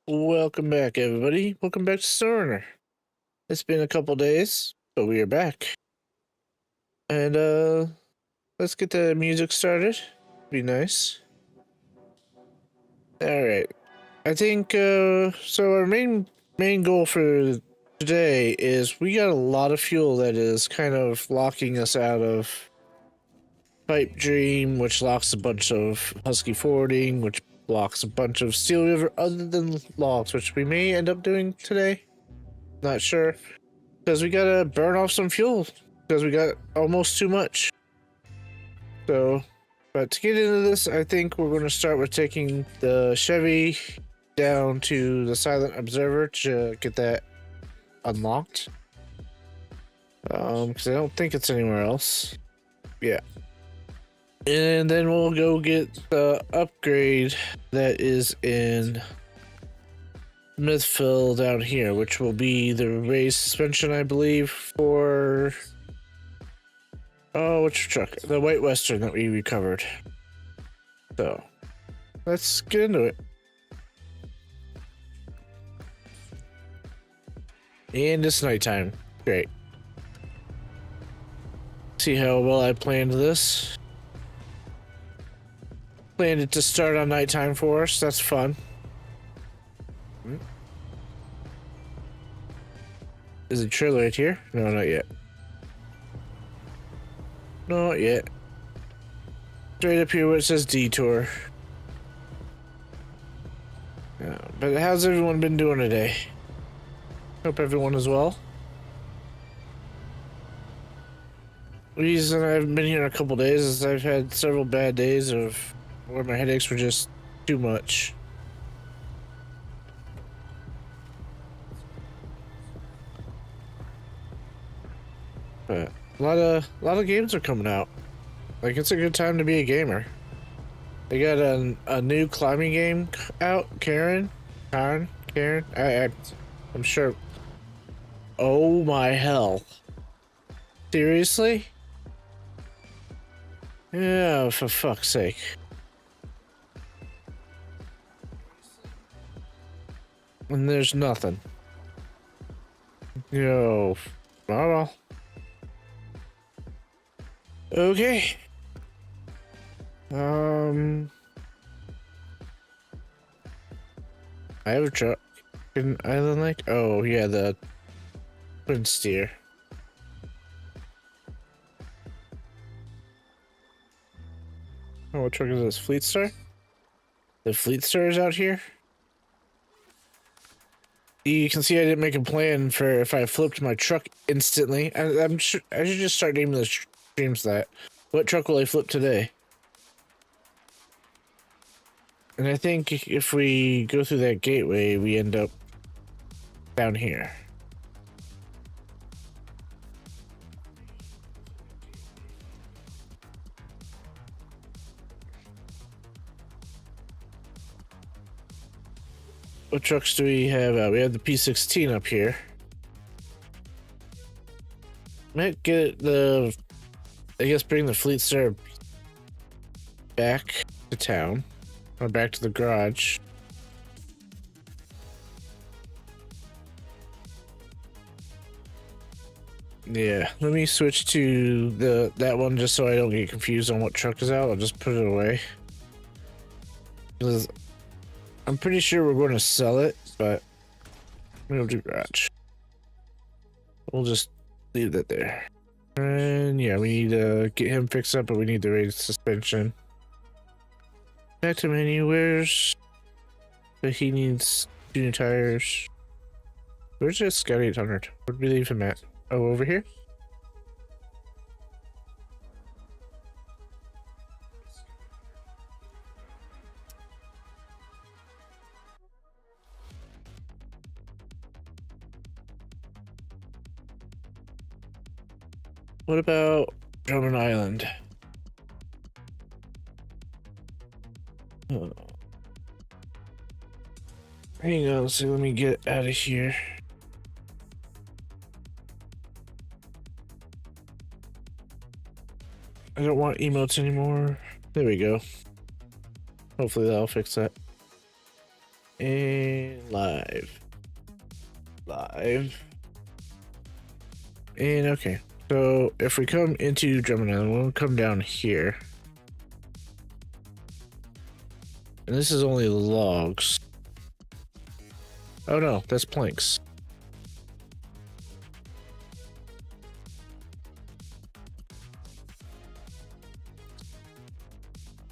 Welcome back, everybody. Welcome back to SnowRunner. It's been a couple days, but we are back. And let's get the music started. Be nice. Alright. I think so our main goal for today is we got a lot of fuel that is kind of locking us out of Pipe Dream, which locks a bunch of Husky Forwarding, which blocks a bunch of Steel River other than logs, which we may end up doing today. Not sure. Because we gotta burn off some fuel. Because we got almost too much. So, but to get into this, I think we're going to start with taking the Chevy down to the Silent Observer to get that unlocked. Because I don't think it's anywhere else. Yeah. And then we'll go get the upgrade that is in Smithville down here, which will be the raised suspension, I believe, for... Oh, which truck? The White Western that we recovered. So, let's get into it. And it's nighttime. Great. See how well I planned this. Planned it to start on nighttime for us. That's fun. Is the trailer right here? No, not yet. Not yet. Straight up here where it says detour. But how's everyone been doing today? Hope everyone is well. The reason I haven't been here in a couple days is I've had several bad days of where my headaches were just too much. But a lot of games are coming out. Like, it's a good time to be a gamer. They got a new climbing game out, Karen. I'm sure. Oh my hell! Seriously? Yeah, for fuck's sake. And there's nothing. Yo, oh well. Okay. I have a truck in Island Lake. Oh yeah, the twin steer. Oh, what truck is this? Fleet Star? The Fleet Star is out here. You can see I didn't make a plan for if I flipped my truck instantly. I'm sure I should just start naming the streams that. What truck will I flip today? And I think if we go through that gateway, we end up down here. What trucks do we have out? We have the P16 up here. Might get the... I guess bring the Fleet Star back to town. Or back to the garage. Yeah, let me switch to that one just so I don't get confused on what truck is out. I'll just put it away. Because I'm pretty sure we're going to sell it, but we'll do garage. We'll just leave that there. And yeah, we need to get him fixed up, but we need to raise suspension. Back to menu, but he needs 2 new tires. Where's this Scout 800? Where'd we leave him at? Oh, over here? What about Drummond Island? Oh. Hang on, so let me get out of here. I don't want emotes anymore. There we go. Hopefully that'll fix that. And live. Live. And okay. So if we come into Drummond Island, we'll come down here. And this is only logs. Oh no, that's planks.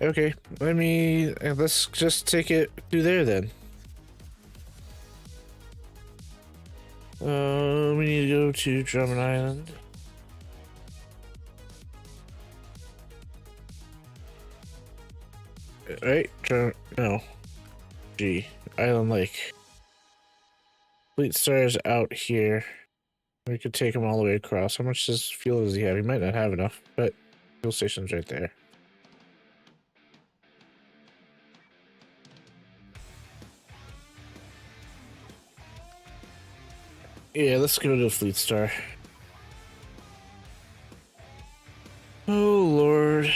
Okay, let's just take it through there then. We need to go to Drummond Island. Right? No. G. Island Lake. Fleet Star's out here. We could take him all the way across. How much fuel does he have? He might not have enough, but fuel station's right there. Yeah, let's go to Fleet Star. Oh, Lord.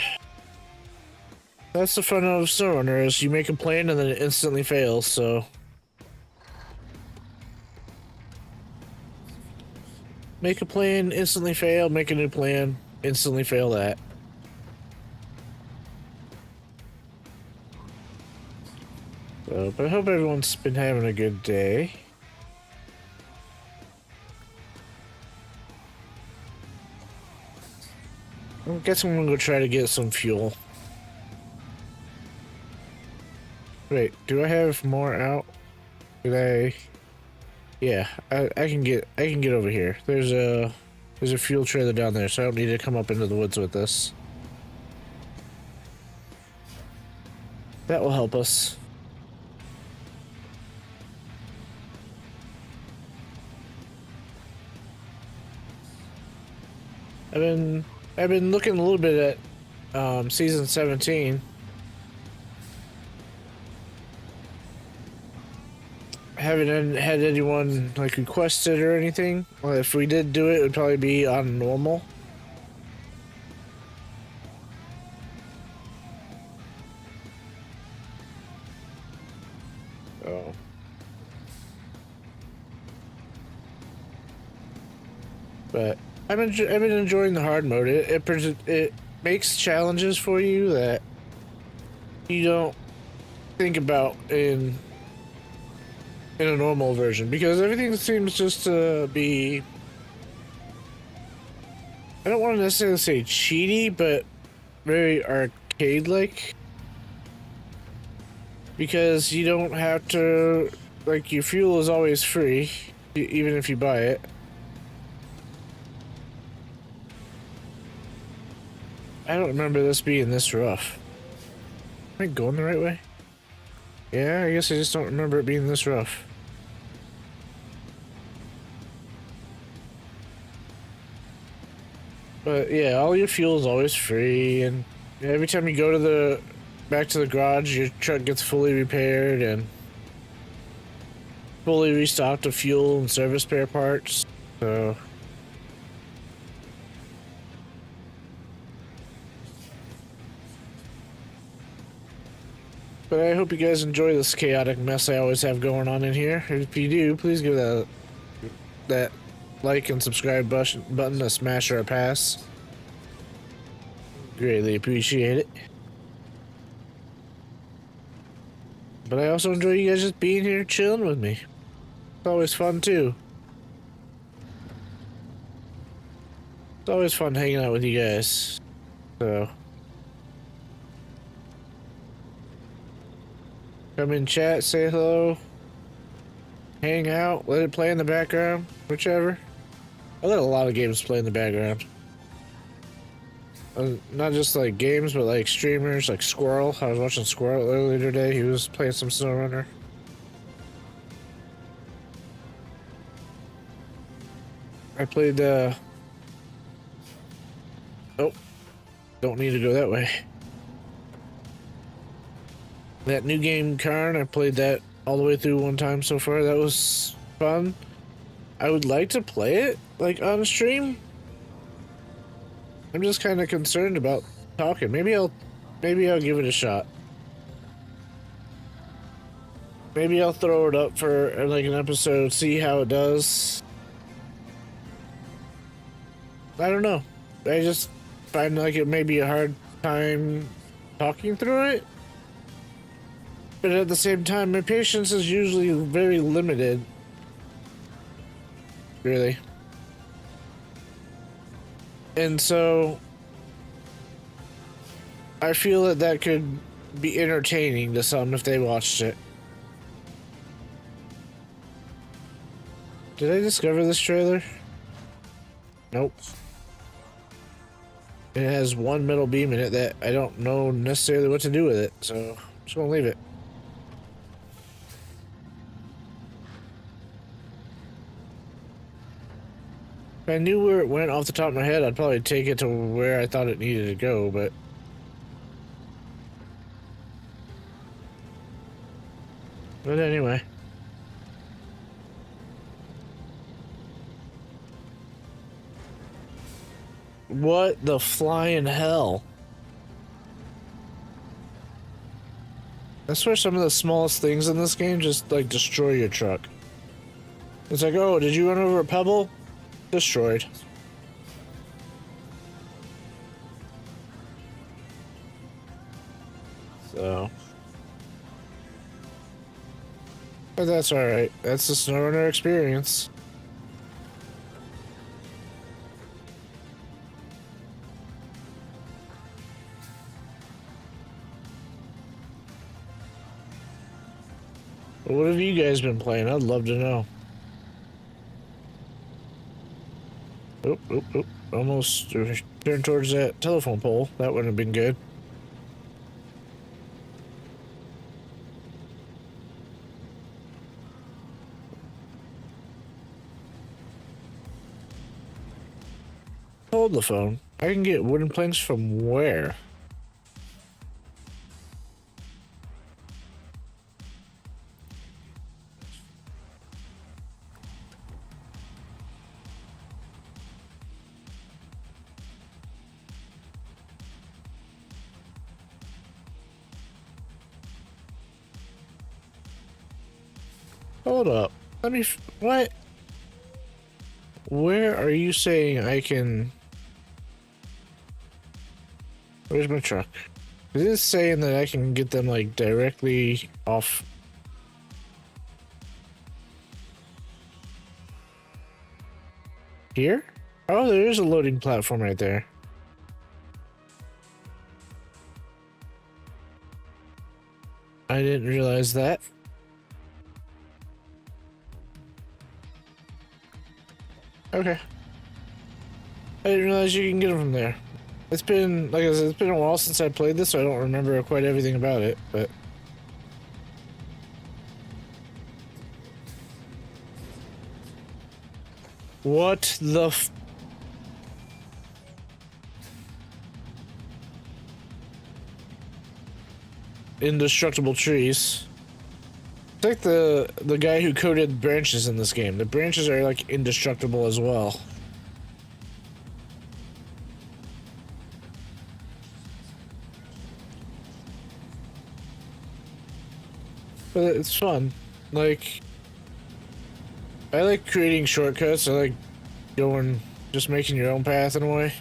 That's the fun of SnowRunner, is you make a plan and then it instantly fails, so... Make a plan, instantly fail, make a new plan, instantly fail that. So, but I hope everyone's been having a good day. I guess I'm gonna go try to get some fuel. Wait, do I have more out? Did I? Yeah, I can get over here. There's a fuel trailer down there, so I don't need to come up into the woods with this. That will help us. I've been looking a little bit at season 17. Haven't had anyone like request it or anything. Well, if we did do it, it would probably be on normal. Oh. But I've been enjoying the hard mode. It makes challenges for you that you don't think about in a normal version, because everything seems just to be, I don't want to necessarily say cheaty, but very arcade-like, because you don't have to, like, your fuel is always free, even if you buy it. I don't remember this being this rough. Am I going the right way? Yeah, I guess I just don't remember it being this rough. But yeah, all your fuel is always free, and every time you go to back to the garage, your truck gets fully repaired and fully restocked of fuel and service spare parts. So but I hope you guys enjoy this chaotic mess I always have going on in here. If you do, please give that like and subscribe button a smash or a pass. Greatly appreciate it. But I also enjoy you guys just being here chilling with me. It's always fun too. It's always fun hanging out with you guys. So come in chat, say hello, hang out, let it play in the background, whichever. I let a lot of games play in the background. Not just like games, but like streamers, like Squirrel. I was watching Squirrel earlier today. He was playing some SnowRunner. I played, oh, don't need to go that way. That new game, Karn, I played that all the way through one time so far. That was fun. I would like to play it, like, on stream. I'm just kind of concerned about talking. Maybe I'll give it a shot. Maybe I'll throw it up for like an episode, see how it does. I don't know. I just find like it may be a hard time talking through it. But at the same time, my patience is usually very limited. Really. And so I feel that that could be entertaining to some if they watched it. Did I discover this trailer? Nope. It has one metal beam in it that I don't know necessarily what to do with it, so I'm just gonna leave it. If I knew where it went off the top of my head, I'd probably take it to where I thought it needed to go, but... But anyway. What the flying hell? I swear some of the smallest things in this game just, like, destroy your truck. It's like, oh, did you run over a pebble? Destroyed. So... But that's alright. That's the SnowRunner experience. What have you guys been playing? I'd love to know. Oop, oop, oop. Almost turned towards that telephone pole. That wouldn't have been good. Hold the phone. I can get wooden planks from where? Hold up. Let me... What? Where are you saying I can... Where's my truck? Is it saying that I can get them, like, directly off... Here? Oh, there is a loading platform right there. I didn't realize that. Okay. I didn't realize you can get them from there. It's been, like I said, it's been a while since I played this, so I don't remember quite everything about it, but... What the f... Indestructible trees. It's like the guy who coded branches in this game. The branches are like indestructible as well. But it's fun. Like, I like creating shortcuts. I like going, just making your own path in a way.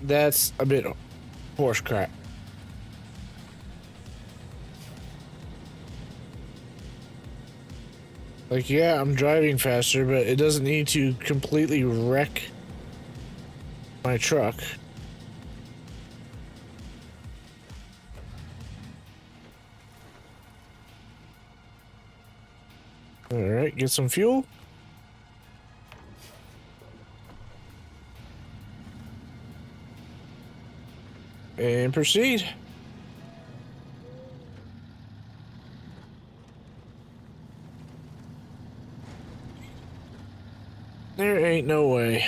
That's a bit horse crap. Like, yeah, I'm driving faster, but it doesn't need to completely wreck my truck. Alright, get some fuel. And proceed. There ain't no way.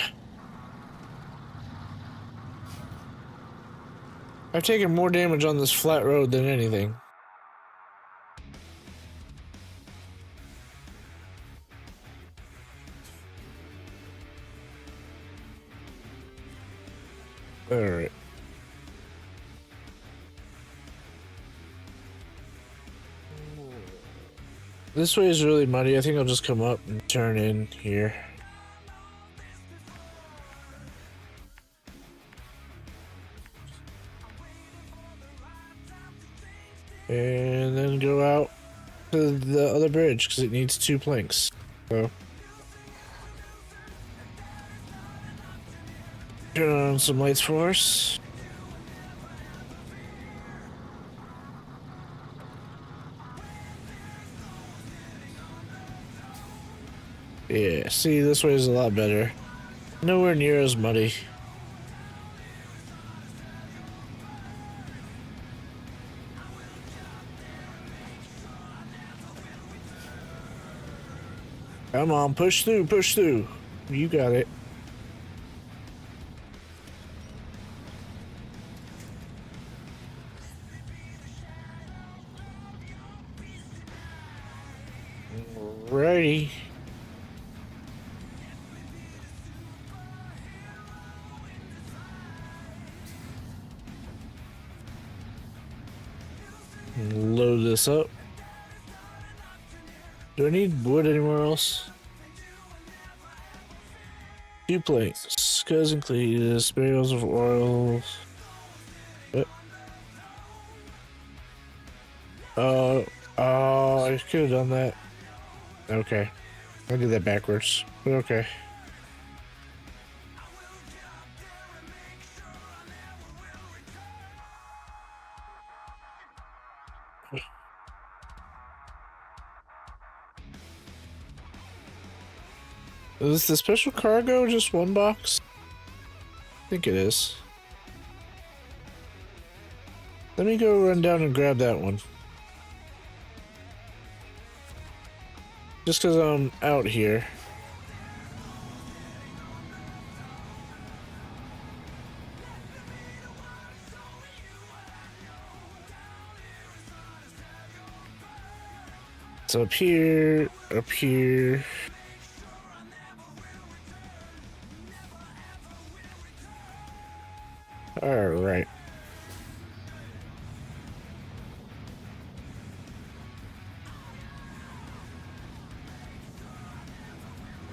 I've taken more damage on this flat road than anything. Alright. This way is really muddy. I think I'll just come up and turn in here. And then go out to the other bridge because it needs 2 planks. So turn on some lights for us. Yeah, see, this way is a lot better. Nowhere near as muddy. Come on, push through, push through. You got it. Righty. Load this up. Do I need wood anywhere else? 2 planks. Cousin Cletus, barrels of oil. I could have done that. Okay. I did that backwards. But okay. Is the special cargo just 1 box? I think it is. Let me go run down and grab that one. Just because I'm out here. It's up here, up here. All right.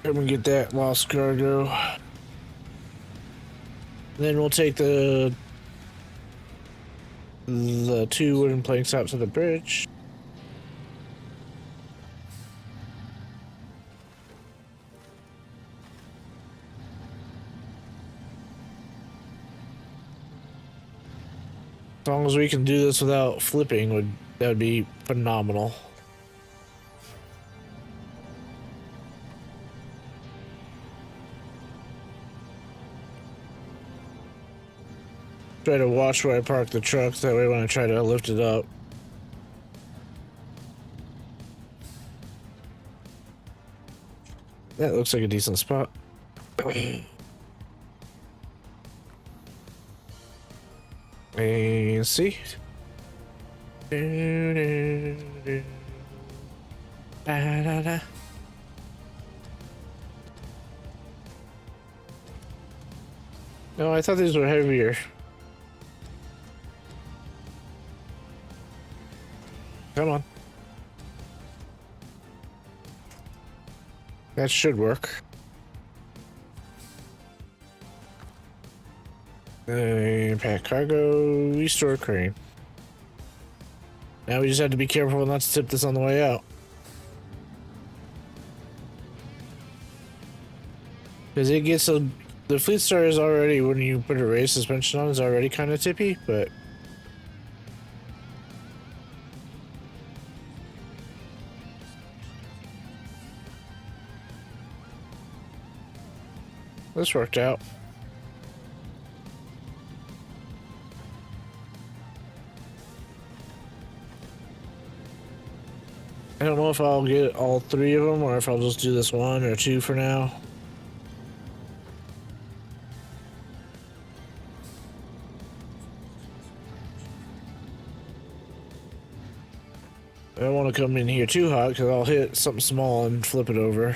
Come and get that lost cargo. Then we'll take the 2 wooden planks out to the bridge. As long as we can do this without flipping, that would be phenomenal. Try to watch where I park the truck, that way when I try to lift it up. That looks like a decent spot. And see. No, I thought these were heavier. Come on. That should work. Pack cargo, restore crane. Now we just have to be careful not to tip this on the way out. Because it gets the Fleet Star is already, when you put a raised suspension on, is already kind of tippy, but this worked out. I don't know if I'll get all 3 of them or if I'll just do this 1 or 2 for now. I don't want to come in here too hot because I'll hit something small and flip it over.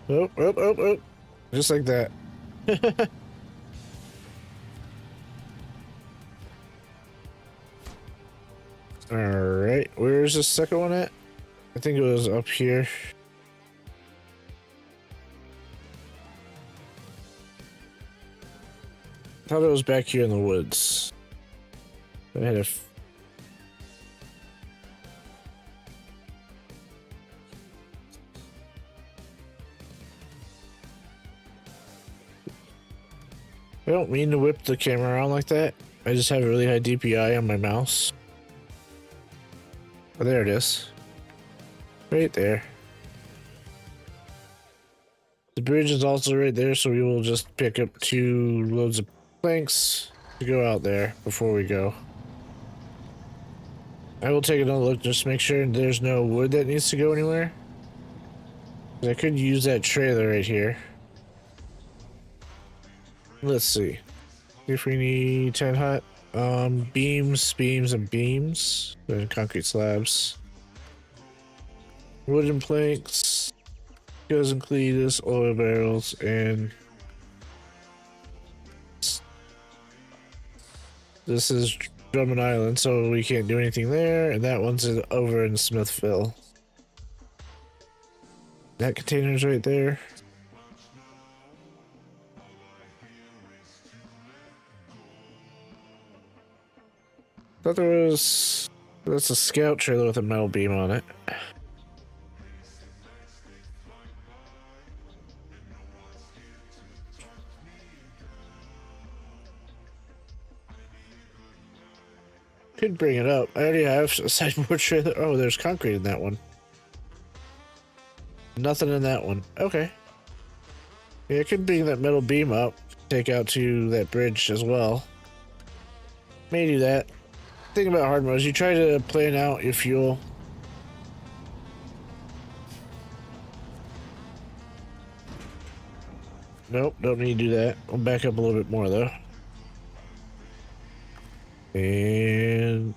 Oh. Just like that. Alright, where's the second one at? I think it was up here. I thought it was back here in the woods. I had a... I don't mean to whip the camera around like that. I just have a really high DPI on my mouse. Oh, there it is. Right there. The bridge is also right there, so we will just pick up 2 loads of planks to go out there before we go. I will take another look just to make sure there's no wood that needs to go anywhere. I could use that trailer right here. Let's see if we need 10 hut, beams, and beams, then concrete slabs, wooden planks, goes and cleats, oil barrels, and this is Drummond Island, so we can't do anything there, and that one's over in Smithville. That container's right there. Thought there was... That's a scout trailer with a metal beam on it. Could bring it up. I already have a sideboard trailer. Oh, there's concrete in that one. Nothing in that one. Okay. Yeah, I could bring that metal beam up. Take out to that bridge as well. May do that. Thing about hard mode is you try to plan out your fuel. Nope, don't need to do that. I'll back up a little bit more though. And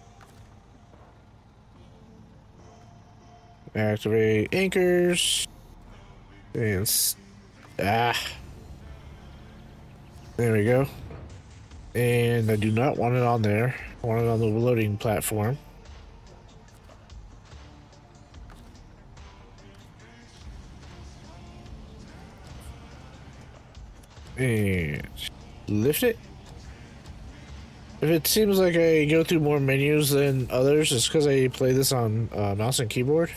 activate anchors. And there we go. And I do not want it on there. I want it on the loading platform. And lift it. If it seems like I go through more menus than others, it's because I play this on mouse and keyboard.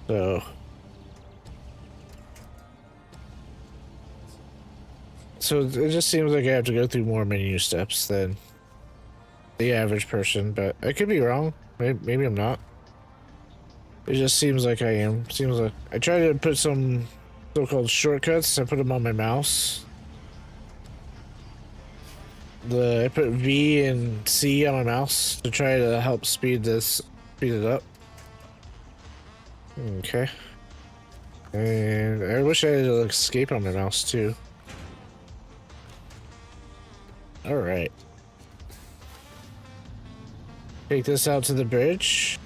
So it just seems like I have to go through more menu steps than the average person, but I could be wrong. Maybe I'm not. It just seems like I am. Seems like I try to put some so-called shortcuts. I put them on my mouse. I put V and C on my mouse to try to help speed it up. Okay. And I wish I had an escape on my mouse too. All right. Take this out to the bridge.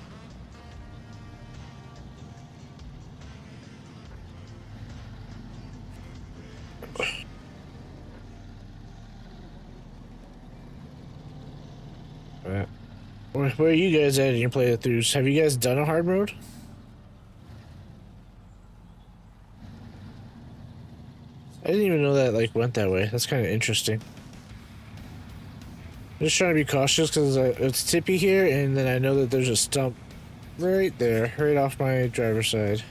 Where are you guys at in your playthroughs? Have you guys done a hard mode? I didn't even know that went that way. That's kind of interesting. I'm just trying to be cautious because it's tippy here, and then I know that there's a stump right there, right off my driver's side.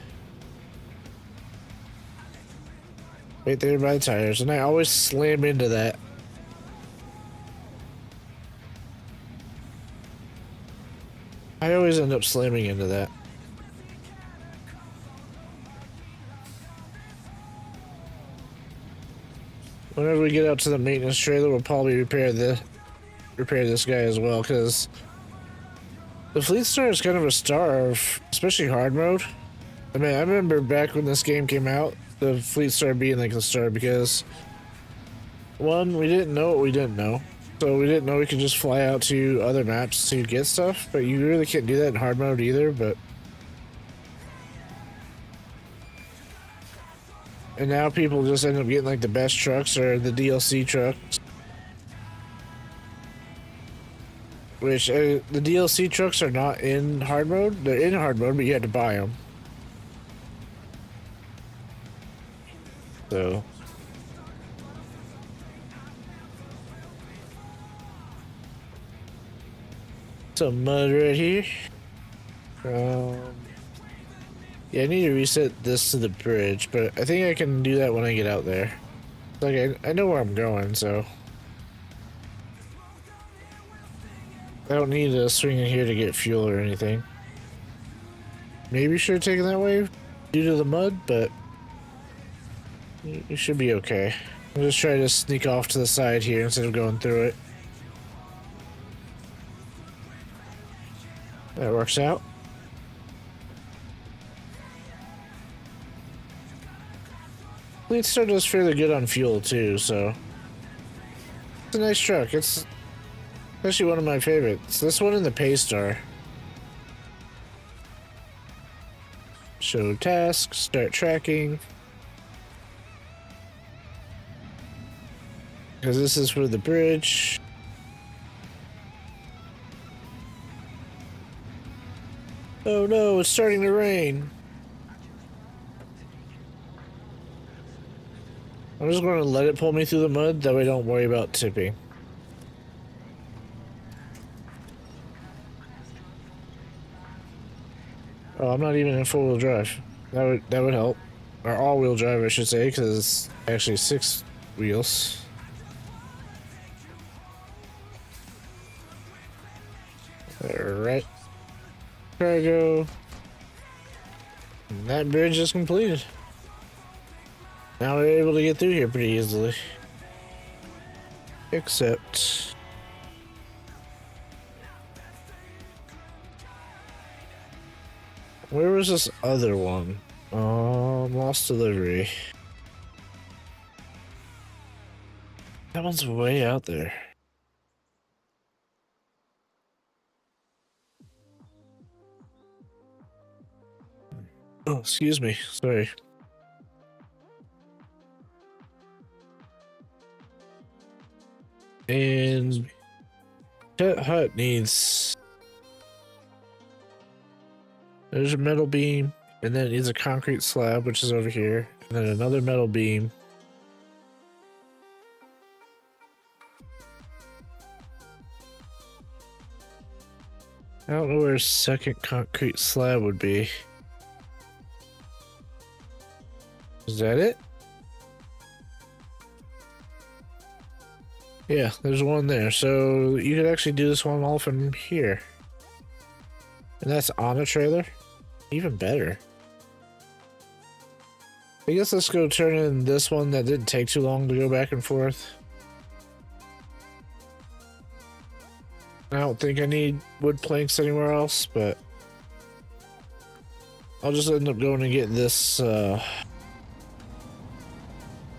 Right there by the tires, and I always slam into that. I always end up slamming into that. Whenever we get out to the maintenance trailer, we'll probably repair this guy as well, because the Fleet Star is kind of a star of, especially hard mode. I mean, I remember back when this game came out, the Fleet Star being like a star because, one, we didn't know what we didn't know. So we didn't know we could just fly out to other maps to get stuff, but you really can't do that in hard mode either, and now people just end up getting the best trucks or the DLC trucks. Which the DLC trucks are not in hard mode. They're in hard mode, but you had to buy them. So. Some mud right here. Yeah, I need to reset this to the bridge, but I think I can do that when I get out there. Like, I know where I'm going, so. I don't need to swing in here to get fuel or anything. Maybe should have taken that way due to the mud, but you should be okay. I'll just try to sneak off to the side here instead of going through it. That works out. Fleet Star does fairly good on fuel too, so it's a nice truck. It's actually one of my favorites. This one and the Paystar. Show task, start tracking. Because this is for the bridge. Oh no, it's starting to rain. I'm just going to let it pull me through the mud, that way I don't worry about tipping. Oh, I'm not even in four-wheel drive. That would help. Or all-wheel drive, I should say, because it's actually 6 wheels. Alright. Cargo. And that bridge is completed. Now we're able to get through here pretty easily. Except... where was this other one? Lost delivery. That one's way out there. Oh, excuse me. Sorry. And that hut needs... there's a metal beam, and then it needs a concrete slab, which is over here, and then another metal beam. I don't know where a second concrete slab would be. Is that it? Yeah, there's one there. So you could actually do this one all from here. And that's on a trailer? Even better. I guess let's go turn in this one that didn't take too long to go back and forth. I don't think I need wood planks anywhere else, but I'll just end up going and get this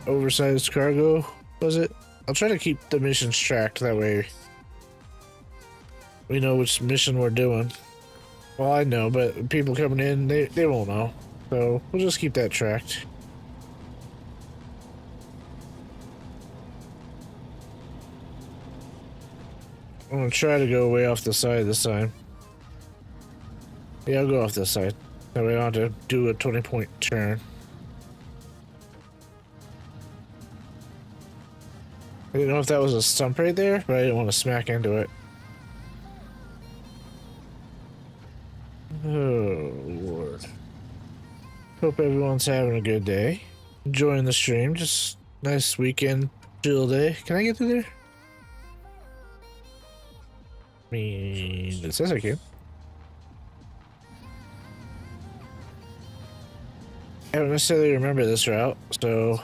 oversized cargo, was it? I'll try to keep the missions tracked, that way we know which mission we're doing. Well, I know, but people coming in, they won't know. So we'll just keep that tracked. I'm gonna try to go way off the side this time. Yeah, I'll go off this side. That way I don't have to do a 20-point turn. I didn't know if that was a stump right there, but I didn't want to smack into it. Oh, Lord. Hope everyone's having a good day. Enjoying the stream. Just nice weekend, chill day. Can I get through there? I mean, it says I can. I don't necessarily remember this route, so...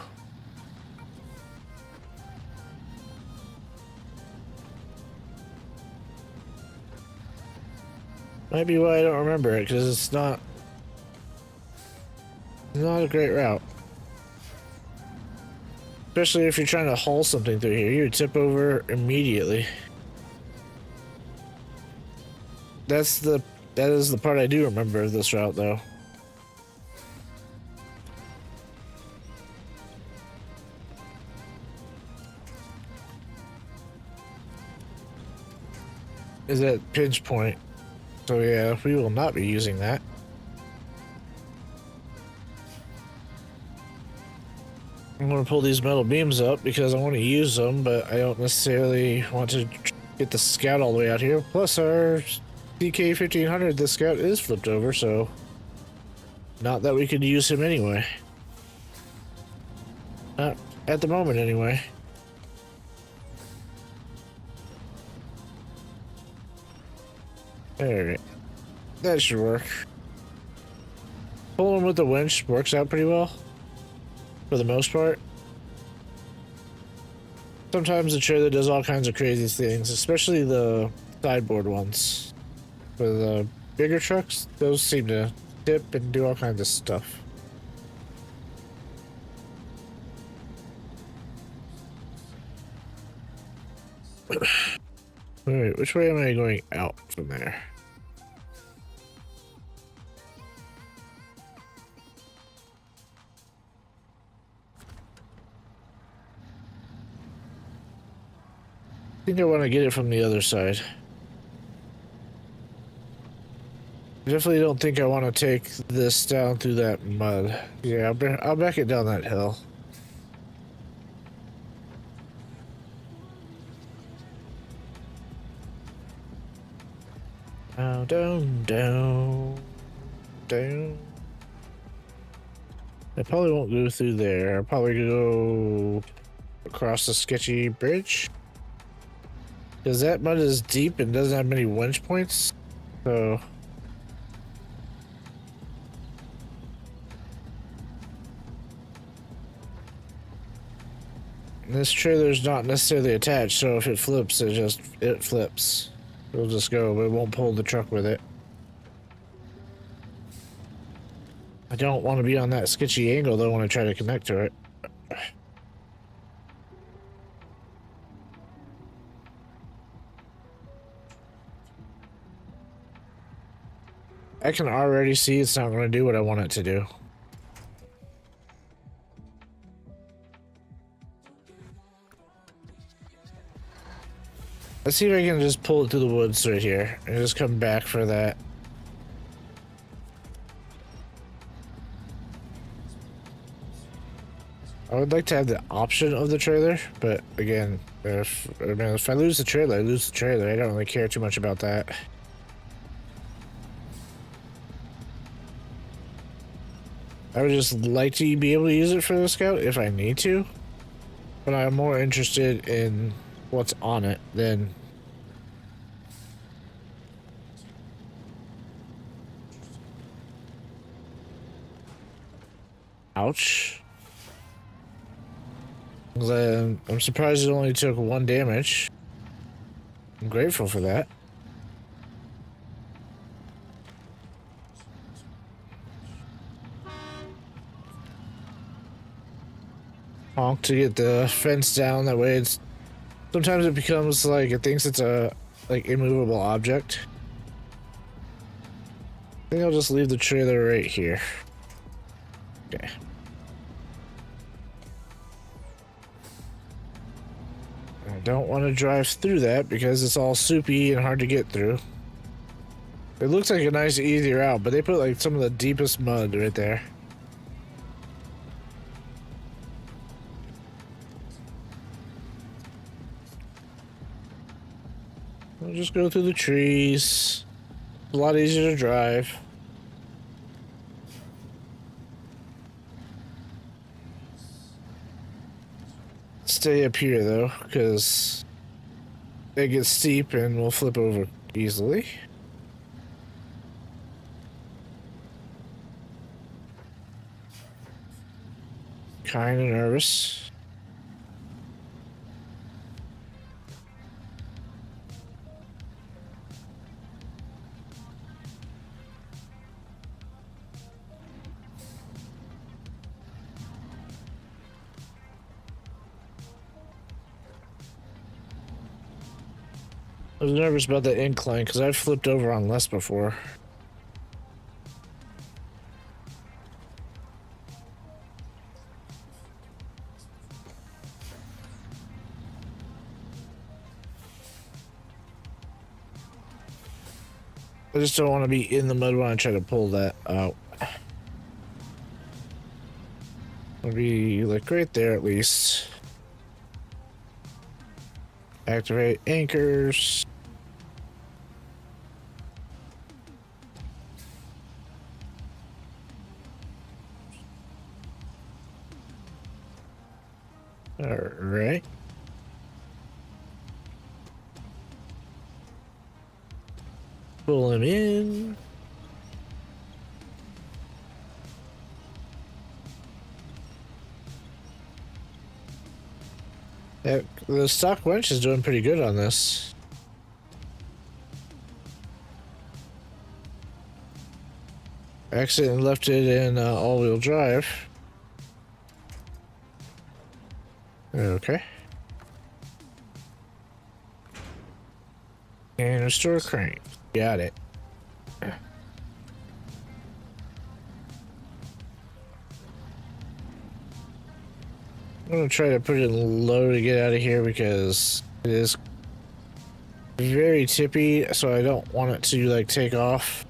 might be why I don't remember it, because it's not a great route. Especially if you're trying to haul something through here, you would tip over immediately. That is the part I do remember of this route, though. is at pinch point. So yeah, we will not be using that. I'm going to pull these metal beams up because I want to use them, but I don't necessarily want to get the scout all the way out here. Plus our DK-1500, the scout is flipped over, so not that we could use him anyway. Not at the moment anyway. Alright, that should work. Pulling with the winch works out pretty well, for the most part. Sometimes the trailer does all kinds of crazy things, especially the sideboard ones. For the bigger trucks, those seem to tip and do all kinds of stuff. Alright, which way am I going out from there? I think I want to get it from the other side. I definitely don't think I want to take this down through that mud. Yeah, I'll back it down that hill. Down, down, down, down. I probably won't go through there. I'll probably go across the sketchy bridge. Because that mud is deep and doesn't have many winch points. So this trailer's not necessarily attached, so if it flips, it flips. It'll just go, but it won't pull the truck with it. I don't want to be on that sketchy angle though when I try to connect to it. I can already see it's not going to do what I want it to do. Let's see if I can just pull it through the woods right here and just come back for that. I would like to have the option of the trailer, but again, if I lose the trailer, I lose the trailer. I don't really care too much about that. I would just like to be able to use it for the scout if I need to, but I'm more interested in what's on it than... Ouch. I'm surprised it only took 1 damage. I'm grateful for that. Honk to get the fence down, that way it's... Sometimes it becomes like it thinks it's a immovable object. I think I'll just leave the trailer right here. Okay. I don't want to drive through that because it's all soupy and hard to get through. It looks like a nice easy route, but they put like some of the deepest mud right there. I'll just go through the trees. It's a lot easier to drive. Stay up here though, because it gets steep and we'll flip over easily. Kind of nervous. I was nervous about that incline because I've flipped over on less before. I just don't want to be in the mud when I try to pull that out. I'll be like right there at least. Activate anchors. All right. Pull him in. The stock winch is doing pretty good on this. I accidentally left it in all-wheel drive. Okay. And restore crank. Got it. I'm gonna try to put it low to get out of here because it is very tippy, so I don't want it to like take off.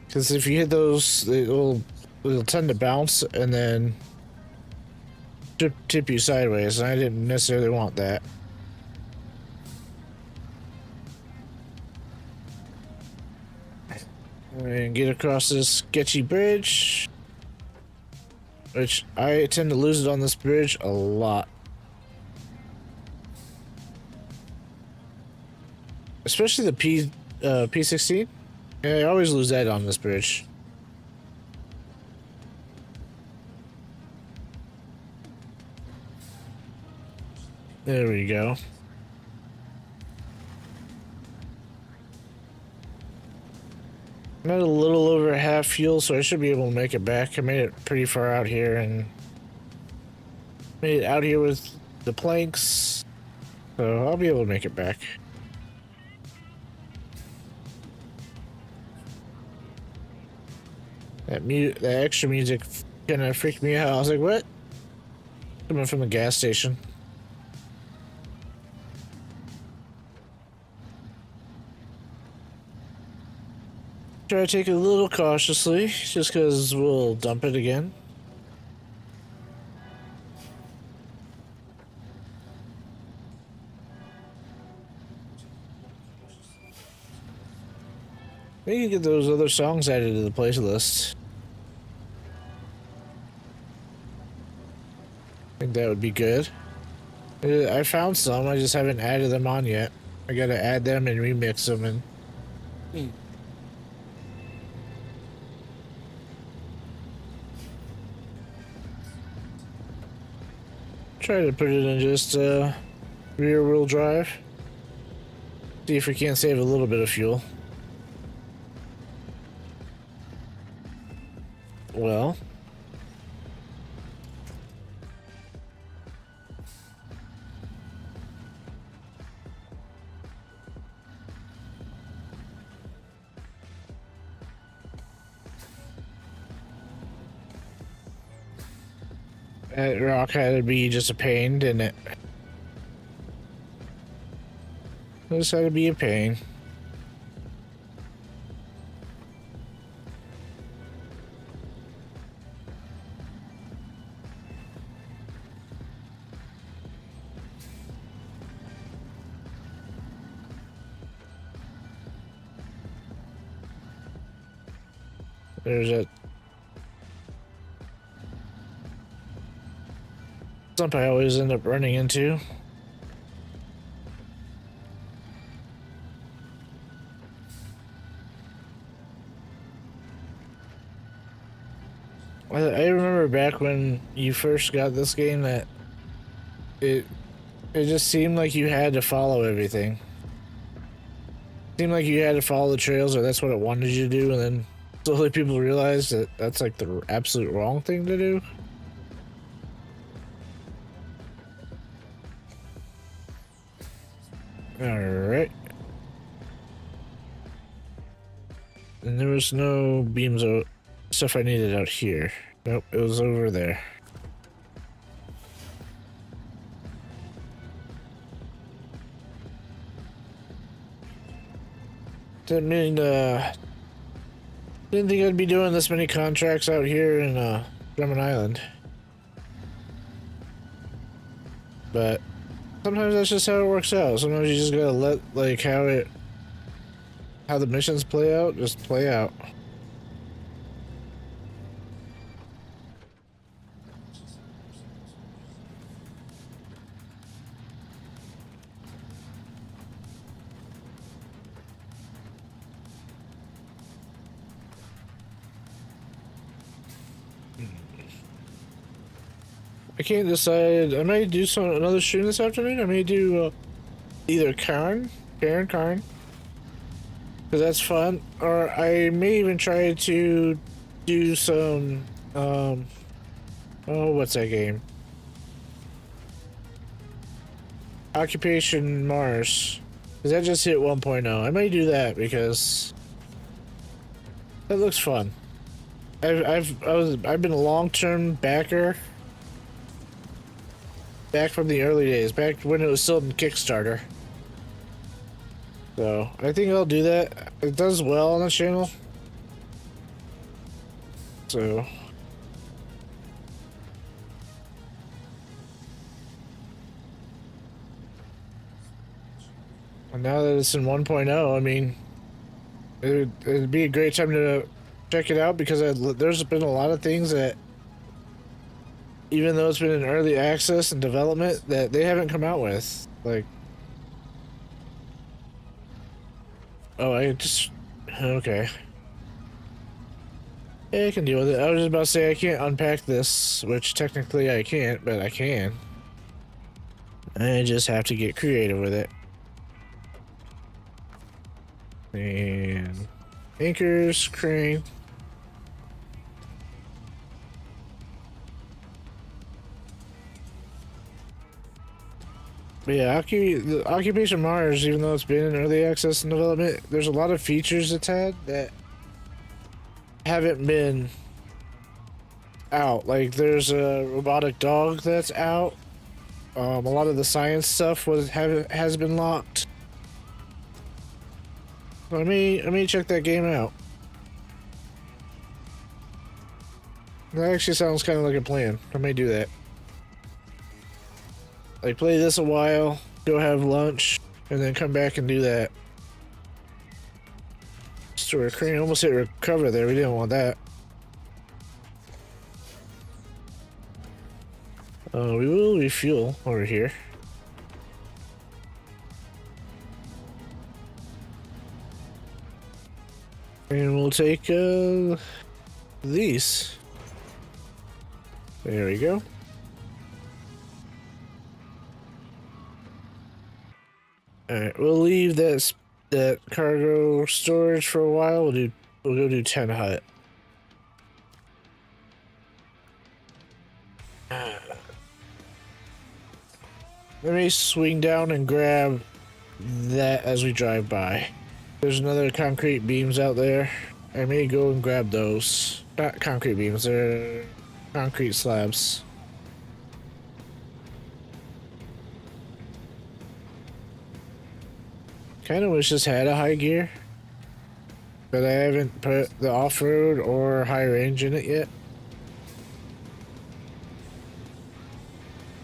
Because if you hit those, it'll tend to bounce and then tip you sideways, and I didn't necessarily want that. And get across this sketchy bridge, which I tend to lose it on this bridge a lot. Especially the P16. Yeah, I always lose that on this bridge. There we go. I'm at a little over half fuel, so I should be able to make it back. I made it pretty far out here and made it out here with the planks, so I'll be able to make it back. That extra music kind of freaked me out. I was like, what? Coming from the gas station. Try to take it a little cautiously, just because we'll dump it again. Maybe get those other songs added to the playlist. I think that would be good. I found some, I just haven't added them on yet. I gotta add them and remix them and... Try to put it in just rear wheel drive. See if we can't save a little bit of fuel. Well, that rock had to be just a pain, didn't it? This had to be a pain. There's a stump I always end up running into. I remember back when you first got this game that it just seemed like you had to follow everything. Seemed like you had to follow the trails, or that's what it wanted you to do, and then slowly people realized that that's like the absolute wrong thing to do. Alright. And there was no beams or stuff I needed out here. Nope, it was over there. Didn't mean, didn't think I'd be doing this many contracts out here in, Drummond Island. But sometimes that's just how it works out. Sometimes you just gotta let, like, how the missions play out, just play out. I can't decide. I may do another stream this afternoon. I may do either Karen, because that's fun, or I may even try to do some. Oh, what's that game? Occupation Mars, because that just hit 1.0. I may do that because that looks fun. I've been a long-term backer. Back from the early days, back when it was still in Kickstarter. So, I think I'll do that. It does well on the channel. So. And now that it's in 1.0, I mean, it'd be a great time to check it out because there's been a lot of things that, even though it's been in early access and development, that they haven't come out with. Like, oh, okay. Yeah, I can deal with it. I was just about to say I can't unpack this, which technically I can't, but I can. I just have to get creative with it. And anchors, crane. But yeah, the Occupation Mars, even though it's been in early access and development, there's a lot of features it's had that haven't been out. Like, there's a robotic dog that's out. A lot of the science stuff has been locked. Let me check that game out. That actually sounds kind of like a plan. I may do that. Like, play this a while, go have lunch, and then come back and do that. Store crane almost hit recover there. We didn't want that. We will refuel over here. And we'll take these. There we go. Alright, we'll leave that cargo storage for a while. We'll go do 10 hut. Let me swing down and grab that as we drive by. There's another concrete beams out there. I may go and grab those. Not concrete beams, they're concrete slabs. Kind of wish this had a high gear, but I haven't put the off-road or high range in it yet.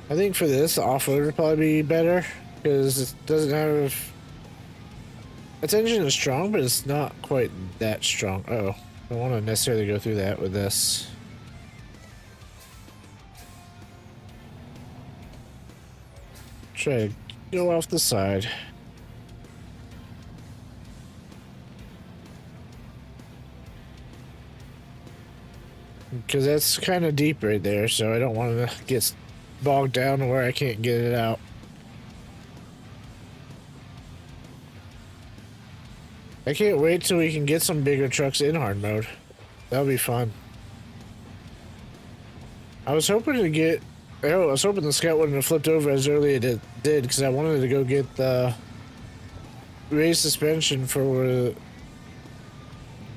I think for this, the off-road would probably be better because it doesn't have. Its engine is strong, but it's not quite that strong. Oh, I don't want to necessarily go through that with this. Try to go off the side. Because that's kind of deep right there, so I don't want to get bogged down where I can't get it out. I can't wait till we can get some bigger trucks in hard mode. That'll be fun. I was hoping the Scout wouldn't have flipped over as early as it did, because I wanted to go get the raised suspension for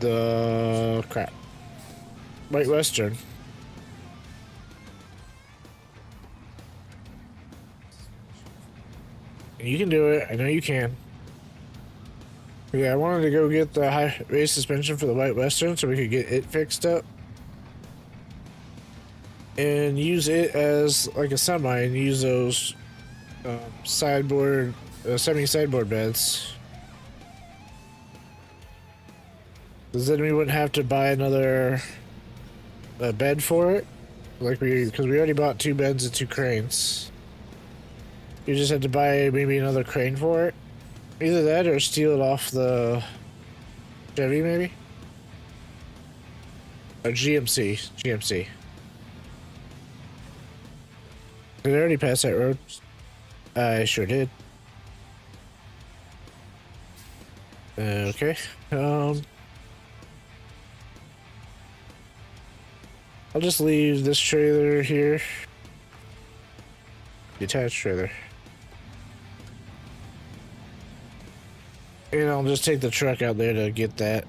the crap. White Western. You can do it. I know you can. Yeah, I wanted to go get the high race suspension for the White Western so we could get it fixed up. And use it as like a semi and use those sideboard, semi-sideboard beds. Because then we wouldn't have to buy another bed for it. Because we already bought 2 beds and 2 cranes. You just had to buy maybe another crane for it. Either that or steal it off the Chevy, maybe? Or GMC. GMC. Did I already pass that road? I sure did. Okay. I'll just leave this trailer here. Detached trailer. And I'll just take the truck out there to get that.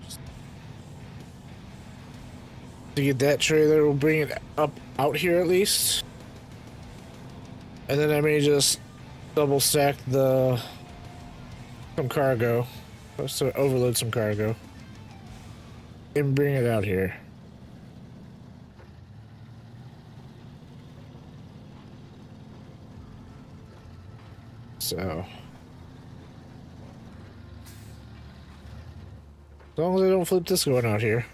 To get that trailer, we'll bring it up out here at least. And then I may just double stack some cargo. So overload some cargo. And bring it out here. So. As long as I don't flip this going out here.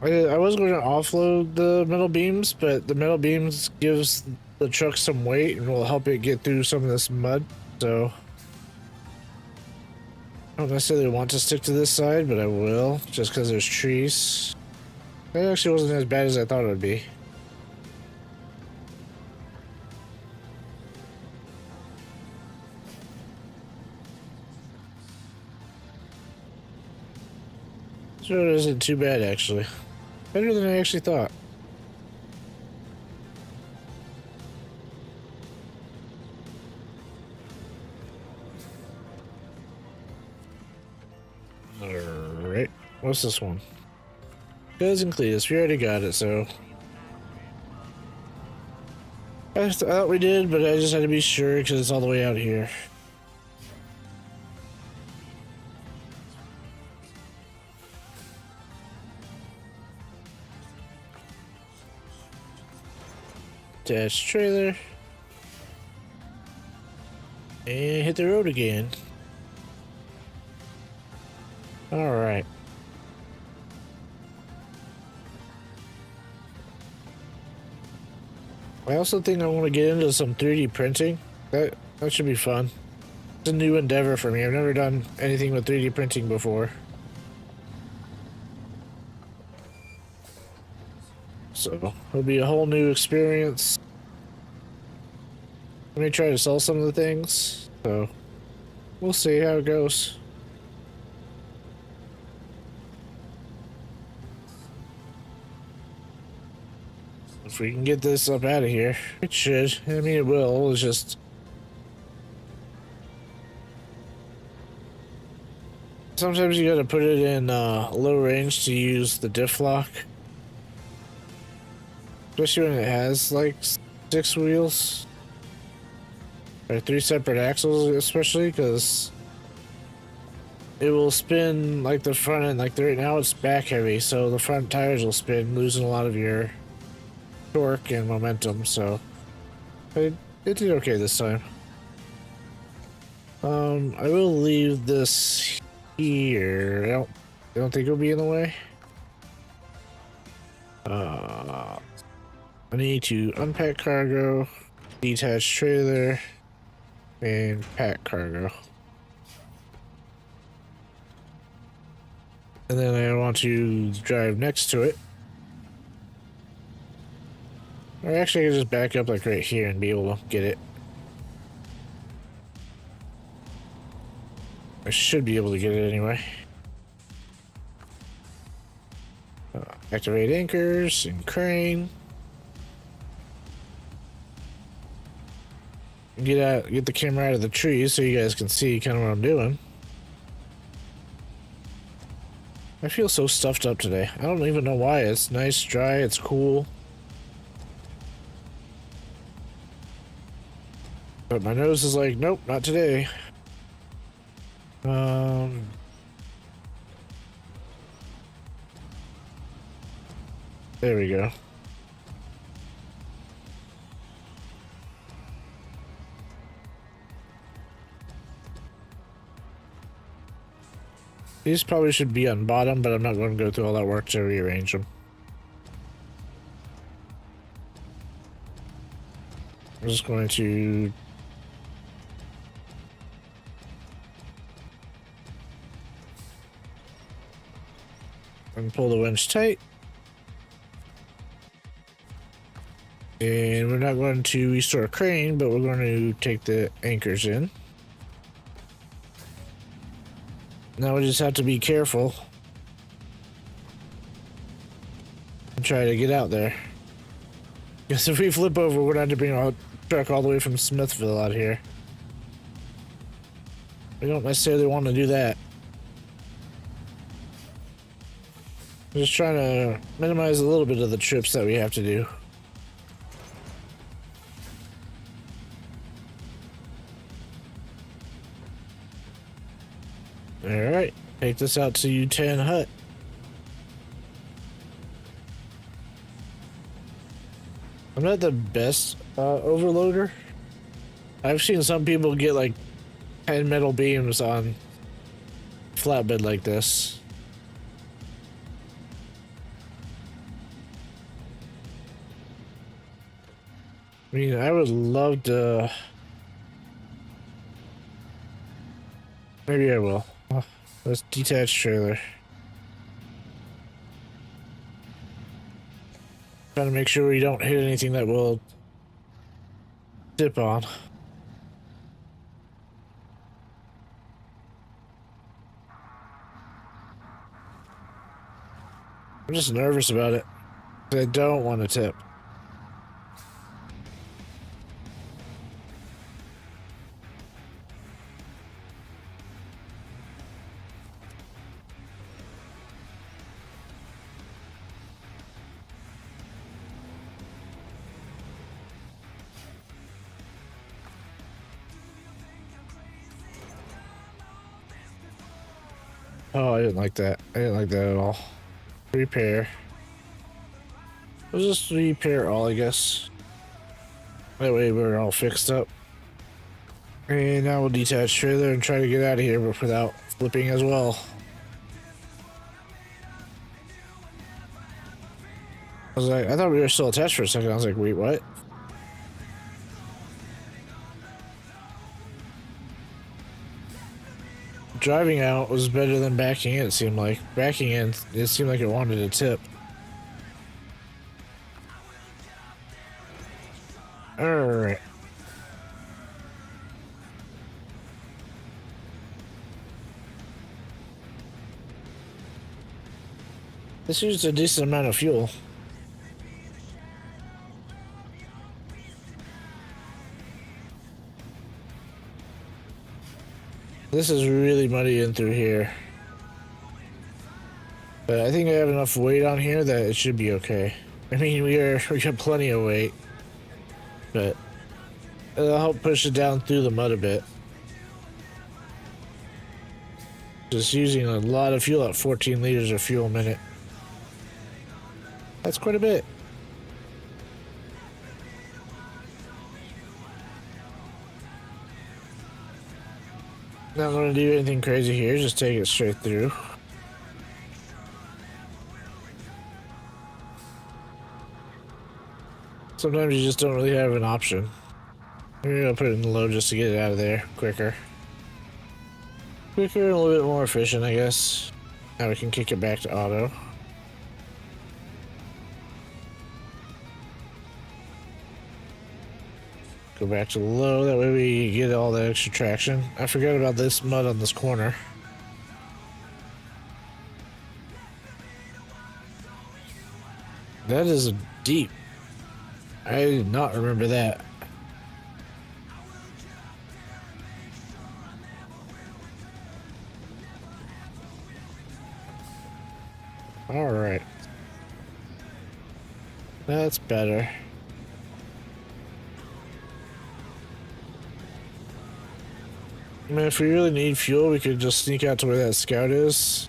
I was going to offload the metal beams, but the metal beams gives the truck some weight and will help it get through some of this mud. So I don't necessarily want to stick to this side, but I will, just because there's trees. That actually wasn't as bad as I thought it would be. This road isn't too bad, actually. Better than I actually thought. Alright. What's this one? Cousin Cletus. We already got it, so. I thought we did, but I just had to be sure because it's all the way out here. Dash trailer. And hit the road again. Alright. I also think I want to get into some 3D printing. That should be fun. It's a new endeavor for me. I've never done anything with 3D printing before. So it'll be a whole new experience. Let me try to sell some of the things. So we'll see how it goes. If we can get this up out of here, it should. I mean, it will. It's just sometimes you gotta put it in low range to use the diff lock. Especially when it has like 6 wheels. Or 3 separate axles, especially because it will spin like the front end. Like right now it's back heavy, so the front tires will spin, losing a lot of your torque and momentum. So it did okay this time. I will leave this here. I don't think it'll be in the way. I need to unpack cargo, detach trailer, and pack cargo. And then I want to drive next to it. Or actually I can just back up like right here and be able to get it. I should be able to get it anyway. Activate anchors and crane. Get the camera out of the trees so you guys can see kind of what I'm doing. I feel so stuffed up today. I don't even know why. It's nice, dry, it's cool. But my nose is like, nope, not today. Um, there we go. These probably should be on bottom, but I'm not going to go through all that work to rearrange them. I'm just going to and pull the winch tight. And we're not going to restore a crane, but we're going to take the anchors in. Now we just have to be careful and try to get out there. Because if we flip over, we're going to have to bring our truck all the way from Smithville out here. We don't necessarily want to do that. I'm just trying to minimize a little bit of the trips that we have to do. Alright, take this out to U10 hut. I'm not the best overloader. I've seen some people get like 10 metal beams on flatbed like this. I mean, I would love to... Maybe I will. Let's detach trailer. Trying to make sure we don't hit anything that will dip on. I'm just nervous about it. I don't want to tip. Oh, I didn't like that. I didn't like that at all. Repair. We'll just repair all, I guess. That way we're all fixed up. And now we'll detach trailer and try to get out of here, but without flipping as well. I thought we were still attached for a second. I was like, wait, what? Driving out was better than backing in, it seemed like. Backing in, it seemed like it wanted to tip. Alright. This used a decent amount of fuel. This is really muddy in through here. But I think I have enough weight on here that it should be okay. I mean, we got plenty of weight. But it'll help push it down through the mud a bit. Just using a lot of fuel at 14 liters of fuel a minute. That's quite a bit. Not going to do anything crazy here, just take it straight through. Sometimes you just don't really have an option. We're going to put it in low just to get it out of there quicker. Quicker and a little bit more efficient, I guess. Now we can kick it back to auto. Go back to low, that way we get all that extra traction. I forgot about this mud on this corner. That is deep. I did not remember that. Alright. That's better. I mean, if we really need fuel, we could just sneak out to where that scout is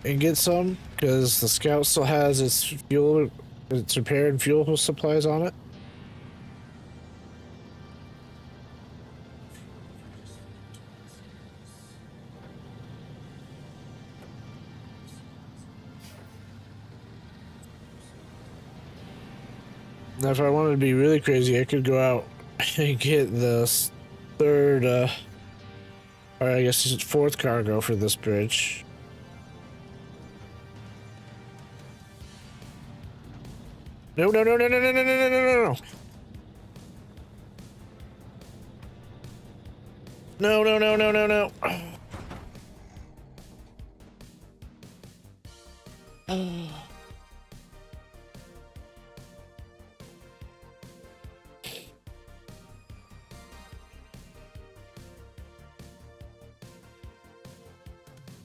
and get some, because the scout still has its fuel, its repair and fuel supplies on it. Now, if I wanted to be really crazy, I could go out and get the third, or I guess it's fourth cargo for this bridge. No, no, no, no, no, no, no, no, no, no, no. No, no, no, no, no, no.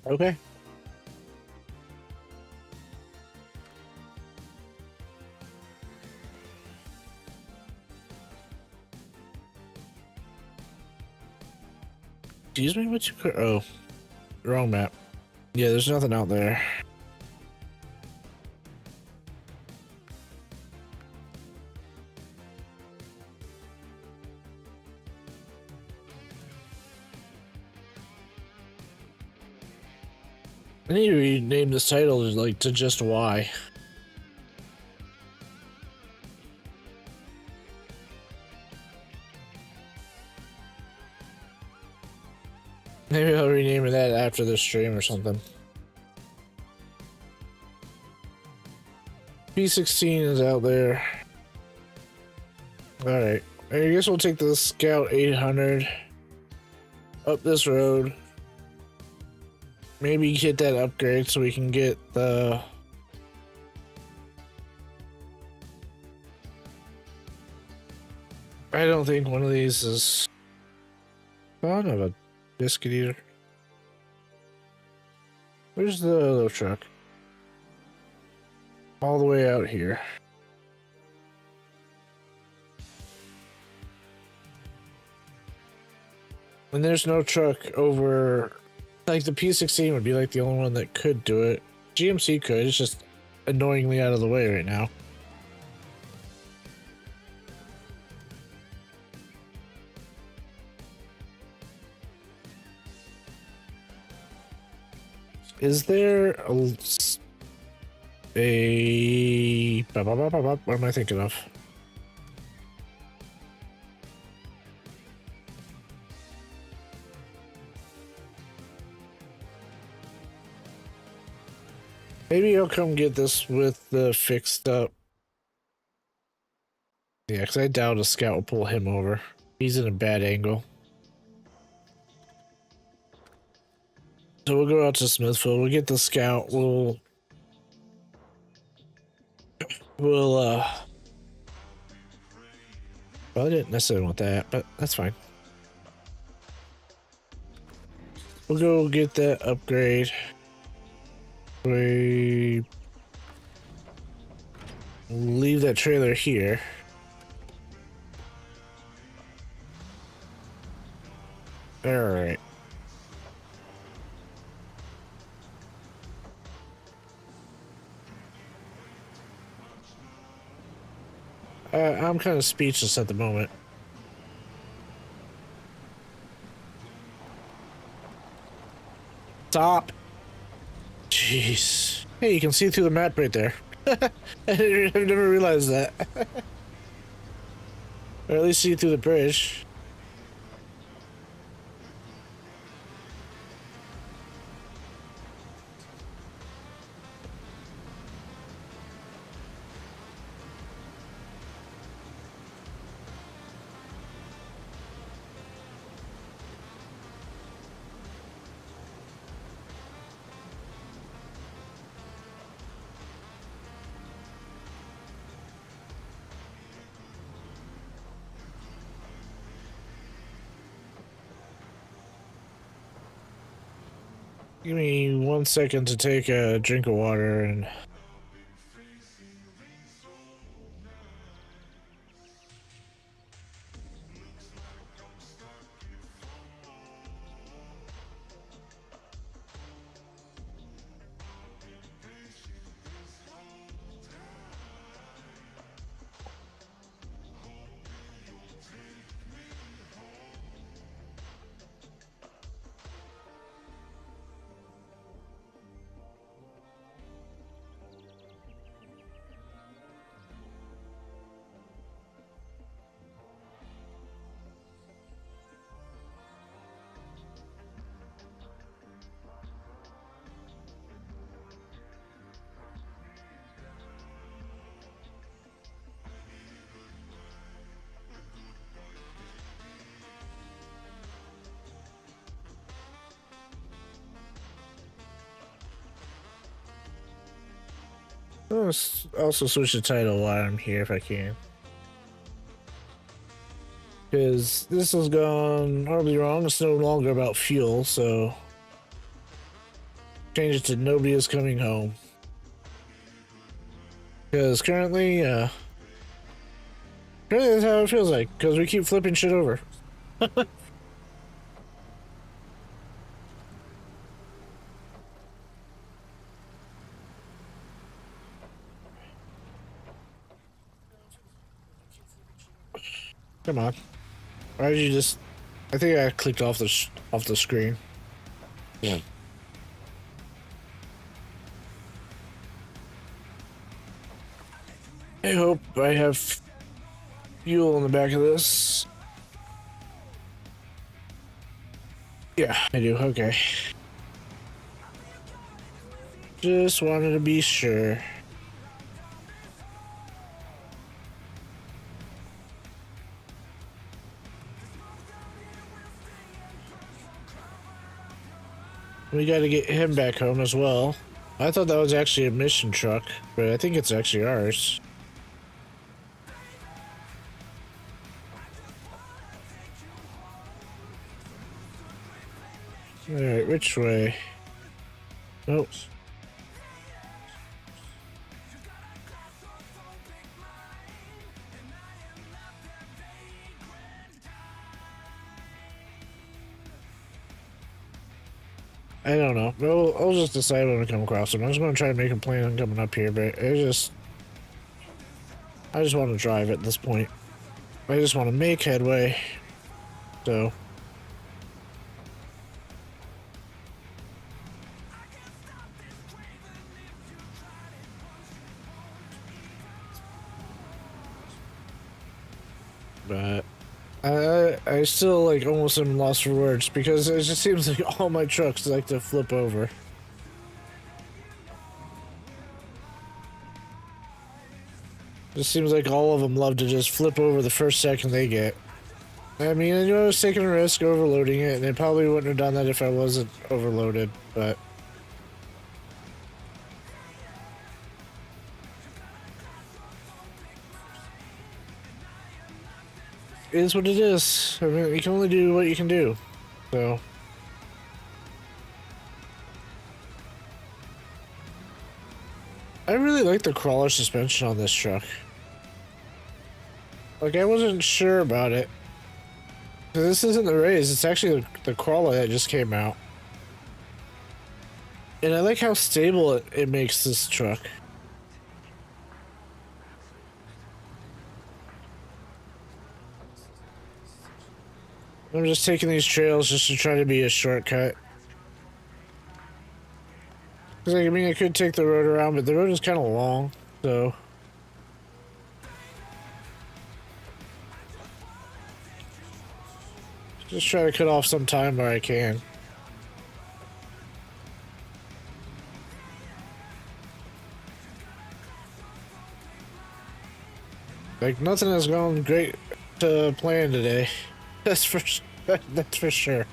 Okay. Excuse me, what's your... Oh, wrong map. Yeah, there's nothing out there. I need to rename this title like to just Y. Maybe I'll rename that after this stream or something. P16 is out there. Alright. I guess we'll take the Scout 800 up this road. Maybe get that upgrade so we can get the... I don't think one of these is fun of a biscuit eater. Where's the other truck? All the way out here. And there's no truck over... Like, the P16 would be like the only one that could do it. GMC could, it's just annoyingly out of the way right now. Is there what am I thinking of? Maybe I'll come get this with the fixed up. Yeah, because I doubt a scout will pull him over. He's in a bad angle. So we'll go out to Smithfield. We'll get the scout. We'll well, I didn't necessarily want that, but that's fine. We'll go get that upgrade. We leave that trailer here. All right. I'm kind of speechless at the moment. Stop. Jeez. Hey, you can see through the map right there. I've never realized that. Or at least see through the bridge. Give me 1 second to take a drink of water and... Let's also switch the title while I'm here if I can. Because this has gone horribly wrong. It's no longer about fuel, so change it to nobody is coming home. Because currently that's how it feels like, because we keep flipping shit over. Come on. Why did you just... I think I clicked off the screen. Yeah. I hope I have fuel in the back of this. Yeah, I do. Okay. Just wanted to be sure. We gotta get him back home as well. I thought that was actually a mission truck, but I think it's actually ours. Alright, which way? Oh. I don't know. Well, I'll just decide when we come across them. I was going to try to make a plan on coming up here, but I just want to drive at this point. I just want to make headway. So. But I still like almost am lost for words because it just seems like all my trucks like to flip over. It seems like all of them love to just flip over the first second they get. I mean, I knew I was taking a risk overloading it, and I probably wouldn't have done that if I wasn't overloaded, but... It is what it is. I mean, you can only do what you can do. So... I really like the crawler suspension on this truck. Like, I wasn't sure about it. This isn't the raise, it's actually the crawler that just came out. And I like how stable it makes this truck. I'm just taking these trails just to try to be a shortcut. Because, like, I mean, I could take the road around, but the road is kind of long, so... Just try to cut off some time where I can. Like, nothing has gone great to plan today. That's for sure.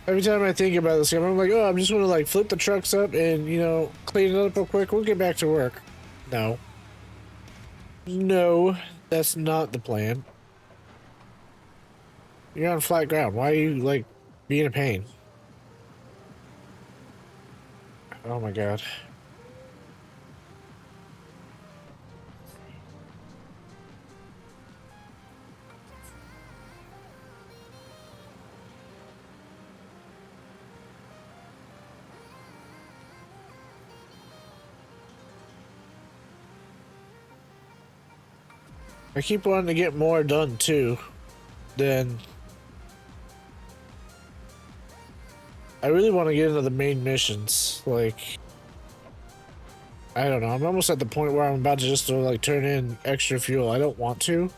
Every time I think about this game, I'm like, oh, I'm just gonna like flip the trucks up and, you know, clean it up real quick. We'll get back to work. No. No, that's not the plan. You're on flat ground. Why are you, like, being a pain? Oh my god. I keep wanting to get more done too. Then I really want to get into the main missions. Like, I don't know. I'm almost at the point where I'm about to just like turn in extra fuel. I don't want to,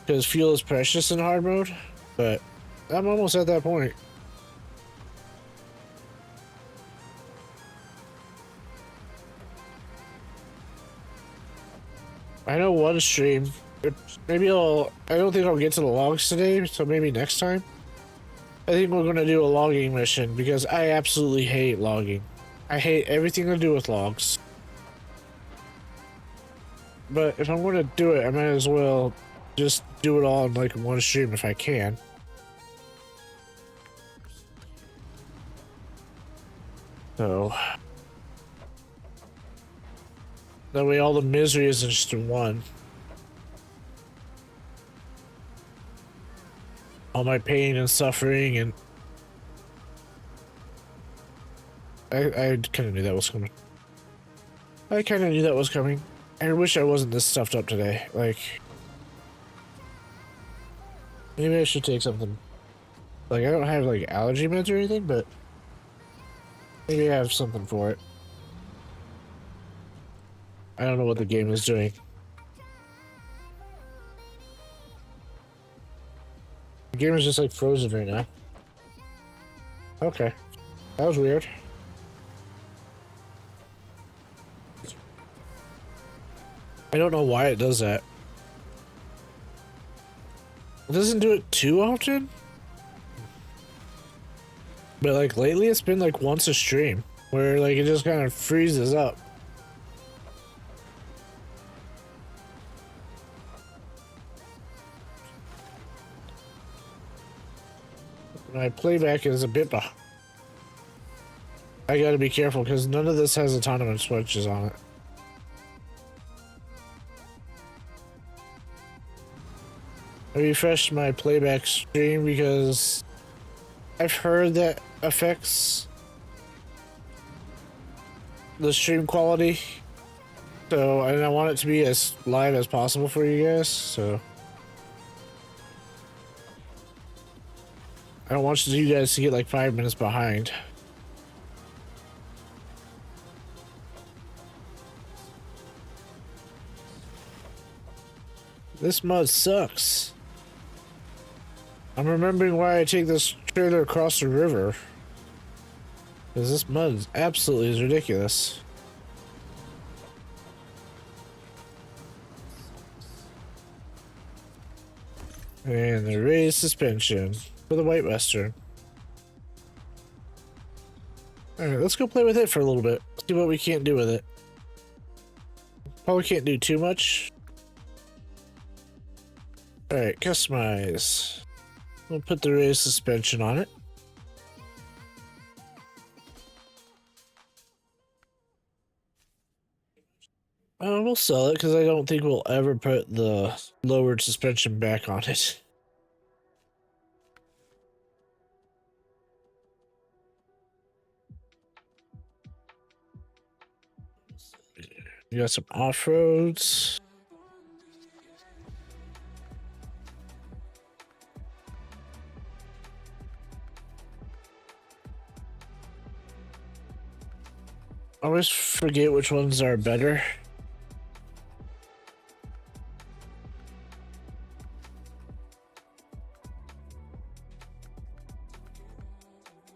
because fuel is precious in hard mode. But I'm almost at that point. I know one stream. Maybe I don't think I'll get to the logs today, so maybe next time. I think we're gonna do a logging mission because I absolutely hate logging. I hate everything to do with logs. But if I'm going to do it, I might as well just do it all in like one stream if I can. So that way all the misery isn't just in one. All my pain and suffering, and I kind of knew that was coming. I wish I wasn't this stuffed up today. Like, maybe I should take something. Like, I don't have like allergy meds or anything, but maybe I have something for it. I don't know what the game is doing. The game is just like frozen right now. Okay. That was weird. I don't know why it does that. It doesn't do it too often. But like lately it's been like once a stream where like it just kind of freezes up. My playback is a bit behind. I gotta be careful because none of this has autonomous switches on it. I refreshed my playback stream because I've heard that affects the stream quality. So, and I want it to be as live as possible for you guys, so I don't want you guys to get like 5 minutes behind. This mud sucks. I'm remembering why I take this trailer across the river. Because this mud is absolutely ridiculous. And the raised suspension for the White Western. Alright, let's go play with it for a little bit. See what we can't do with it. Probably can't do too much. Alright, customize. We'll put the raised suspension on it. We'll sell it because I don't think we'll ever put the lowered suspension back on it. You got some off-roads. I always forget which ones are better.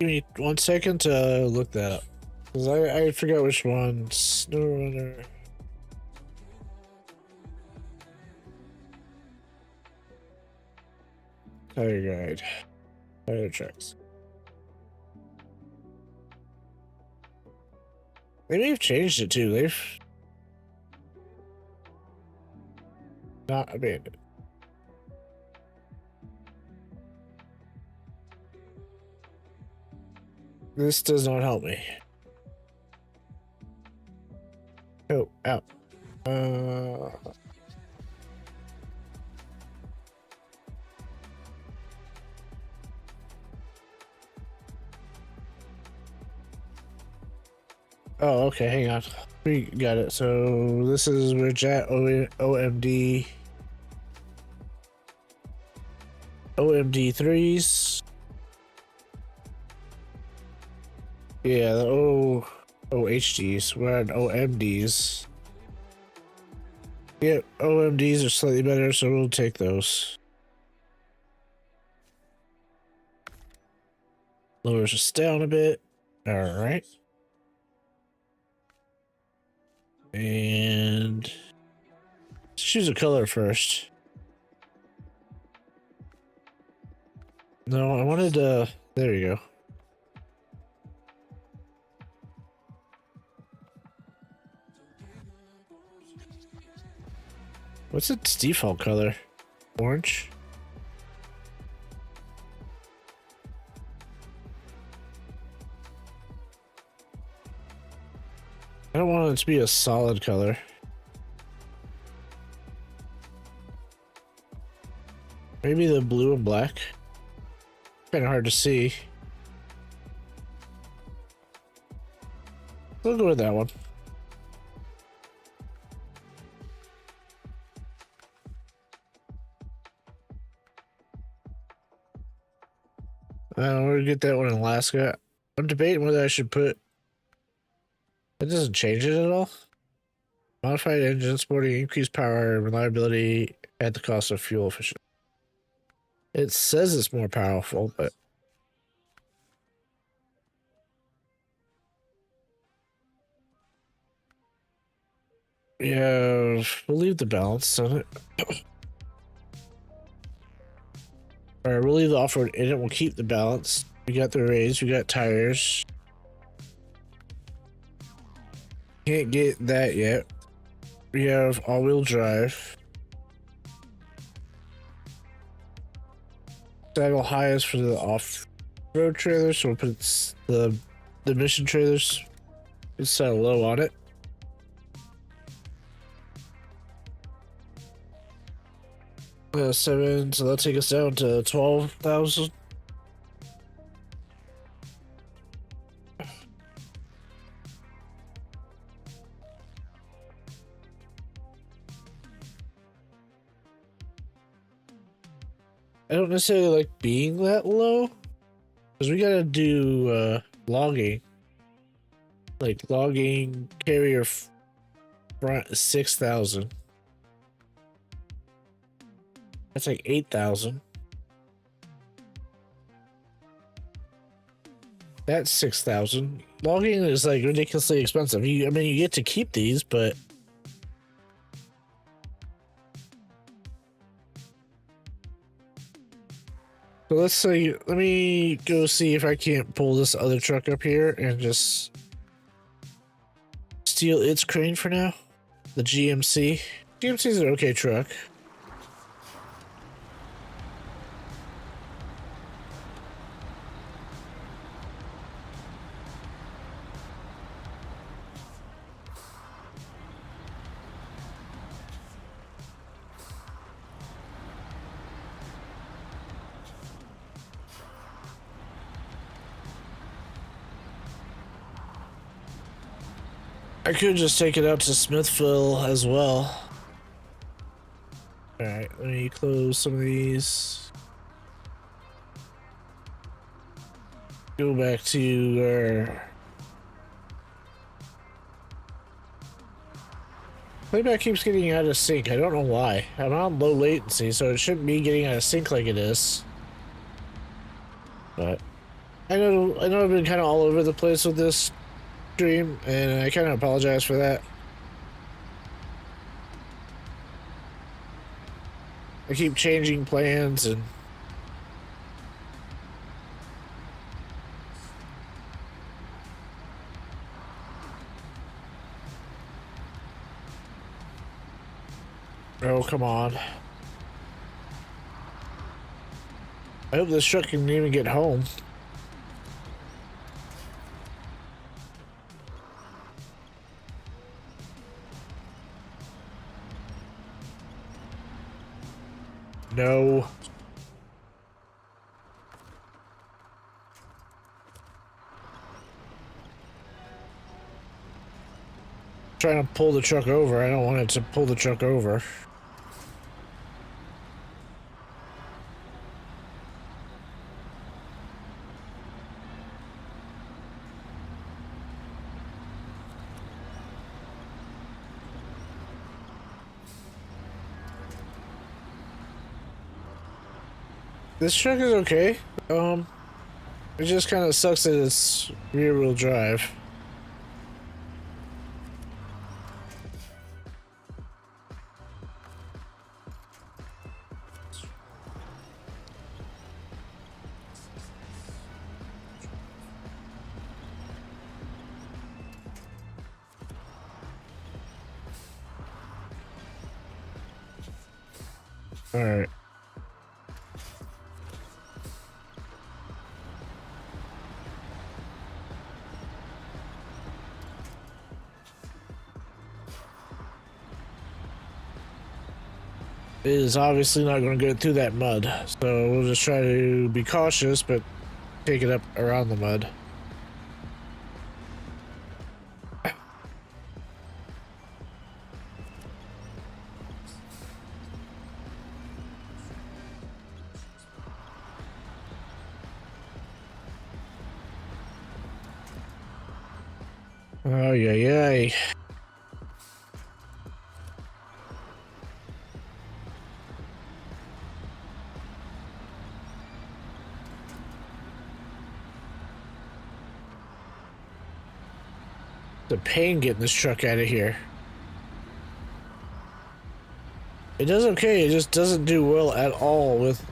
Give me 1 second to look that up. Because I forgot which one. SnowRunner. Tire guide. Tire tracks. They may have changed it too. They've not abandoned. This does not help me. Oh, out. Oh, okay, hang on. We got it. So this is where at OMD. OMD 3s. Yeah, the OHDs. We're on OMDs. Yep, OMDs are slightly better, so we'll take those. Lowers us down a bit. Alright. And let's choose a color first. No, I wanted there you go. What's its default color? Orange? I don't want it to be a solid color. Maybe the blue and black. Kind of hard to see. We'll go with that one. We're gonna get that one in Alaska. I'm debating whether I should put. It doesn't change it at all. Modified engine supporting increased power and reliability at the cost of fuel efficiency. It says it's more powerful, but yeah, we'll leave the balance on it. Alright, we'll leave the off-road in it. We'll keep the balance. We got the raise. We got tires. Can't get that yet. We have all-wheel drive. Saddle highest for the off-road trailers, so we'll put the mission trailers. It's set low on it. $7, so that'll take us down to 12,000. I don't necessarily like being that low, because we gotta do logging. Like logging carrier front is 6,000. That's like 8,000. That's 6,000. Logging is like ridiculously expensive. I mean, you get to keep these, but so let's say, let me go see if I can't pull this other truck up here and just steal its crane for now. The GMC. GMC's an okay truck. I could just take it out to Smithville as well. Alright, let me close some of these. Go back to our... Playback keeps getting out of sync. I don't know why. I'm on low latency, so it shouldn't be getting out of sync like it is. But I know I've been kind of all over the place with this stream, and I kind of apologize for that. I keep changing plans and oh, come on. I hope this truck can even get home. No. Trying to pull the truck over. I don't want it to pull the truck over. This truck is okay. It just kind of sucks that it's rear-wheel drive. All right. It is obviously not going to go through that mud, so we'll just try to be cautious, but take it up around the mud. Oh, yeah, yeah. The pain getting this truck out of here. It does okay, it just doesn't do well at all with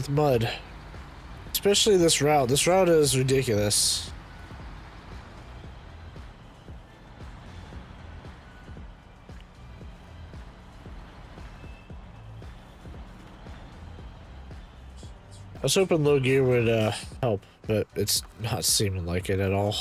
mud. Especially this route. This route is ridiculous. I was hoping low gear would help, but it's not seeming like it at all.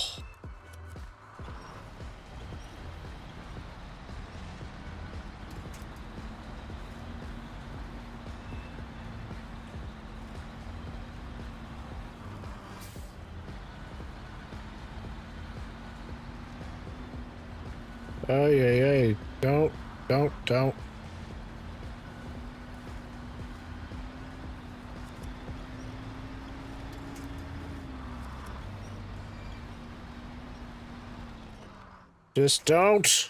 Oh yeah. Don't. Just don't.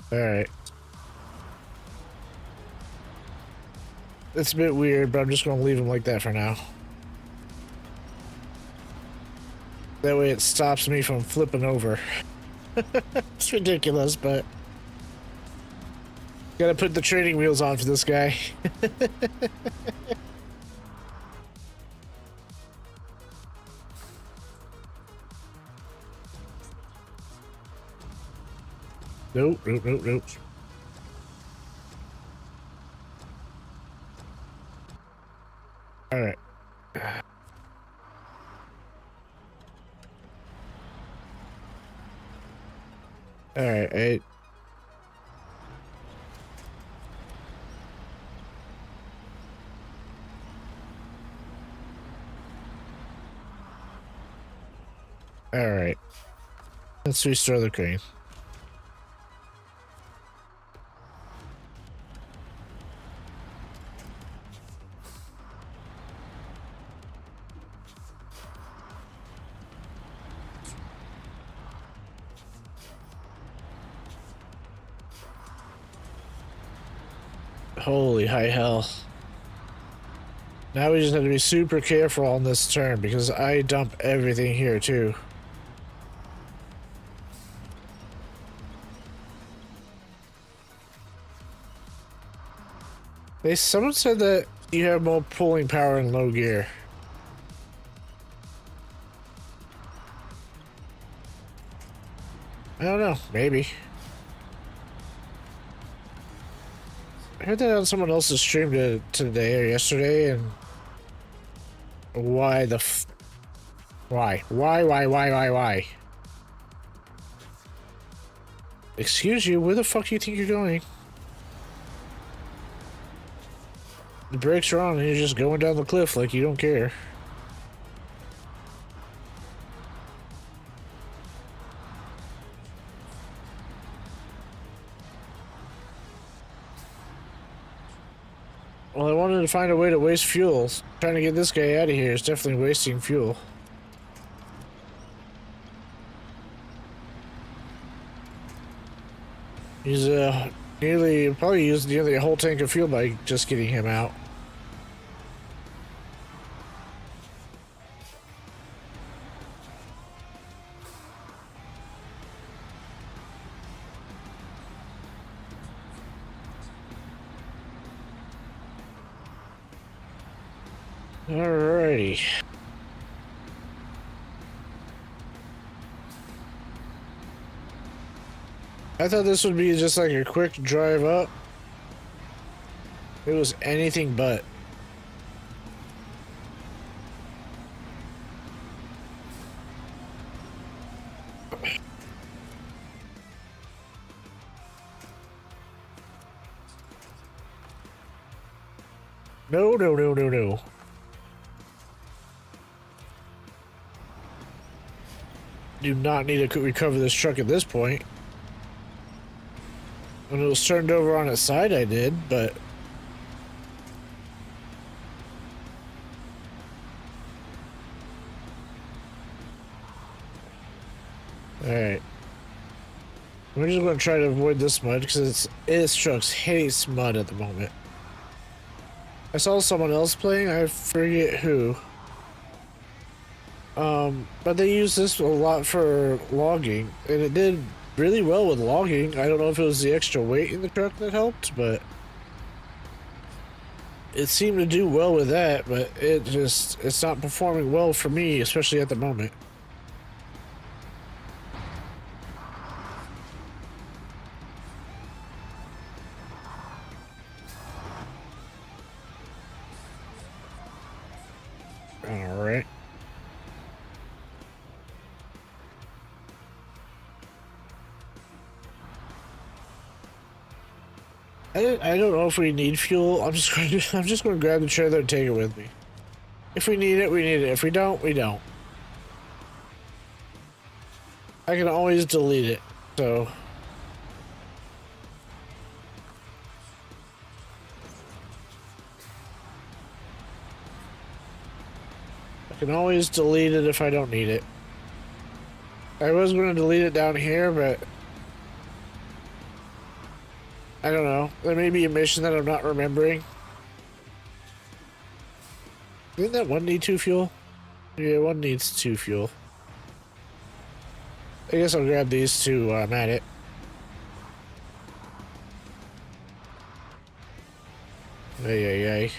Alright. It's a bit weird, but I'm just gonna leave him like that for now. That way it stops me from flipping over. It's ridiculous, but gotta put the training wheels on for this guy. Nope. Alright. Alright, Alright. Let's restore the crane. Holy high hell. Now we just have to be super careful on this turn because I dump everything here too. Someone said that you have more pulling power in low gear. I don't know, maybe. I heard that on someone else's stream today or yesterday, and why the why? Excuse you, where the fuck do you think you're going? The brakes are on and you're just going down the cliff like you don't care. Well, I wanted to find a way to waste fuel. Trying to get this guy out of here is definitely wasting fuel. He's probably used nearly a whole tank of fuel by just getting him out. Alrighty. I thought this would be just like a quick drive up. It was anything but. No, no, no, no, no. Do not need to recover this truck at this point. When it was turned over on its side, I did, but... Alright. We're just going to try to avoid this mud, because this truck hates mud at the moment. I saw someone else playing, I forget who. But they use this a lot for logging, and it did really well with logging. I don't know if it was the extra weight in the truck that helped, but it seemed to do well with that, but it's not performing well for me, especially at the moment. All right. I don't know if we need fuel. I'm just going to grab the trailer and take it with me. If we need it, we need it. If we don't, we don't. I can always delete it. So I can always delete it if I don't need it. I was going to delete it down here, but I don't know. There may be a mission that I'm not remembering. Didn't that one need 2 fuel? Yeah, one needs 2 fuel. I guess I'll grab these 2 while I'm at it. Ay.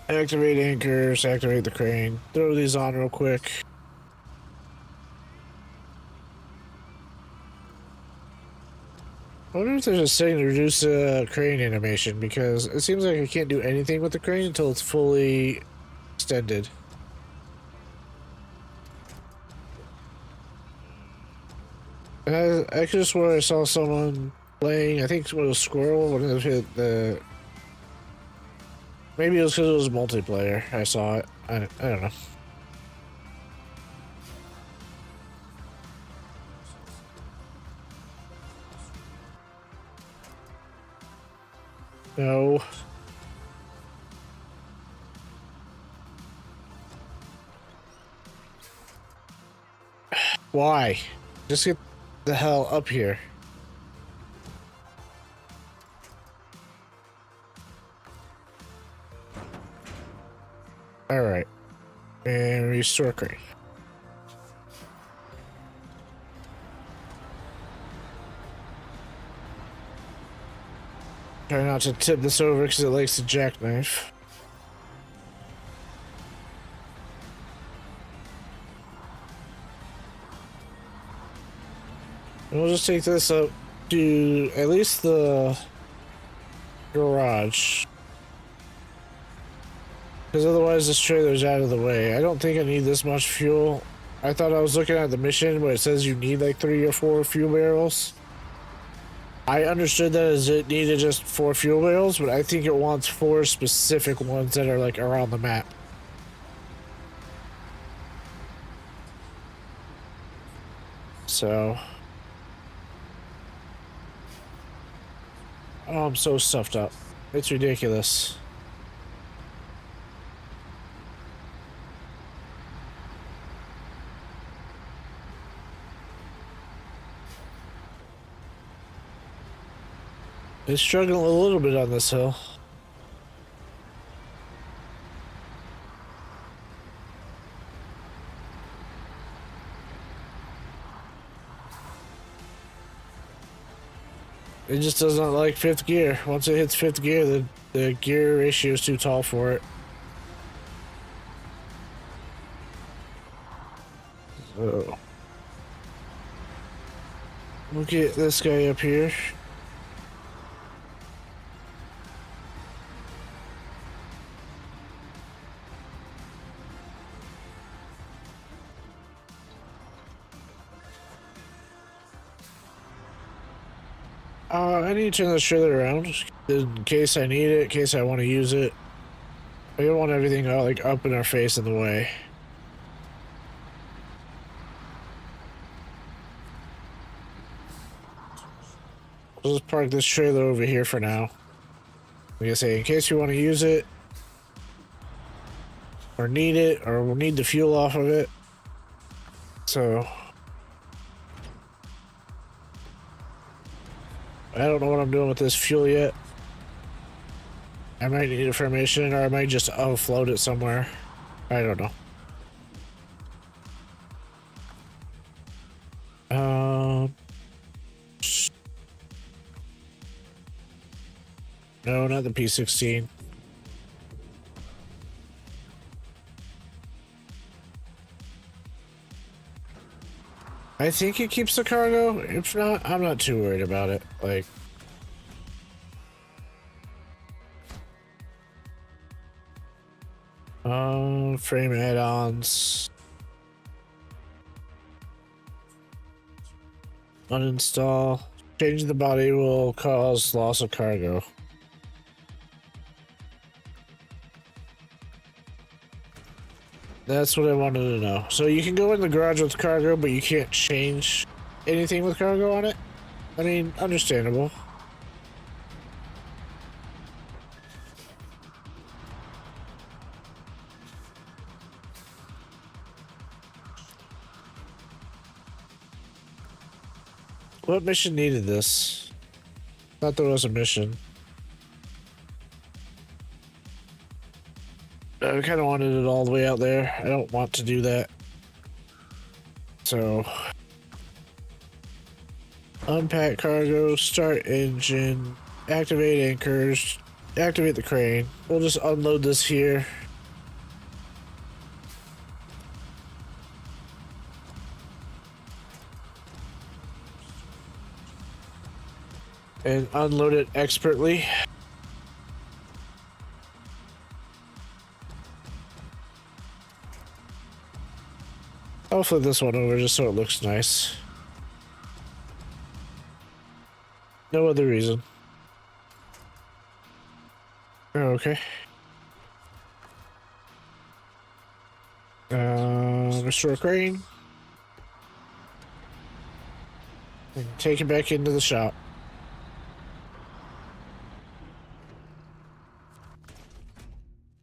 Activate anchors, activate the crane. Throw these on real quick. I wonder if there's a setting to reduce crane animation, because it seems like I can't do anything with the crane until it's fully extended. I could have swore I saw someone playing, I think it was Squirrel, when it hit the... Maybe it was because it was multiplayer. I saw it. I don't know. No. Why? Just get the hell up here. Alright. And restore crane. Try not to tip this over because it likes to jackknife. And we'll just take this up to at least the garage. Because otherwise this trailer's out of the way. I don't think I need this much fuel. I thought I was looking at the mission where it says you need like 3 or 4 fuel barrels. I understood that as it needed just 4 fuel barrels, but I think it wants 4 specific ones that are like around the map. So... Oh, I'm so stuffed up. It's ridiculous. It's struggling a little bit on this hill. It just doesn't like fifth gear. Once it hits fifth gear, the gear ratio is too tall for it. So we'll get this guy up here. I need to turn this trailer around in case I need it, in case I want to use it. I don't want everything like up in our face in the way. I'll just park this trailer over here for now. Like I say, in case you want to use it, or need it, or we'll need the fuel off of it. So I don't know what I'm doing with this fuel yet. I might need information, or I might just offload it somewhere. I don't know. No, not the P16. I think it keeps the cargo. If not, I'm not too worried about it. Like, frame add-ons. Uninstall. Changing the body will cause loss of cargo. That's what I wanted to know. So you can go in the garage with cargo, but you can't change anything with cargo on it? I mean, understandable. What mission needed this? Thought there was a mission. I kind of wanted it all the way out there. I don't want to do that. So, unpack cargo, start engine, activate anchors, activate the crane. We'll just unload this here. And unload it expertly. I'll flip this one over just so it looks nice. No other reason. Okay. Restore crane. And take it back into the shop.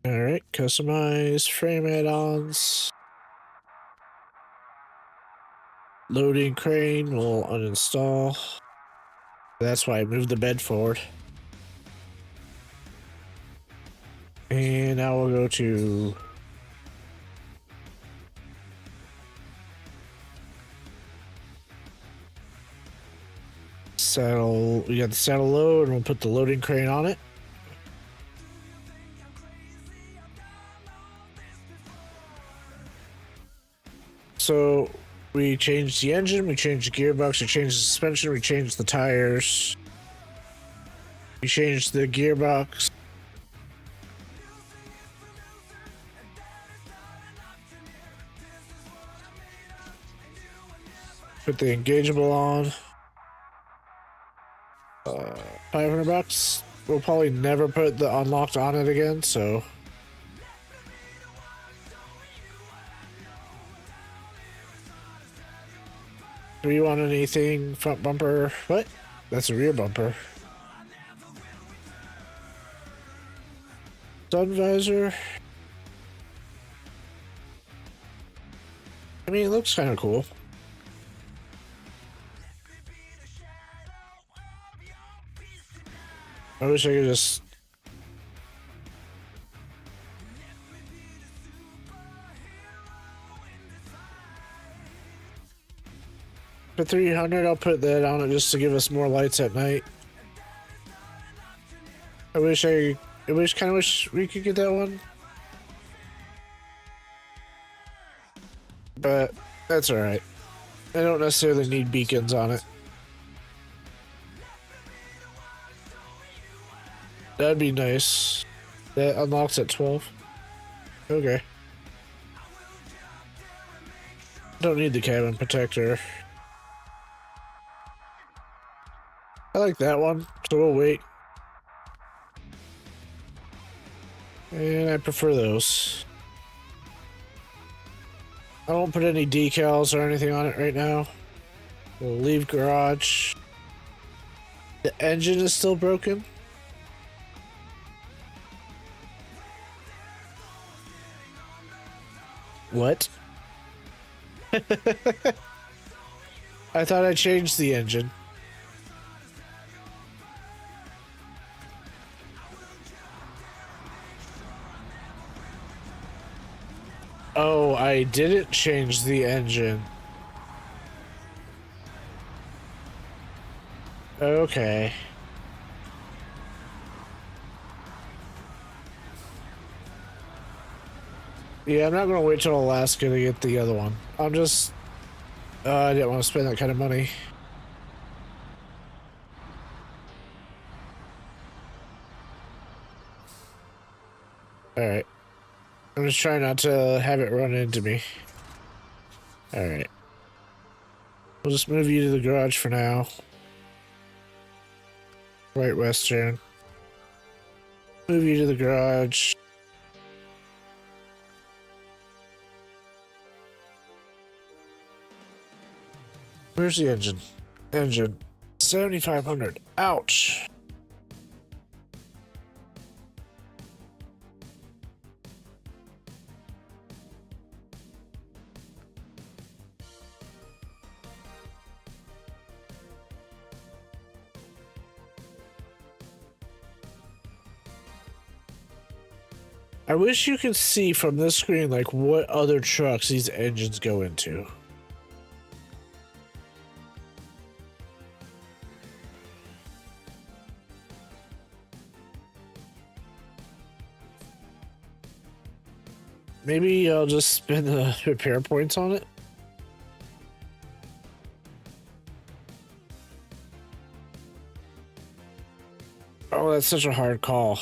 Alright, customize, frame add-ons. Loading crane will uninstall. That's why I moved the bed forward. And now we'll go to saddle. We got the saddle load, and we'll put the loading crane on it. So we changed the engine, we changed the gearbox, we changed the suspension, we changed the tires, we changed the gearbox. Put the engageable on. 500 bucks. We'll probably never put the unlocked on it again, so. Do you want anything? Front bumper? What? That's a rear bumper. Sun visor. I mean, it looks kind of cool. I wish I could just... For 300, I'll put that on it just to give us more lights at night. I kind of wish we could get that one. But that's alright. I don't necessarily need beacons on it. That'd be nice. That unlocks at 12. Okay. Don't need the cabin protector. I like that one, so we'll wait. And I prefer those. I won't put any decals or anything on it right now. We'll leave garage. The engine is still broken. What? I thought I changed the engine. Oh, I didn't change the engine. Okay. Yeah, I'm not gonna wait till Alaska to get the other one. I'm just... I didn't want to spend that kind of money. Alright. I'm just trying not to have it run into me. Alright. We'll just move you to the garage for now. Right western. Move you to the garage. Where's the engine? Engine. 7,500. Ouch. I wish you could see from this screen like what other trucks these engines go into. Maybe I'll just spend the repair points on it. Oh, that's such a hard call.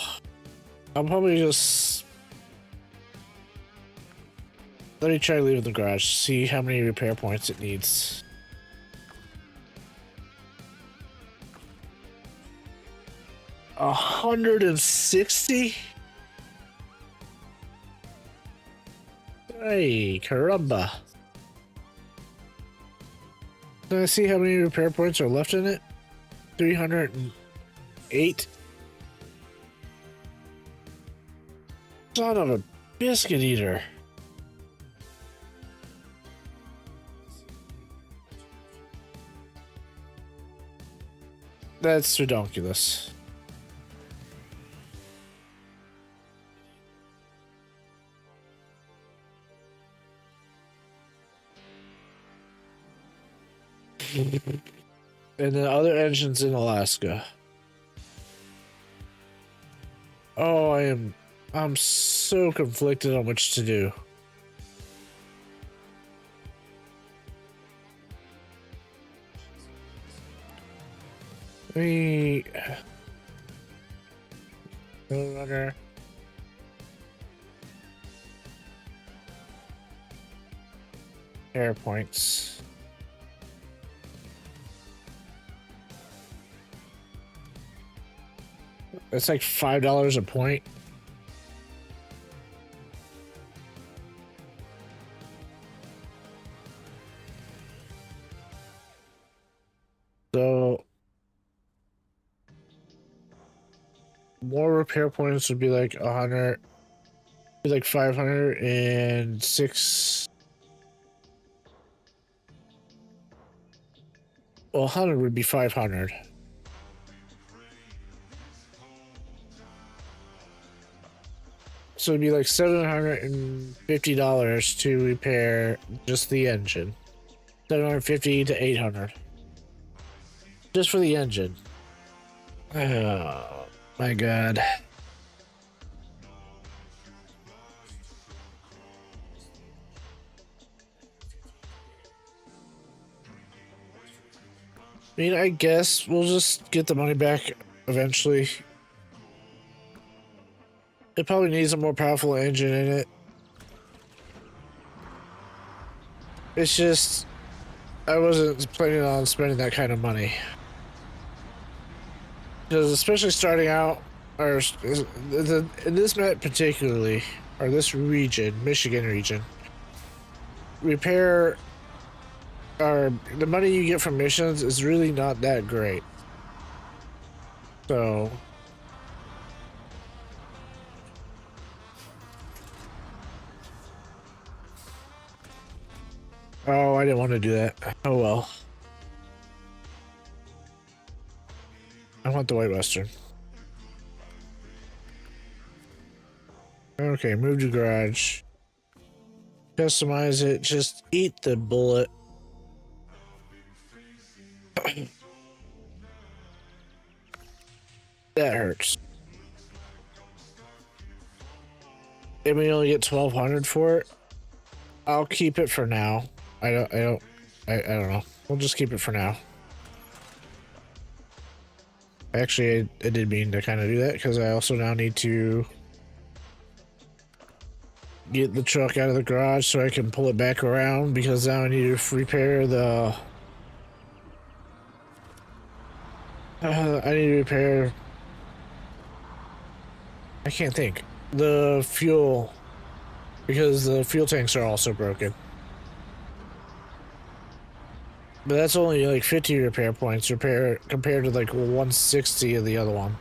I'll probably just... Let me try leaving the garage, see how many repair points it needs. $160? Hey, caramba. Can I see how many repair points are left in it? 308? Son of a biscuit eater. That's ridiculous. And the other engine's in Alaska. Oh, I'm so conflicted on which to do. SnowRunner. Air points. It's like $5 a point. So more repair points would be like 100, be like 506. Well, 100 would be 500. So it'd be like $750 to repair just the engine. 750 to 800. Just for the engine. Oh my god. I mean, I guess we'll just get the money back eventually. It probably needs a more powerful engine in it. It's just, I wasn't planning on spending that kind of money. Because especially starting out, or in this map particularly, or this region, Michigan region, repair, or the money you get from missions is really not that great. So, oh, I didn't want to do that. Oh well. I want the White Western. Okay, move to garage. Customize it. Just eat the bullet. That hurts. And we only get 1,200 for it. I'll keep it for now. I don't know. We'll just keep it for now. Actually, I did mean to kind of do that because I also now need to get the truck out of the garage so I can pull it back around, because now I need to repair the I need to repair, I can't think, the fuel, because the fuel tanks are also broken. But that's only like 50 repair points compared to like 160 of the other one.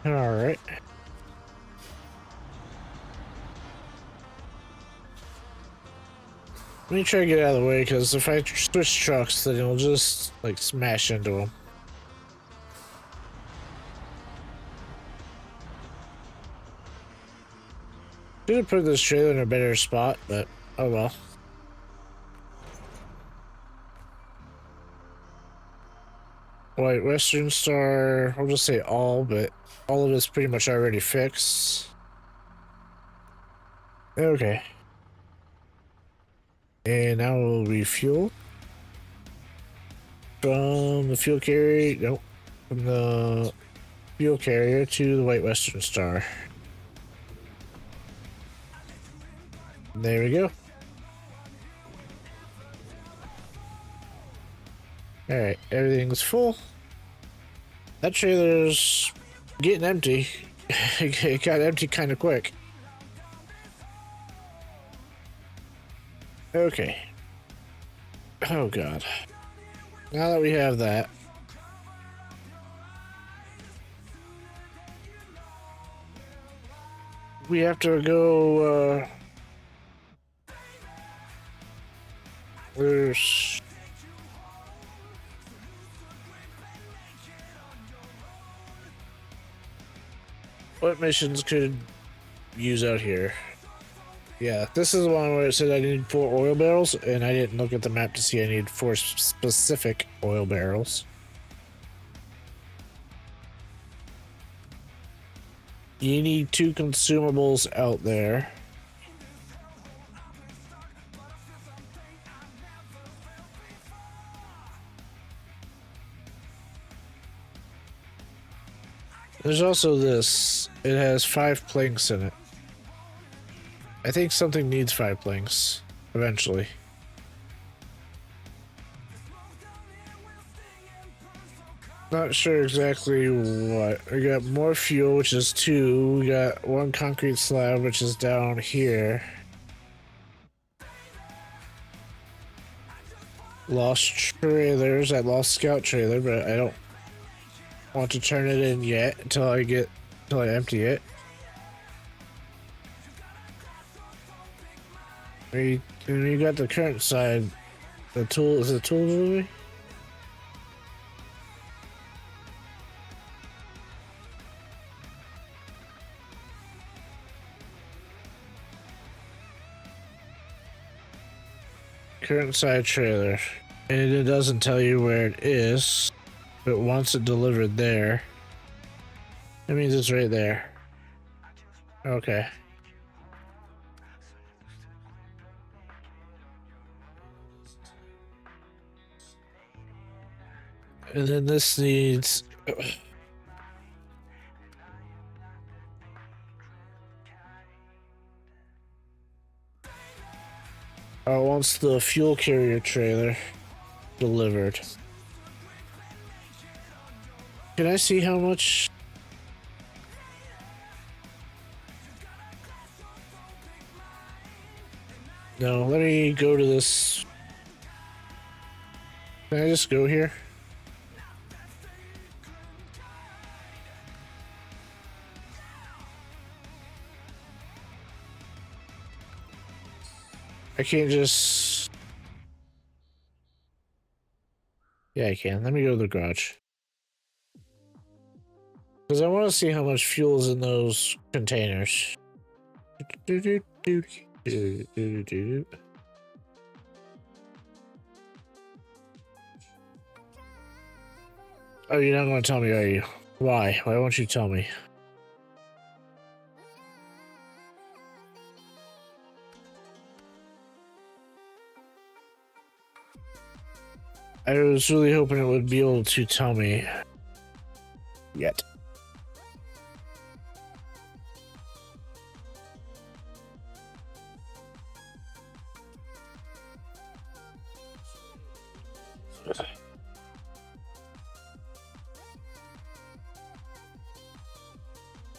All right. Let me try to get out of the way, because if I switch trucks, then it'll just like smash into them. Should have put this trailer in a better spot, but oh well. White Western Star, I'll just say all, but all of it's pretty much already fixed. Okay. And now we'll refuel. From the fuel carrier, nope. From the fuel carrier to the White Western Star. There we go. Alright, everything's full. That trailer's getting empty. It got empty kind of quick. Okay. Oh god. Now that we have that, we have to go, there's... What missions could use out here? Yeah, this is the one where it said I need 4 oil barrels, and I didn't look at the map to see I need 4 specific oil barrels. You need 2 consumables out there. There's also this. It has 5 planks in it. I think something needs 5 planks eventually. Not sure exactly what. We got more fuel, which is 2. We got 1 concrete slab, which is down here. Lost trailers. I lost scout trailer, but I don't want to turn it in yet until I empty it. You got the current side. The tool is the tool movie. Current side trailer. And it doesn't tell you where it is, but wants it delivered there. That means it's right there. Okay. And then this needs... Oh, it wants the fuel carrier trailer delivered. Can I see how much? No, let me go to this. Can I just go here? I can't just... Yeah, I can. Let me go to the garage. Because I want to see how much fuel is in those containers. Oh, you're not going to tell me, are you? Why? Why won't you tell me? I was really hoping it would be able to tell me yet.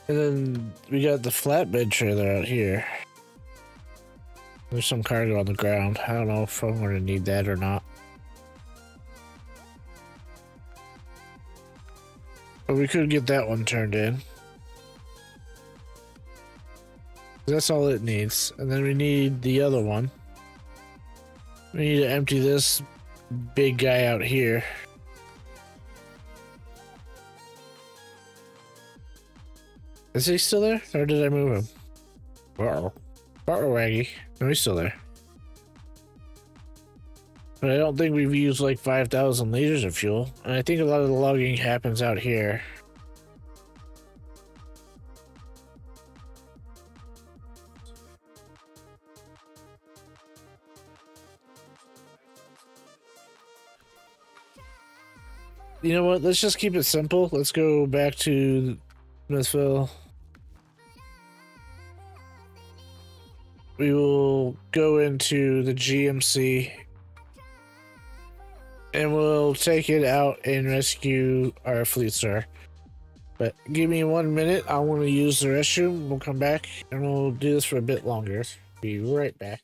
And then we got the flatbed trailer out here. There's some cargo on the ground. I don't know if I'm going to need that or not. But we could get that one turned in. That's all it needs. And then we need the other one. We need to empty this big guy out here. Is he still there? Or did I move him? Uh-oh. Waggy. No, he's still there. But I don't think we've used like 5,000 liters of fuel. And I think a lot of the logging happens out here. You know what? Let's just keep it simple. Let's go back to Smithville. We will go into the GMC and we'll take it out and rescue our fleet star. But give me 1 minute. I want to use the restroom. We'll come back and we'll do this for a bit longer. Be right back.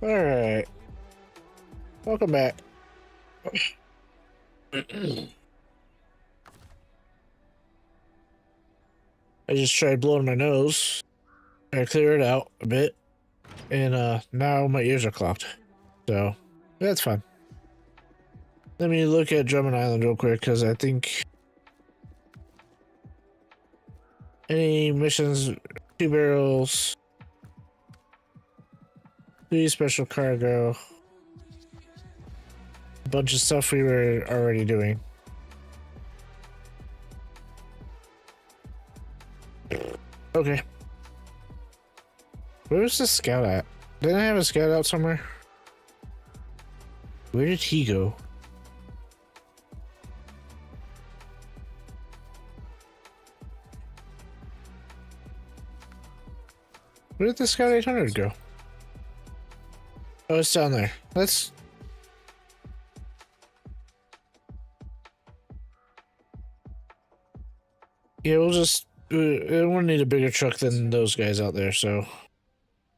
Alright. Welcome back. I just tried blowing my nose. I clear it out a bit. And now my ears are clogged. So that's fun. Let me look at Drummond Island real quick because I think any missions, 2 barrels, 3 special cargo, a bunch of stuff we were already doing. Okay. Where was the scout at? Didn't I have a scout out somewhere? Where did he go? Where did the Scout 800 go? Oh, it's down there. Let's... Yeah, we'll just... we'll need a bigger truck than those guys out there, so...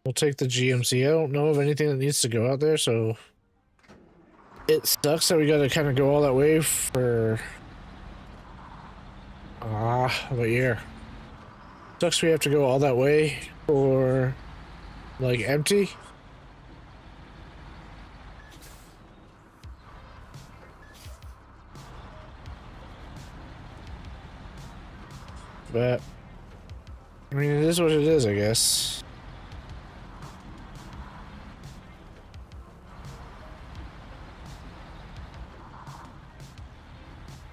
We'll take the GMC. I don't know of anything that needs to go out there, so... It sucks that we gotta kind of go all that way for... what year? Sucks we have to go all that way for... like, empty? But... I mean, it is what it is, I guess.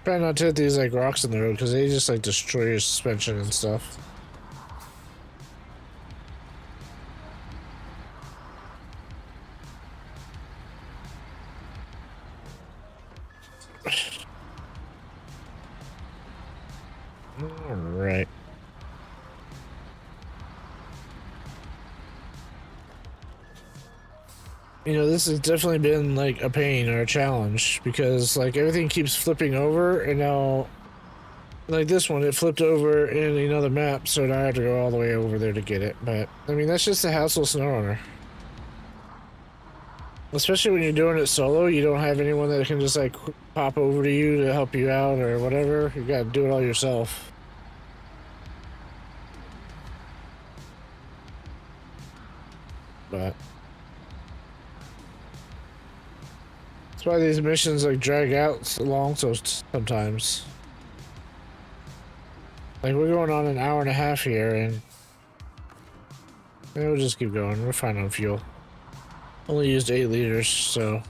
Try not to hit these like rocks in the road because they just like destroy your suspension and stuff. Alright. You know, this has definitely been like a pain or a challenge because like everything keeps flipping over, and now like this one, it flipped over in another map, so now I have to go all the way over there to get it. But I mean, that's just the hassle of SnowRunner. Especially when you're doing it solo, you don't have anyone that can just like pop over to you to help you out or whatever. You gotta do it all yourself. But that's why these missions like drag out long so sometimes. Like we're going on an hour and a half here, and we'll just keep going. We're fine on fuel. Only used 8 liters, so.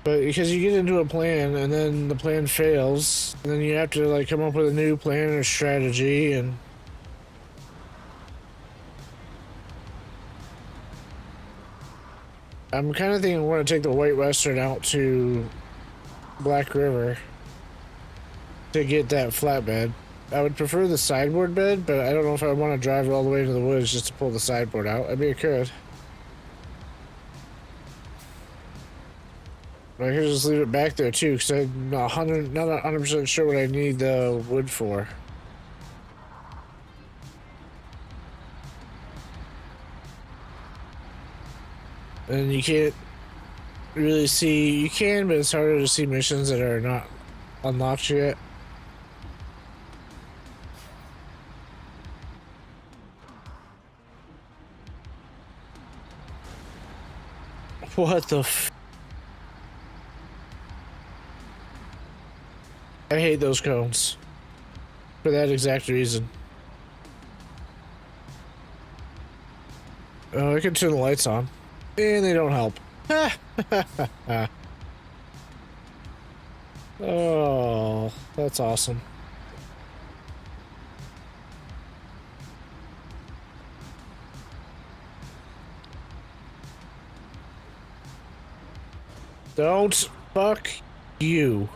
But because you get into a plan and then the plan fails, and then you have to like come up with a new plan or strategy, and I'm kind of thinking I want to take the White Western out to Black River to get that flatbed. I would prefer the sideboard bed, but I don't know if I want to drive it all the way into the woods just to pull the sideboard out. I mean, I could. But I could just leave it back there too, because I'm not 100% sure what I need the wood for. And you can't really see, you can, but it's harder to see missions that are not unlocked yet. What the f... I hate those cones. For that exact reason. Oh, I can turn the lights on. And they don't help. Oh, that's awesome. Don't fuck you.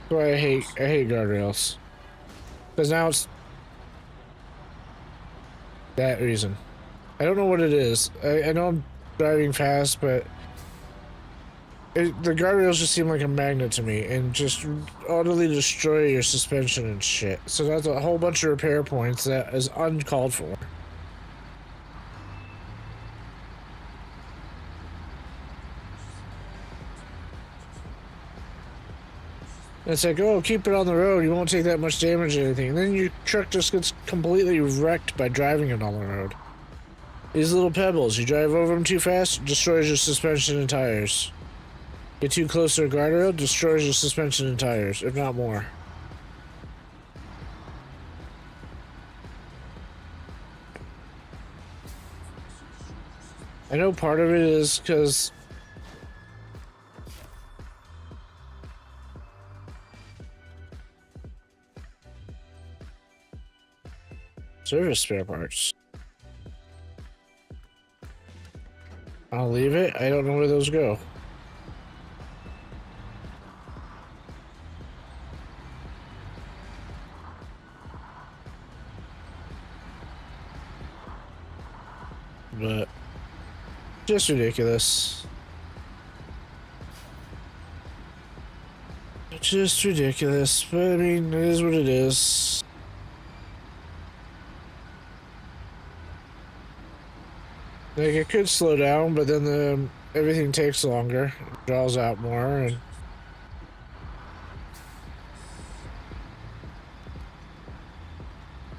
So I hate guardrails. Because now it's that reason. I don't know what it is. I know I'm driving fast, but The guardrails just seem like a magnet to me and just utterly destroy your suspension and shit. So that's a whole bunch of repair points that is uncalled for. It's like, oh, keep it on the road. You won't take that much damage or anything. And then your truck just gets completely wrecked by driving it on the road. These little pebbles, you drive over them too fast, destroys your suspension and tires. Get too close to a guardrail, destroys your suspension and tires, if not more. I know part of it is because service spare parts. I'll leave it. I don't know where those go. But just ridiculous. Just ridiculous. But I mean, it is what it is. Like, it could slow down, but then everything takes longer, draws out more, and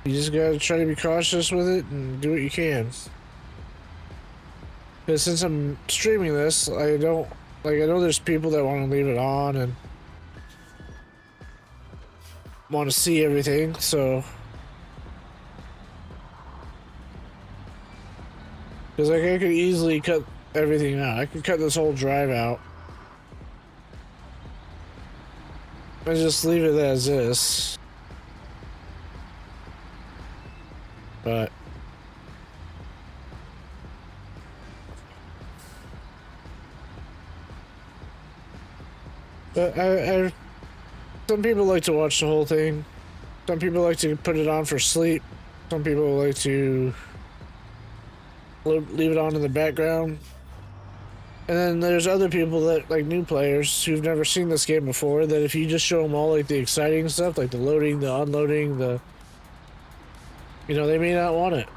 you just gotta try to be cautious with it and do what you can. Because since I'm streaming this, I know there's people that want to leave it on and want to see everything, so. Because like, I could easily cut everything out. I could cut this whole drive out. And just leave it as is. But some people like to watch the whole thing. Some people like to put it on for sleep. Some people like to leave it on in the background. And then there's other people that, like new players who've never seen this game before, that if you just show them all like the exciting stuff, like the loading, the unloading, they may not want it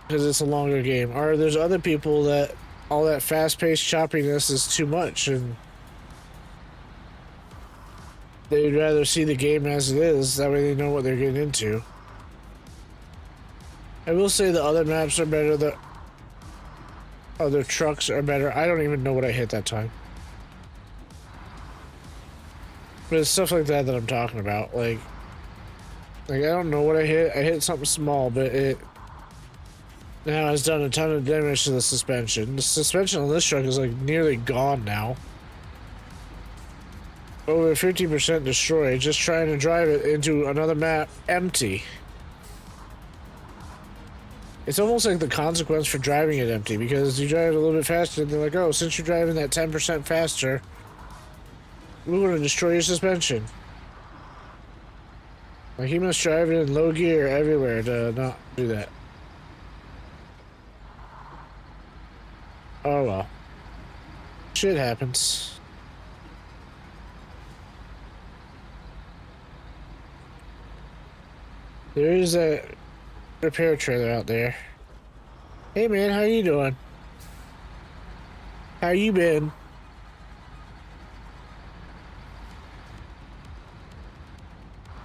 because it's a longer game. Or there's other people that all that fast-paced choppiness is too much and they'd rather see the game as it is, that way they know what they're getting into. I will say the other maps are better, the other trucks are better. I don't even know what I hit that time. But it's stuff like that that I'm talking about. Like I don't know what I hit. I hit something small, but it now has done a ton of damage to the suspension. The suspension on this truck is like nearly gone now. Over 50% destroyed, just trying to drive it into another map empty. It's almost like the consequence for driving it empty, because you drive it a little bit faster and they're like, oh, since you're driving that 10% faster, we're going to destroy your suspension. Like, he must drive it in low gear everywhere to not do that. Oh well. Shit happens. There is a repair trailer out there. Hey man, how you doing? How you been?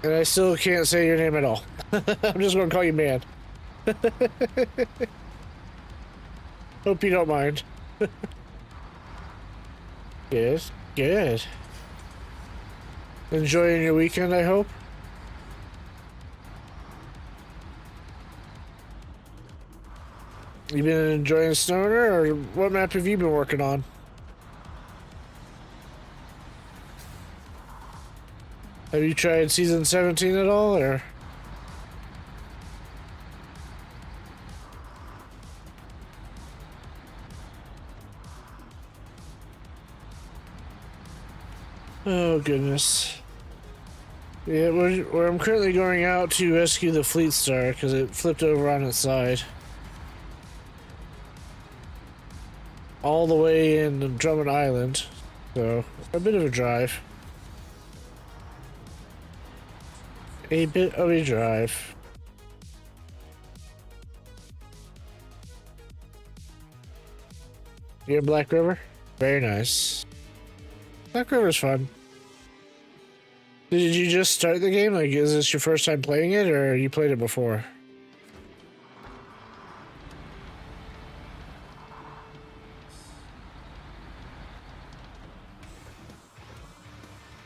And I still can't say your name at all. I'm just gonna call you man. Hope you don't mind. Good, good. Enjoying your weekend, I hope? You been enjoying SnowRunner, or what map have you been working on? Have you tried season 17 at all, or? Oh goodness. Yeah, where I'm currently going out to rescue the Fleet Star because it flipped over on its side. All the way in Drummond Island. So, a bit of a drive. A bit of a drive. You're in Black River? Very nice. Black River's fun. Did you just start the game? Like, is this your first time playing it, or you played it before?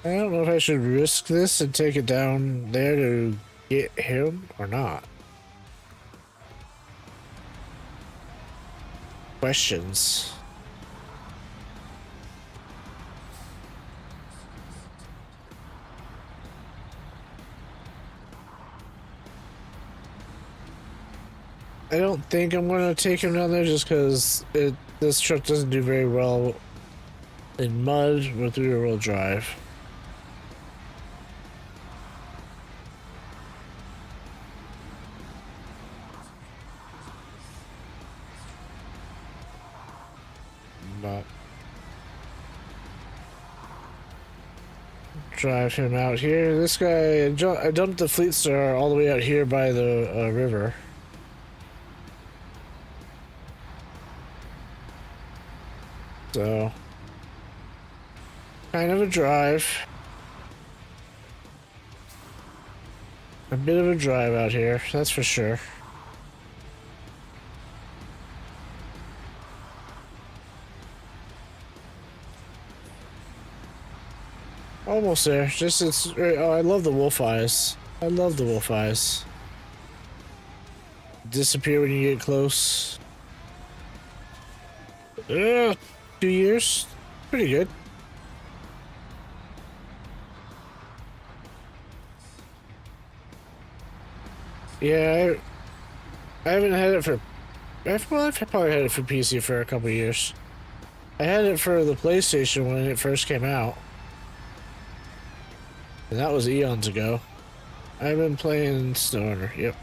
I don't know if I should risk this and take it down there to get him or not. Questions. I don't think I'm gonna take him down there just because this truck doesn't do very well in mud with rear-wheel drive. But drive him out here. This guy, I dumped the Fleet Star all the way out here by the river. So, kind of a drive. A bit of a drive out here, that's for sure. Almost there. Just it's. Oh, I love the wolf eyes. I love the wolf eyes. Disappear when you get close. 2 years. Pretty good. Yeah, I haven't had it for. I've probably had it for PC for a couple years. I had it for the PlayStation when it first came out. And that was eons ago. I've been playing SnowRunner, yep.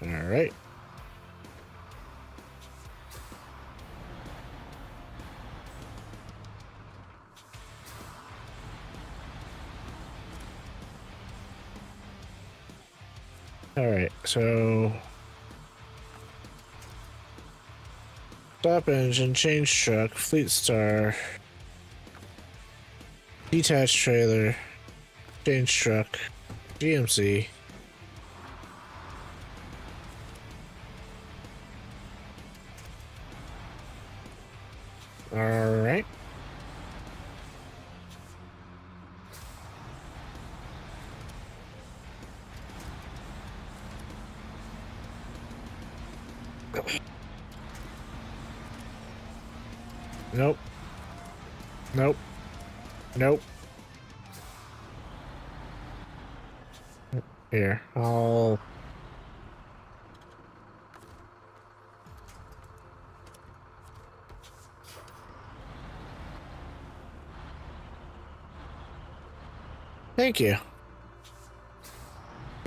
Alright. Alright, so stop engine, change truck, Fleet Star, detached trailer, change truck, GMC. Alright. Nope. Nope. Nope. Here, I'll... Thank you.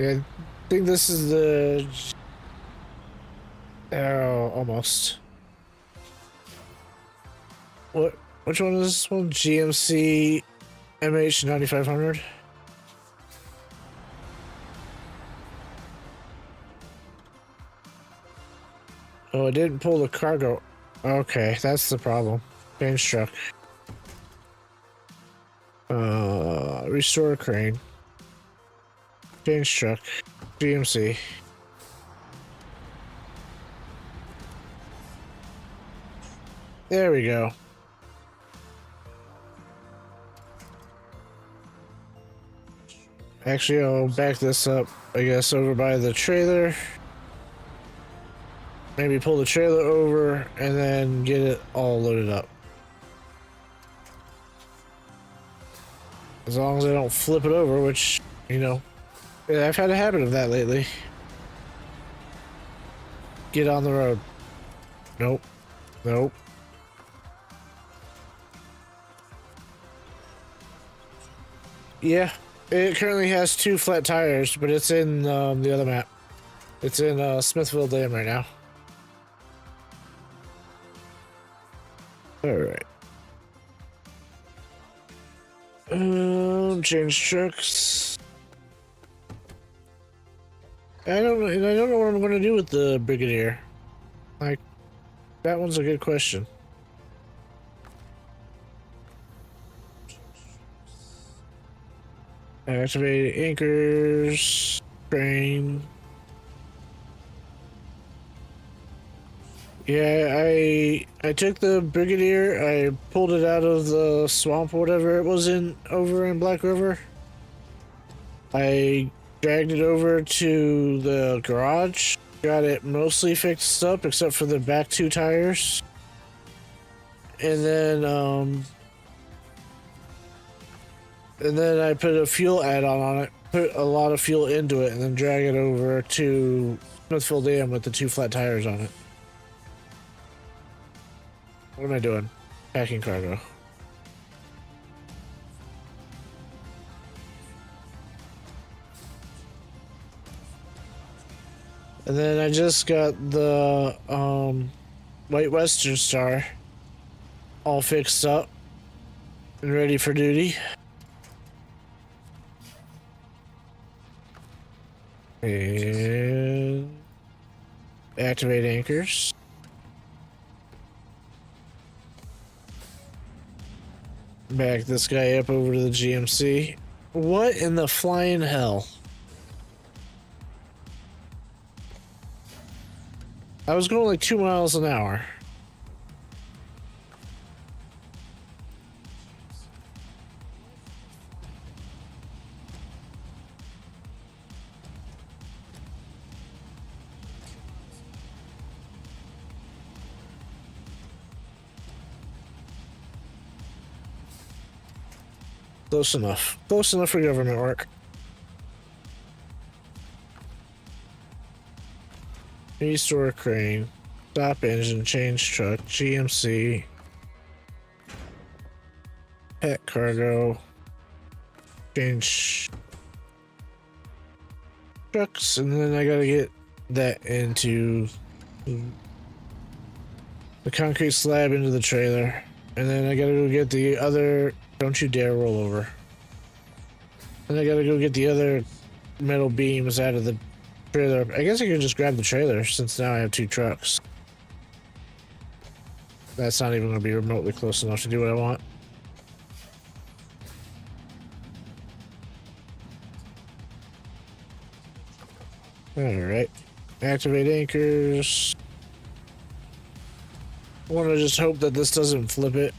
I think this is the... Oh, almost. Which one is this one? GMC MH 9500? Oh, it didn't pull the cargo. Okay, that's the problem. Change truck. Restore crane. Change truck. GMC. There we go. Actually, I'll back this up, I guess, over by the trailer. Maybe pull the trailer over and then get it all loaded up. As long as I don't flip it over, which, you know, I've had a habit of that lately. Get on the road. Nope. Nope. Yeah, it currently has 2 flat tires, but it's in the other map. It's in Smithville Dam right now. All right. Change trucks. I don't know what I'm going to do with the Brigadier. Like, that one's a good question. Activate anchors, crane. Yeah, I took the Brigadier, I pulled it out of the swamp or whatever it was in over in Black River. I dragged it over to the garage, got it mostly fixed up except for the back two tires. And then I put a fuel add-on on it, put a lot of fuel into it, and then drag it over to Smithville Dam with the two flat tires on it. What am I doing? Packing cargo. And then I just got the White Western Star all fixed up and ready for duty. And activate anchors. Back this guy up over to the GMC. What in the flying hell? I was going like 2 miles an hour. Close enough. Close enough for government work. Restore crane. Stop engine. Change truck. GMC. Pet cargo. Change trucks. And then I gotta get that into the concrete slab into the trailer. And then I gotta go get the other... Don't you dare roll over. And I gotta go get the other metal beams out of the trailer. I guess I can just grab the trailer since now I have two trucks. That's not even gonna be remotely close enough to do what I want. Alright. Activate anchors. I wanna just hope that this doesn't flip it.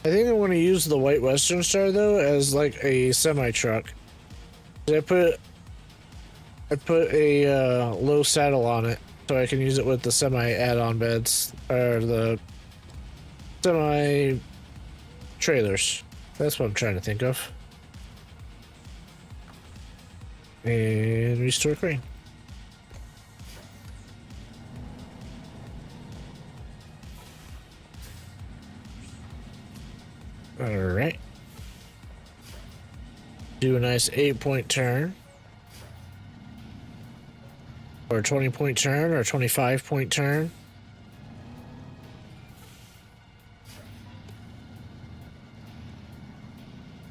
I think I want to use the White Western Star though as like a semi truck. I put a low saddle on it so I can use it with the semi add-on beds or the semi trailers. That's what I'm trying to think of. And restore crane. Alright. Do a nice 8-point turn. Or a 20-point turn, or a 25-point turn.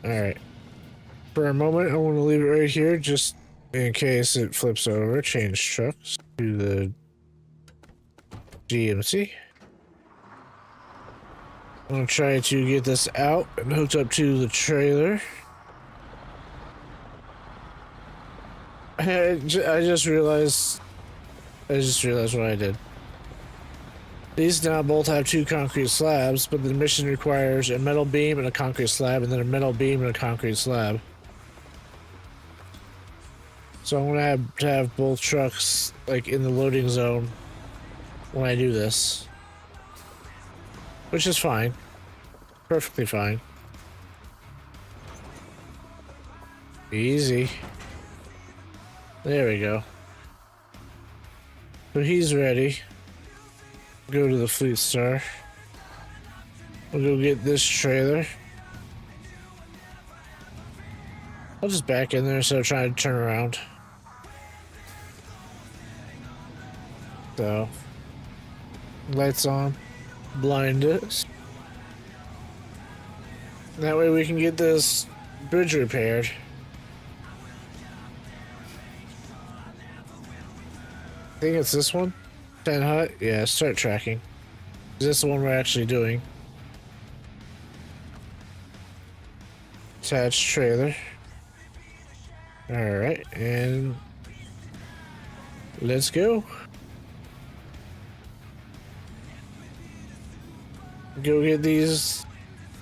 Alright. For a moment, I want to leave it right here just in case it flips over. Change trucks to the GMC. I'm gonna try to get this out and hooked up to the trailer. I just realized what I did. These now both have two concrete slabs, but the mission requires a metal beam and a concrete slab, and then a metal beam and a concrete slab. So I'm gonna have to have both trucks like in the loading zone when I do this. Which is fine. Perfectly fine. Easy. There we go. So he's ready. Go to the Fleet Star. We'll go get this trailer. I'll just back in there instead of trying to turn around. So, lights on, blind us. That way we can get this bridge repaired. I think it's this one. 10 hut? Yeah, start tracking. Is this the one we're actually doing? Attached trailer. Alright, and let's go. Go get these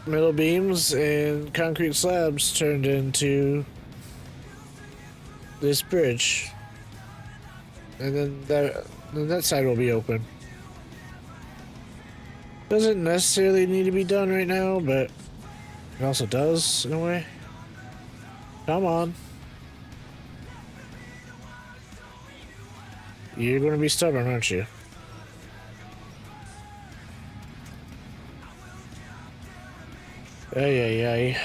metal beams and concrete slabs turned into this bridge. And then that side will be open. Doesn't necessarily need to be done right now, but it also does in a way. Come on. You're gonna be stubborn, aren't you? Ay.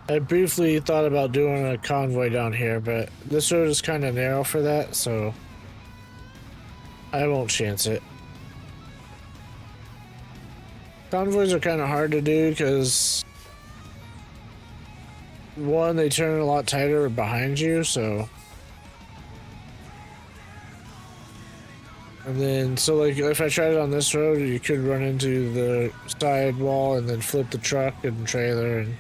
I briefly thought about doing a convoy down here, but this road is kind of narrow for that, so I won't chance it. Convoys are kind of hard to do because, one, they turn a lot tighter behind you, so. And then, so like, if I tried it on this road, you could run into the side wall and then flip the truck and trailer and.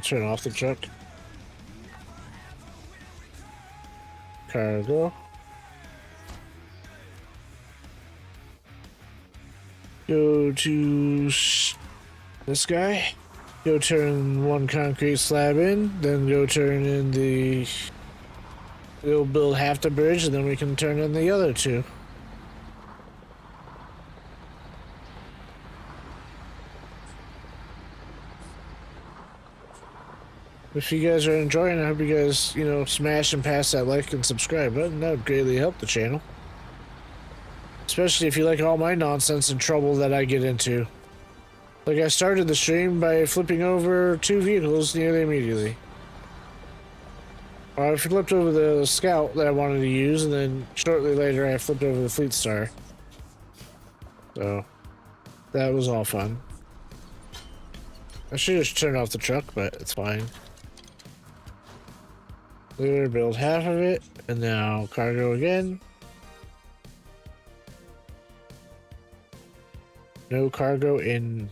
Turn off the truck. Cargo. Go to this guy. Go turn one concrete slab in, then go turn in the. We'll build half the bridge, and then we can turn in the other two. If you guys are enjoying it, I hope you guys, smash and pass that like and subscribe button. That would greatly help the channel. Especially if you like all my nonsense and trouble that I get into. Like, I started the stream by flipping over 2 vehicles nearly immediately. I flipped over the Scout that I wanted to use, and then shortly later I flipped over the Fleet Star. So, that was all fun. I should just turn off the truck, but it's fine. We'll build half of it, and now cargo again. No cargo in.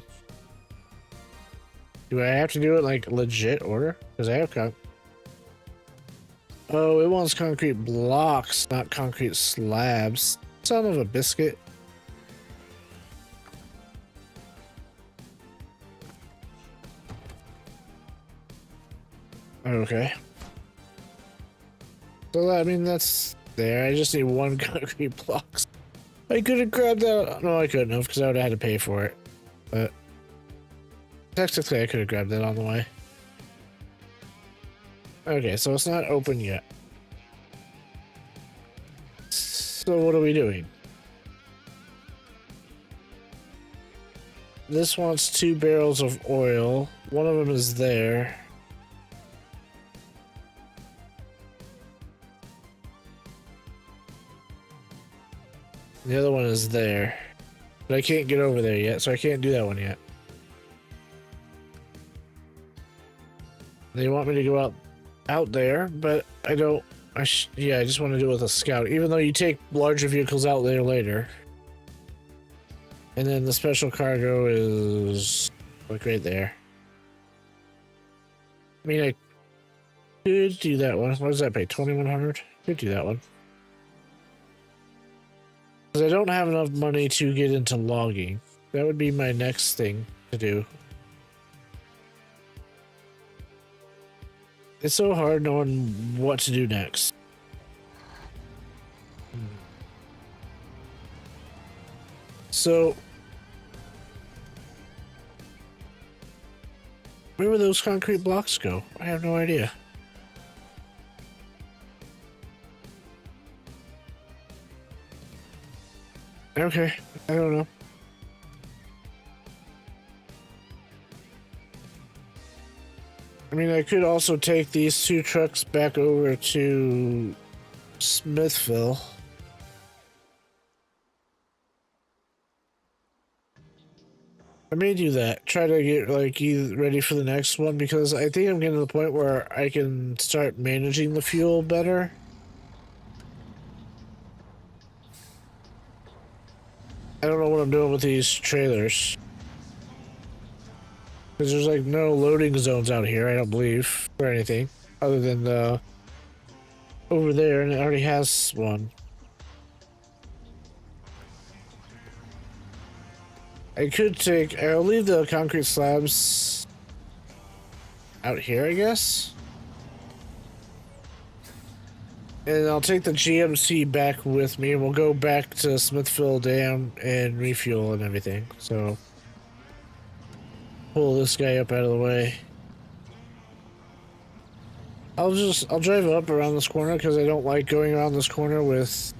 Do I have to do it like legit order? Because I have Oh, it wants concrete blocks, not concrete slabs. Son of a biscuit. Okay. So, I mean, that's there. I just need 1 concrete blocks. I could have grabbed that. No, I couldn't have because I would have had to pay for it. But technically, I could have grabbed that on the way. Okay, so it's not open yet. So what are we doing? This wants 2 barrels of oil. One of them is there. The other one is there. But I can't get over there yet, so I can't do that one yet. They want me to go out there, but I don't. I just want to do it with a Scout, even though you take larger vehicles out there later. And then the special cargo is like right there. I mean, I could do that one. What does that pay? 2,100? Could do that one. Because I don't have enough money to get into logging. That would be my next thing to do. It's so hard knowing what to do next. So, where would those concrete blocks go? I have no idea. Okay, I don't know. I mean, I could also take these 2 trucks back over to Smithville. I may do that. Try to get like you ready for the next one because I think I'm getting to the point where I can start managing the fuel better. I don't know what I'm doing with these trailers. Because there's like no loading zones out here, I don't believe, or anything. Other than the over there, and it already has one. I'll leave the concrete slabs out here, I guess. And I'll take the GMC back with me, and we'll go back to Smithville Dam and refuel and everything. So, pull this guy up out of the way. I'll drive up around this corner because I don't like going around this corner with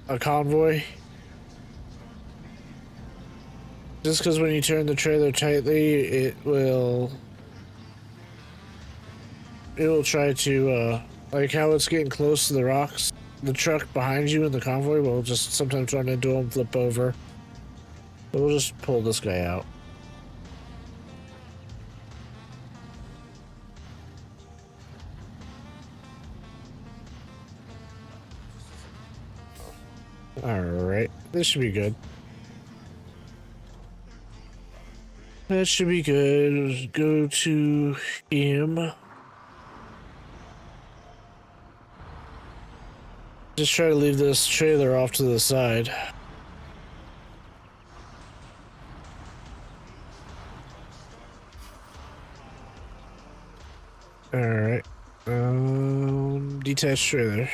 a convoy. Just because when you turn the trailer tightly, it will try to, like how it's getting close to the rocks. The truck behind you in the convoy will just sometimes run into them, flip over. But we'll just pull this guy out. Alright, this should be good. That should be good. Go to him. Just try to leave this trailer off to the side. Alright. Detached trailer.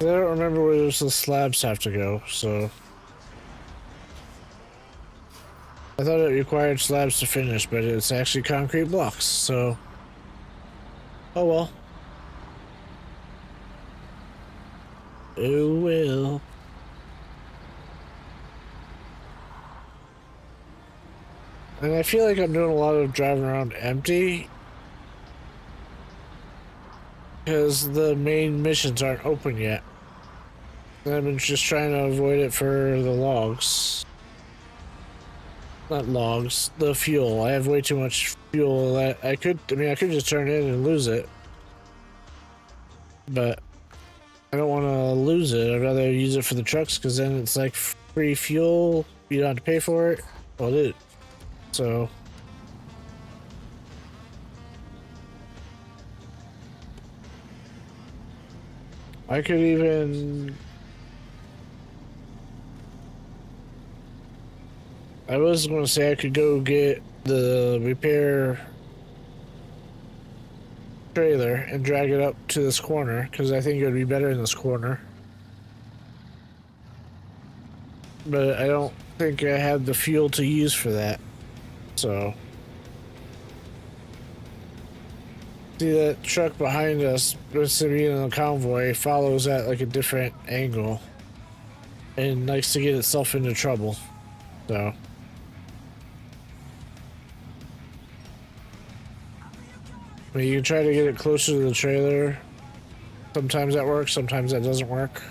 I don't remember where the slabs have to go, so... I thought it required slabs to finish, but it's actually concrete blocks, so... Oh well. Oh well. And I feel like I'm doing a lot of driving around empty. Because the main missions aren't open yet. And I've been just trying to avoid it for the logs. Not logs, the fuel. I have way too much fuel that I could just turn in and lose it. But I don't want to lose it. I'd rather use it for the trucks because then it's like free fuel. You don't have to pay for it. Well, it. So. I could even... I was going to say I could go get the repair trailer and drag it up to this corner because I think it would be better in this corner. But I don't think I have the fuel to use for that. So... See that truck behind us, supposed to be in a convoy, follows at like a different angle and likes to get itself into trouble. So I mean, you can try to get it closer to the trailer. Sometimes that works, sometimes that doesn't work.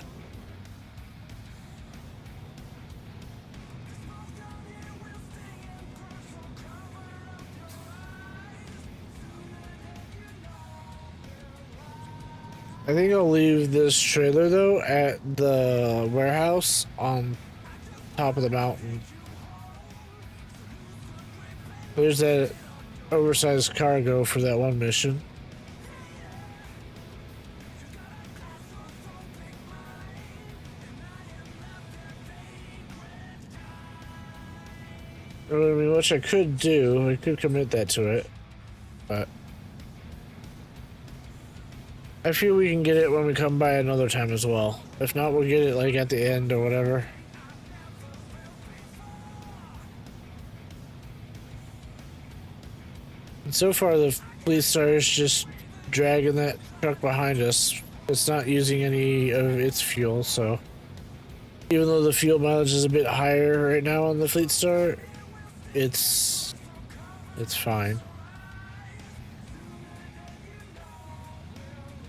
I think I'll leave this trailer though at the warehouse on top of the mountain. There's that oversized cargo for that one mission. I mean, which I could do. I could commit that to it, but I feel we can get it when we come by another time as well. If not, we'll get it like at the end or whatever. And so far, the police car is just dragging that truck behind us It's not using any of its fuel, so even though the fuel mileage is a bit higher right now on the Fleet Star, it's fine.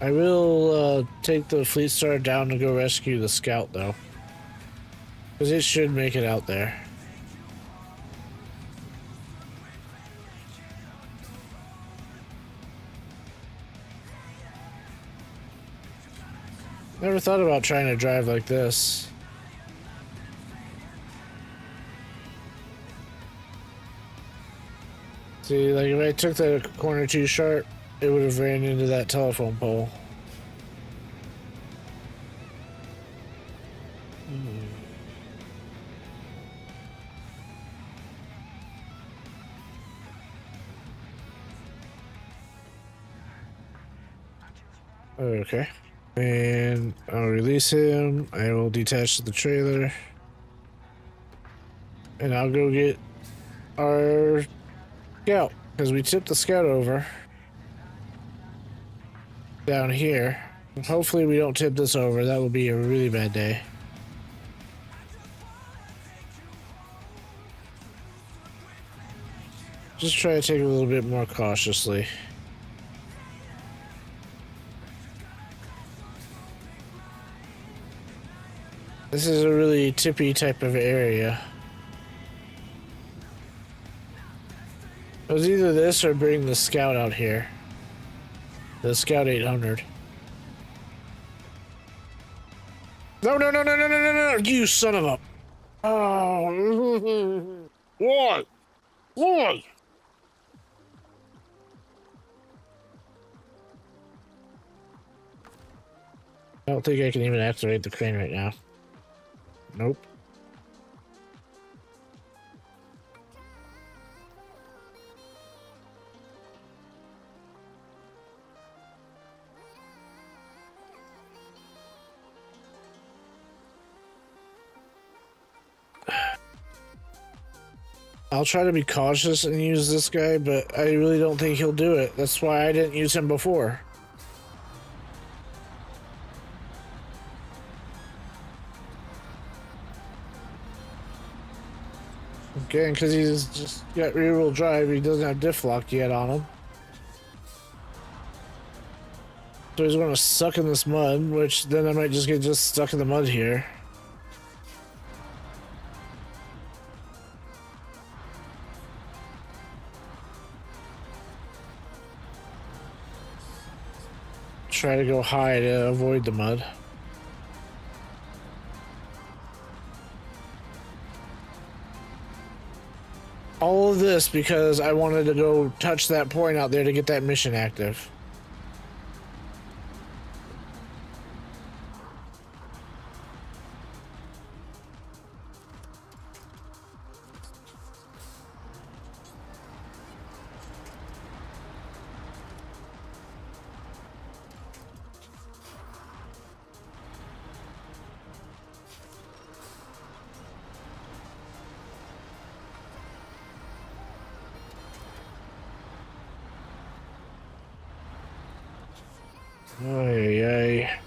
I will take the Fleet Star down to go rescue the Scout, though, because it should make it out there. Never thought about trying to drive like this. See, like if I took that corner too sharp, it would have ran into that telephone pole. Okay. And I'll release him. I will detach the trailer. And I'll go get our Scout, because we tipped the Scout over down here. Hopefully we don't tip this over. That would be a really bad day. Just try to take it a little bit more cautiously. This is a really tippy type of area. It was either this or bring the Scout out here. The Scout 800. No, no, no, no, no, no, no, no, you son of a... Oh. Why? Why? I don't think I can even activate the crane right now. Nope. I'll try to be cautious and use this guy, but I really don't think he'll do it. That's why I didn't use him before. Again, because he's just got rear-wheel drive, he doesn't have diff lock yet on him. So he's going to suck in this mud, which then I might just get stuck in the mud here. Try to go high to avoid the mud. All of this because I wanted to go touch that point out there to get that mission active. Ay, ay.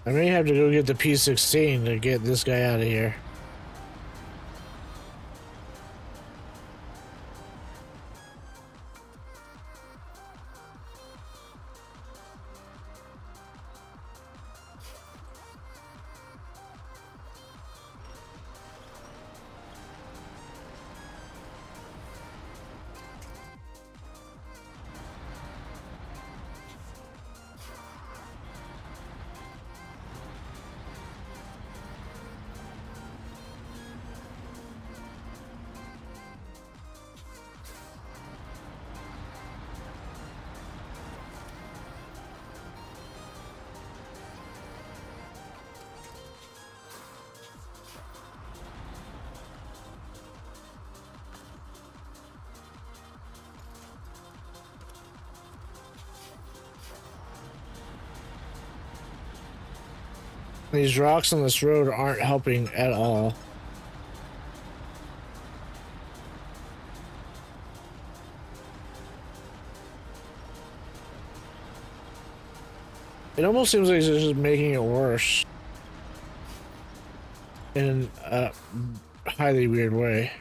I may have to go get the P16 to get this guy out of here. These rocks on this road aren't helping at all. It almost seems like it's just making it worse. In a highly weird way.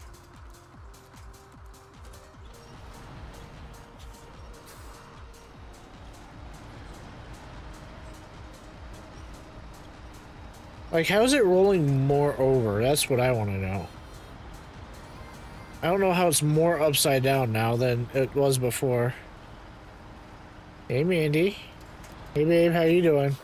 Like, how is it rolling more over? That's what I want to know. I don't know how it's more upside down now than it was before. Hey, Mandy. Hey, babe, how you doing?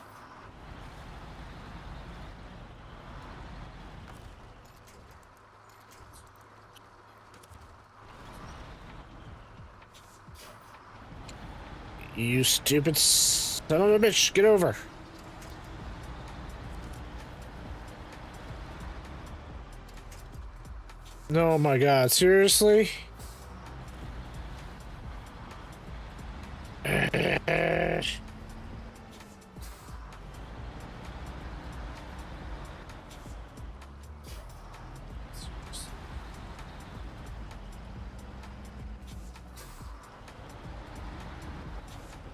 You stupid son of a bitch, get over. Oh my god, seriously?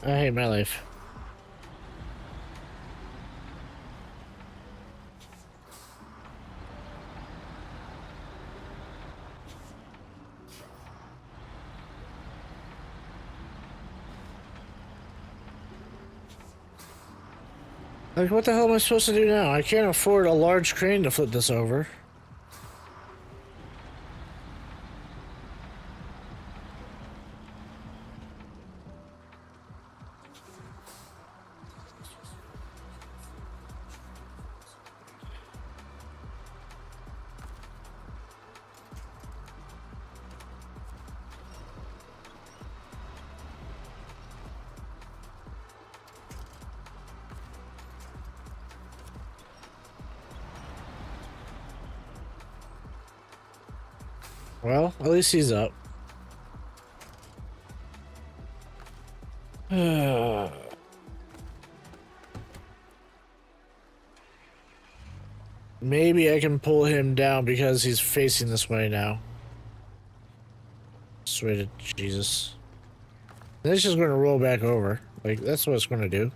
I hate my life. Like, what the hell am I supposed to do now? I can't afford a large crane to flip this over. Well, at least he's up. Maybe I can pull him down because he's facing this way now. Swear to Jesus. Then it's just going to roll back over. Like, that's what it's going to do.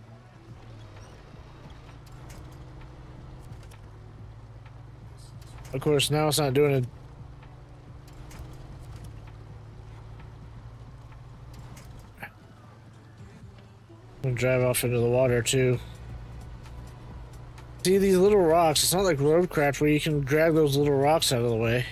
Of course, now it's not doing it. I'm gonna drive off into the water too. See these little rocks? It's not like roadcraft where you can drag those little rocks out of the way.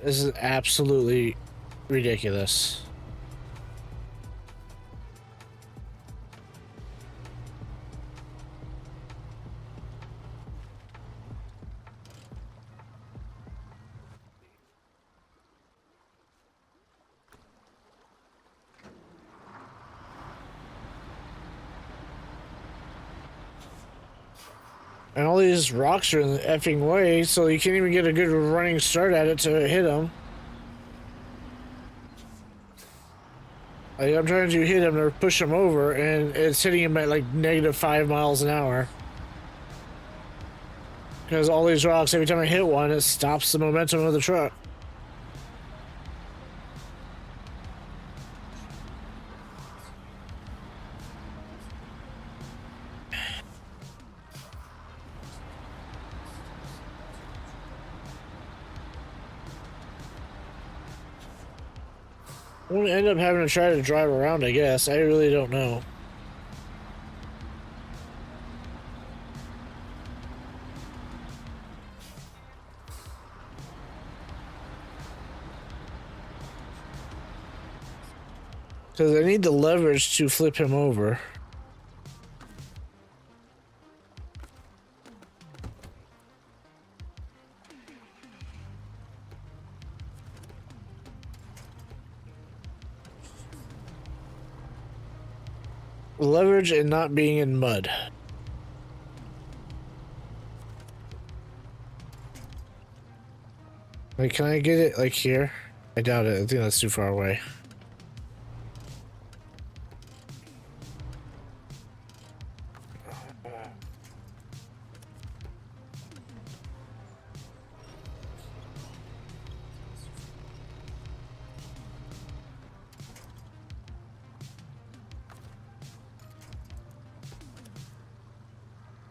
This is absolutely ridiculous. And all these rocks are in the effing way, so you can't even get a good running start at it to hit them. Like, I'm trying to hit him to push him over, and it's hitting him at like -5 miles an hour. Because all these rocks, every time I hit one, it stops the momentum of the truck. I'm gonna end up having to try to drive around, I guess. I really don't know. Because I need the leverage to flip him over. Leverage and not being in mud. Like, can I get it, like, here? I doubt it. I think that's too far away.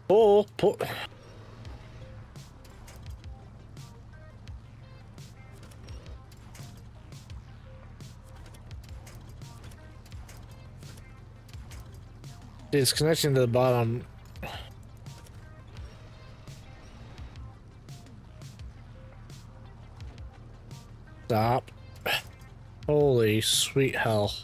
Pull. It's connecting to the bottom. Stop. Holy sweet hell.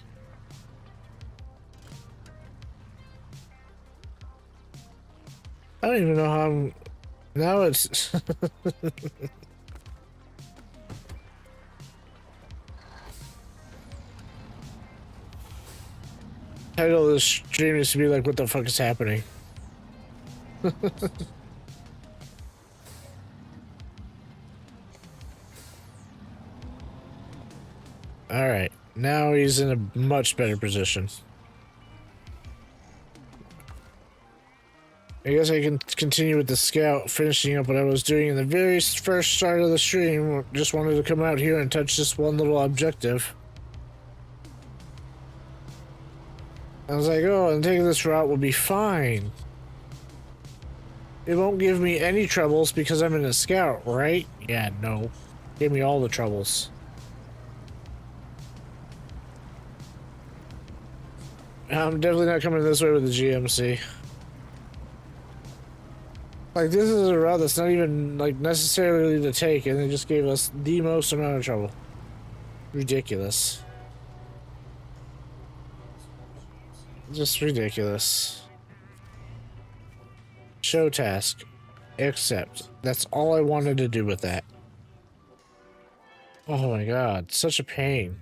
I don't even know how I'm... Now it's... Title of this stream is to be like, what the fuck is happening? Alright, now he's in a much better position. I guess I can continue with the scout, finishing up what I was doing in the very first start of the stream. Just wanted to come out here and touch this one little objective. I was like, oh, and taking this route will be fine. It won't give me any troubles because I'm in a scout, right? Yeah, no. Give me all the troubles. I'm definitely not coming this way with the GMC. Like, this is a route that's not even, like, necessarily to take, and they just gave us the most amount of trouble. Ridiculous. Just ridiculous. Show task. Accept. That's all I wanted to do with that. Oh my god, such a pain.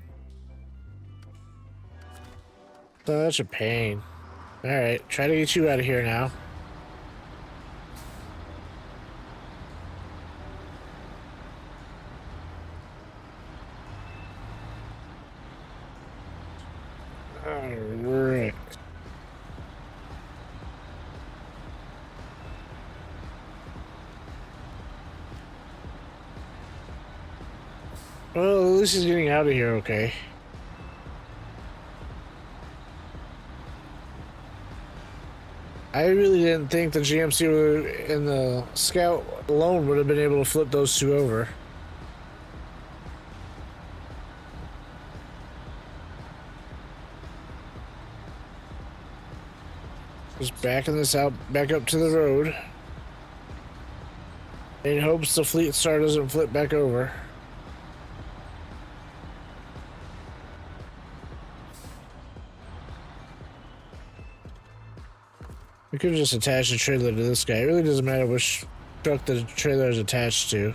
Such a pain. Alright, try to get you out of here now. Alright. Well, at least he's getting out of here okay. I really didn't think the GMC and the Scout alone would have been able to flip those two over. Just backing this out, back up to the road. In hopes the Fleet Star doesn't flip back over. We could have just attached a trailer to this guy. It really doesn't matter which truck the trailer is attached to.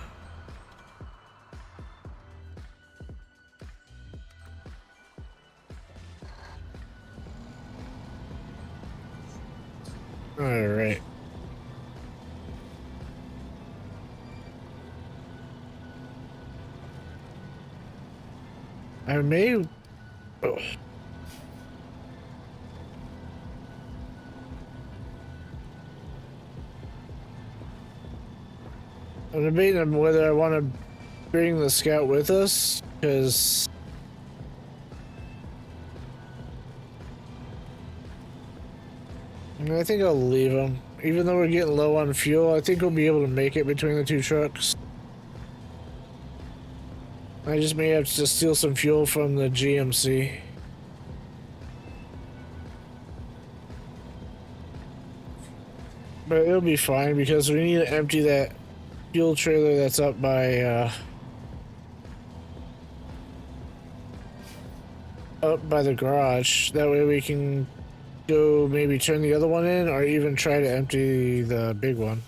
Alright. I may... Oh. I'm debating on whether I want to bring the Scout with us, because... I think I'll leave him. Even though we're getting low on fuel, I think we'll be able to make it between the two trucks. I just may have to steal some fuel from the GMC. But it'll be fine because we need to empty that fuel trailer that's up by the garage. That way we can go maybe turn the other one in or even try to empty the big one.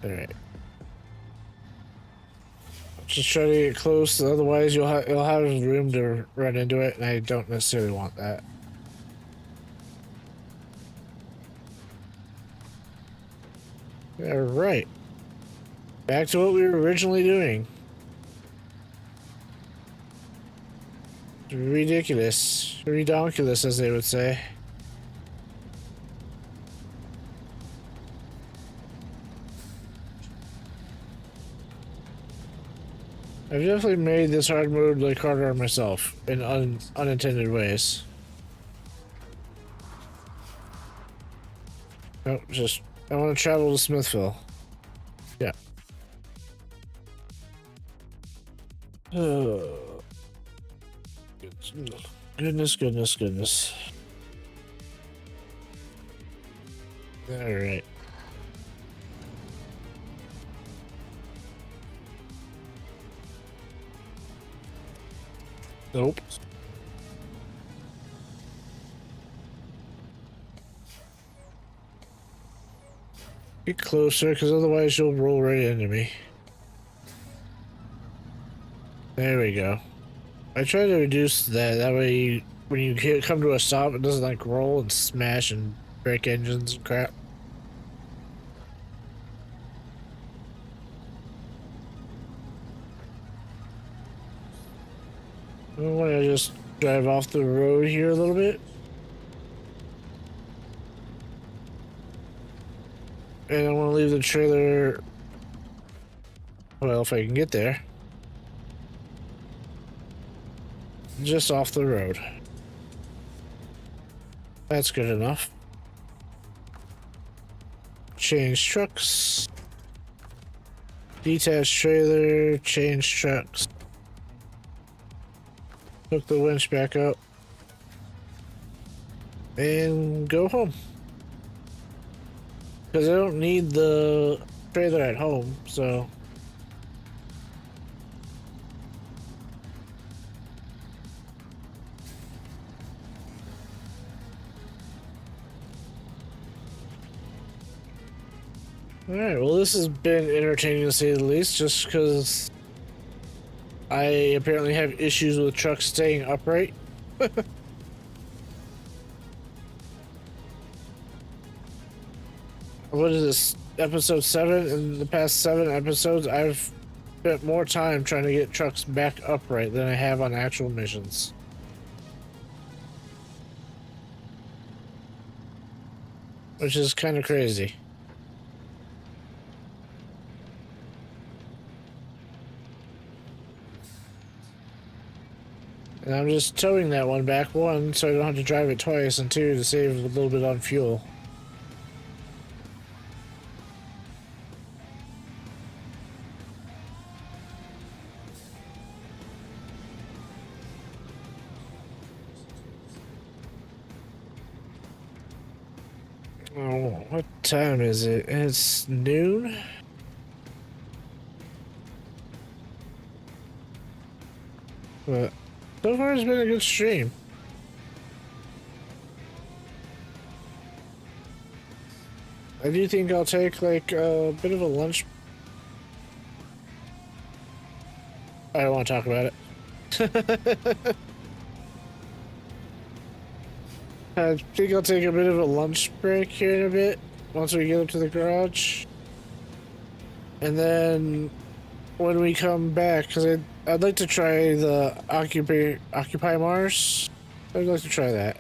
Alright. Just try to get close, otherwise you'll have room to run into it, and I don't necessarily want that. Alright. Back to what we were originally doing. Ridiculous. Redonkulous, as they would say. I've definitely made this hard mode like harder on myself in unintended ways. Oh, just I want to travel to Smithville. Yeah. Oh. Goodness. All right. Nope. Get closer, because otherwise you'll roll right into me. There we go. I try to reduce that. That way, when you come to a stop, it doesn't like roll and smash and break engines and crap. I want to just drive off the road here a little bit. And I want to leave the trailer, well, if I can get there, just off the road. That's good enough. Change trucks. Detached trailer, change trucks. Hook the winch back up. And go home. Because I don't need the trailer at home, so. Alright, well this has been entertaining to say the least, just because I apparently have issues with trucks staying upright. What is this? Episode 7? In the past 7 episodes, I've spent more time trying to get trucks back upright than I have on actual missions. Which is kind of crazy. And I'm just towing that one back, 1, so I don't have to drive it twice, and 2, to save a little bit on fuel. Oh, what time is it? It's noon? But so far it's been a good stream. I do think I'll take like a bit of a lunch. I don't want to talk about it. I think I'll take a bit of a lunch break here in a bit once we get up to the garage. And then when we come back, because I'd like to try the Occupy Mars. I'd like to try that.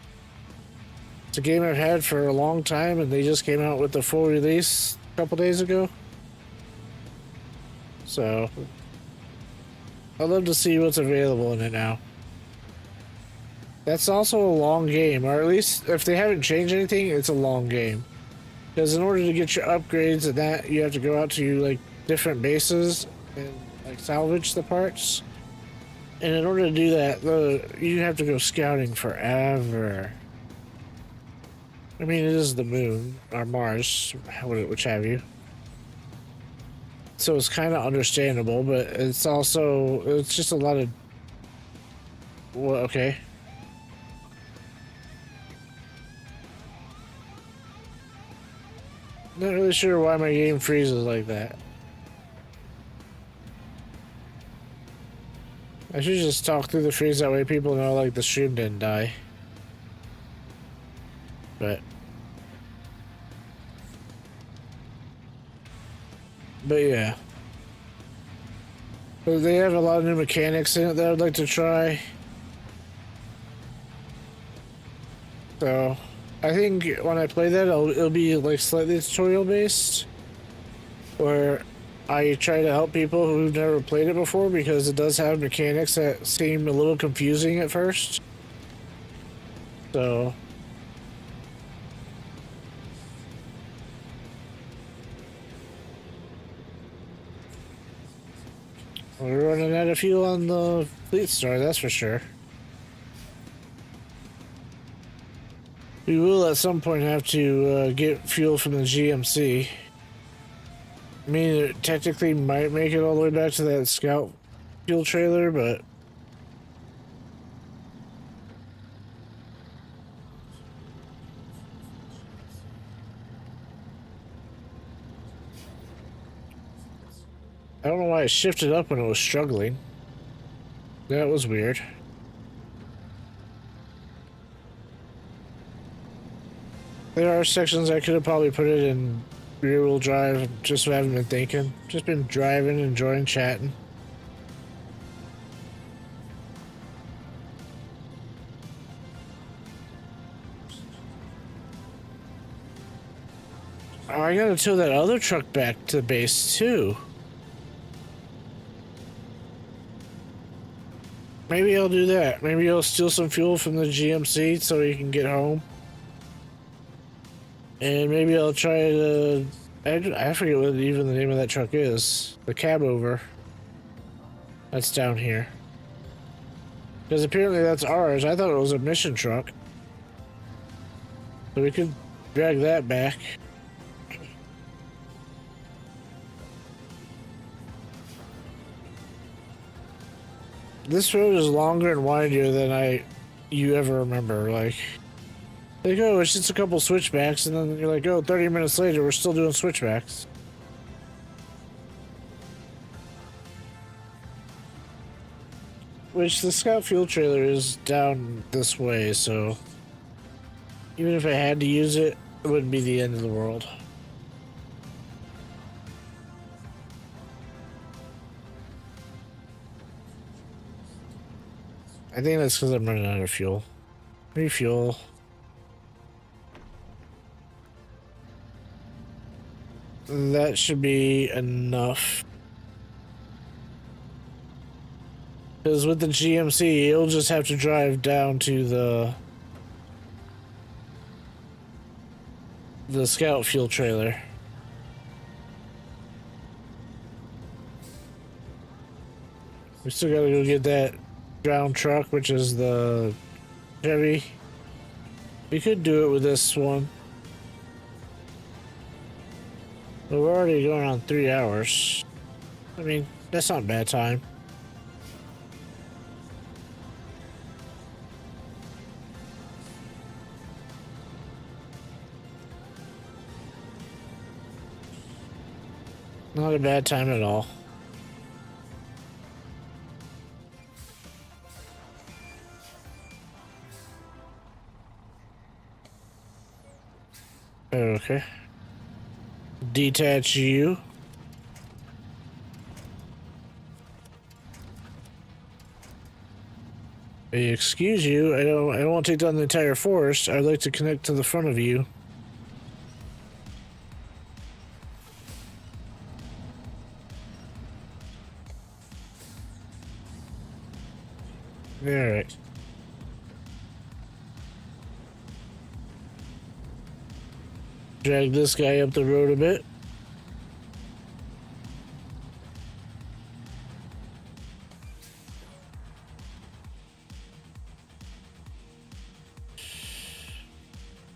It's a game I've had for a long time, and they just came out with the full release a couple days ago. So I'd love to see what's available in it now. That's also a long game, or at least if they haven't changed anything, it's a long game. Because in order to get your upgrades and that, you have to go out to like different bases and like salvage the parts. And in order to do that, you have to go scouting forever. I mean, it is the moon, or Mars, which have you. So it's kind of understandable, but it's just a lot of... Well, okay. Not really sure why my game freezes like that. I should just talk through the freeze, that way people know like the stream didn't die. But yeah. But they have a lot of new mechanics in it that I'd like to try. So, I think when I play that, it'll be like slightly tutorial based, where I try to help people who've never played it before because it does have mechanics that seem a little confusing at first. So, we're running out of fuel on the Fleet Star, that's for sure. We will at some point have to get fuel from the GMC. I mean, it technically might make it all the way back to that scout fuel trailer, but I don't know why it shifted up when it was struggling. That was weird. There are sections I could have probably put it in rear-wheel drive, just haven't been thinking. Just been driving, enjoying chatting. Oh, I gotta tow that other truck back to the base too. Maybe I'll do that. Maybe I'll steal some fuel from the GMC so he can get home. And maybe I'll try to... I forget what even the name of that truck is. The cab over. That's down here. Because apparently that's ours. I thought it was a mission truck. So we could drag that back. This road is longer and windier than you ever remember. Like, oh, it's just a couple switchbacks, and then you're like, oh, 30 minutes later, we're still doing switchbacks. Which the scout fuel trailer is down this way, so even if I had to use it, it wouldn't be the end of the world. I think that's because I'm running out of fuel. Refuel. That should be enough. Because with the GMC, you'll just have to drive down to the scout fuel trailer. We still gotta go get that ground truck, which is the Chevy. We could do it with this one. But we're already going on 3 hours. I mean, that's not a bad time. Not a bad time at all. Okay. Detach you. Excuse you, I don't want to take down the entire forest. I'd like to connect to the front of you. Alright. Drag this guy up the road a bit.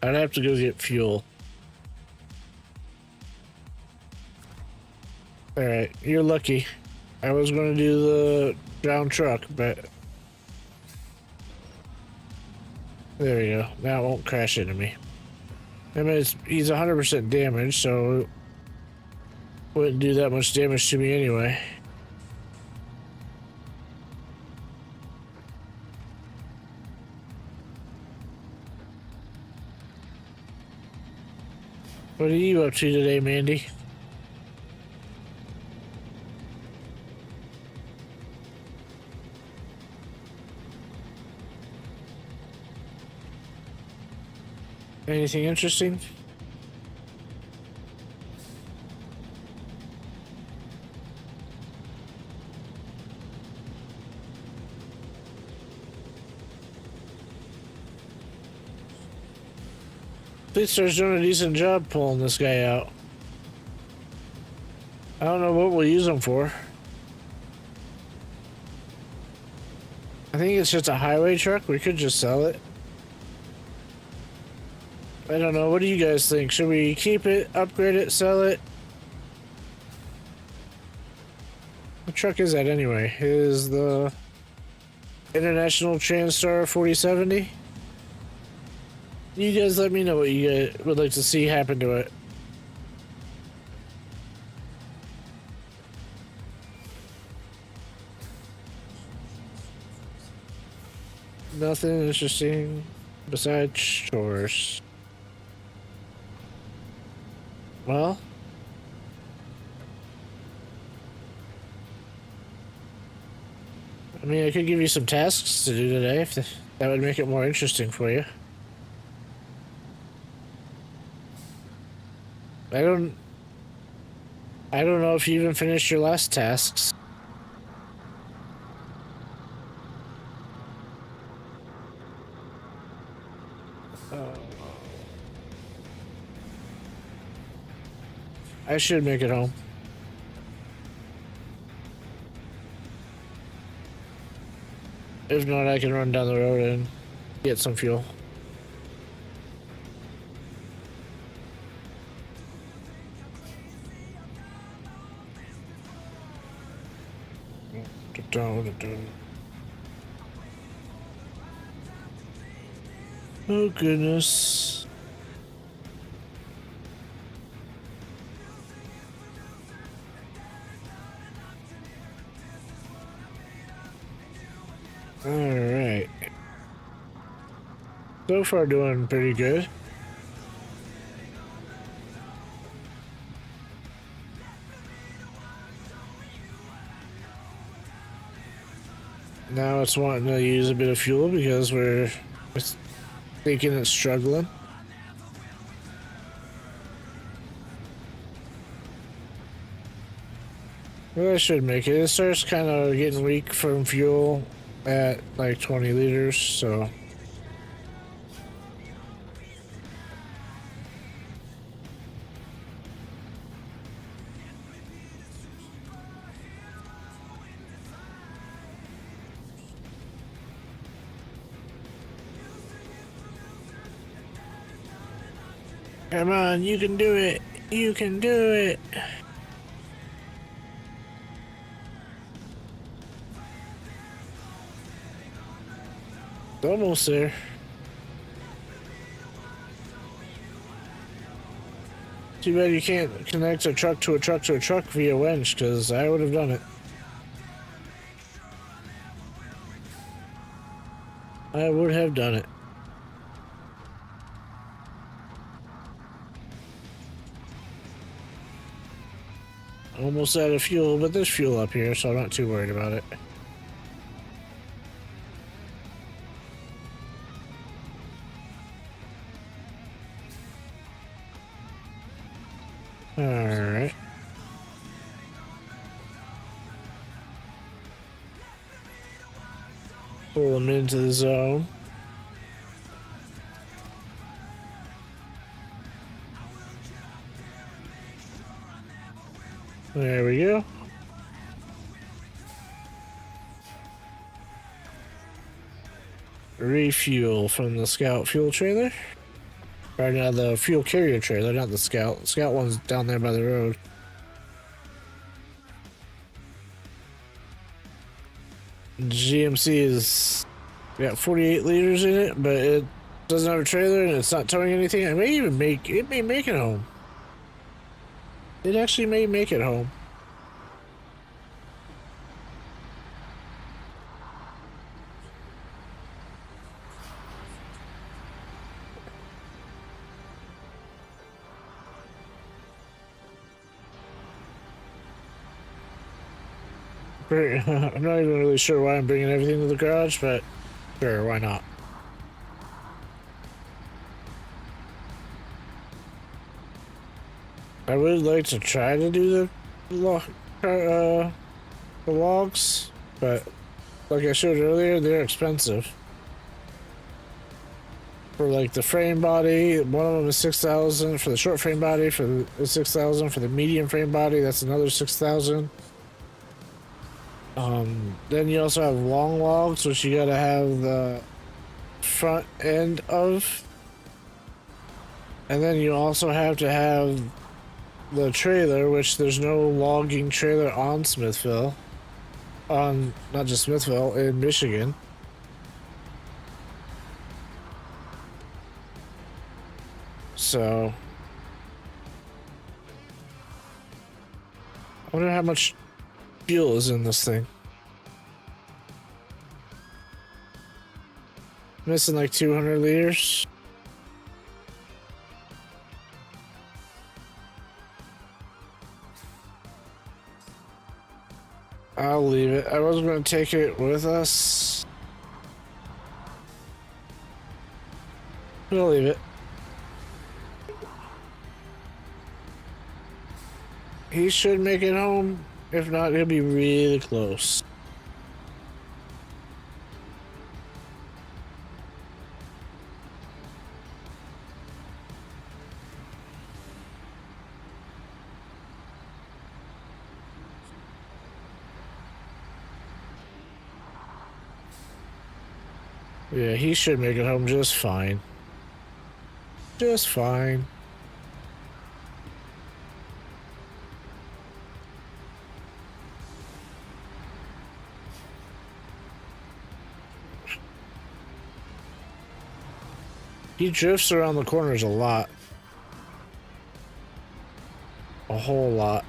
I'd have to go get fuel. Alright, you're lucky. I was going to do the ground truck, but... There we go. Now it won't crash into me. I mean, he's 100% damaged, so... Wouldn't do that much damage to me anyway. What are you up to today, Mandy? Anything interesting? Star's doing a decent job pulling this guy out. I don't know what we'll use him for. I think it's just a highway truck. We could just sell it. I don't know. What do you guys think? Should we keep it, upgrade it, sell it? What truck is that anyway? Is the International Transstar 4070? You guys let me know what you guys would like to see happen to it. Nothing interesting besides chores. Well, I mean, I could give you some tasks to do today if that would make it more interesting for you. I don't know if you even finished your last tasks. I should make it home. If not, I can run down the road and get some fuel. Oh goodness. All right. So far doing pretty good. Now it's wanting to use a bit of fuel because we're thinking it's struggling. Well, I should make it. It starts kind of getting weak from fuel at like 20 liters, so. Come on, you can do it. You can do it. Almost there. Too bad you can't connect a truck to a truck to a truck via winch, because I would have done it. I would have done it. Almost out of fuel, but there's fuel up here, so I'm not too worried about it. Alright. Pull them into the zone. There we go. Refuel from the Scout fuel trailer. Right now, the fuel carrier trailer, not the Scout. The Scout one's down there by the road. GMC is got 48 liters in it, but it doesn't have a trailer and it's not towing anything. It may make it home. It actually may make it home. I'm not even really sure why I'm bringing everything to the garage, but sure, why not? I would like to try to do the logs, but like I showed earlier, they're expensive. For like the frame body, one of them is 6,000 for the short frame body. For the 6,000 for the medium frame body, that's another 6,000. Then you also have long logs, which you gotta have the front end of, and then you also have to have the trailer, which there's no logging trailer on Smithville, on not just Smithville, in Michigan. So I wonder how much fuel is in this thing. Missing like 200 liters. I'll leave it. I wasn't going to take it with us. We'll leave it. He should make it home. If not, he'll be really close. Yeah, he should make it home just fine. Just fine. He drifts around the corners a lot. A whole lot.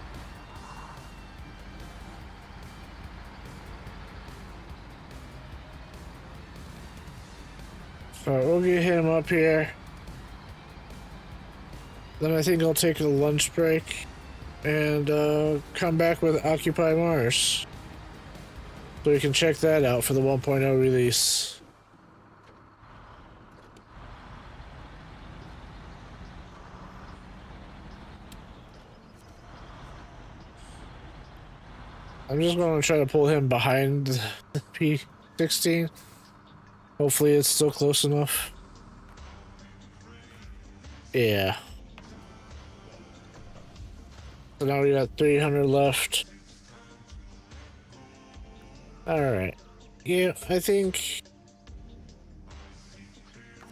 Alright, we'll get him up here. Then I think I'll take a lunch break and come back with Occupy Mars. So we can check that out for the 1.0 release. I'm just going to try to pull him behind the P16. Hopefully it's still close enough. Yeah. So now we got 300 left. Alright. Yeah, I think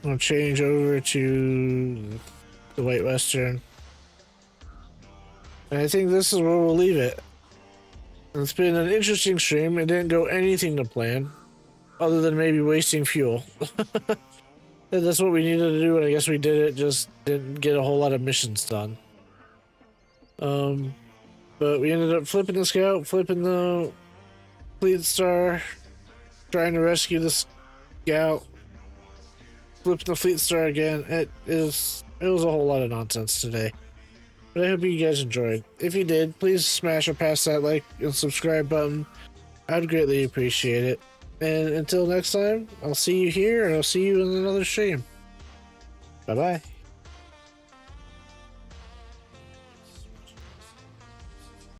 I'll change over to the White Western. And I think this is where we'll leave it. It's been an interesting stream. It didn't go anything to plan, other than maybe wasting fuel. That's what we needed to do, and I guess we did it. Just didn't get a whole lot of missions done. But we ended up flipping the scout, flipping the Fleet Star, trying to rescue the scout, flipping the Fleet Star again. It was a whole lot of nonsense today. But I hope you guys enjoyed. If you did, please smash or pass that like and subscribe button. I'd greatly appreciate it. And until next time, I'll see you here and I'll see you in another stream. Bye-bye.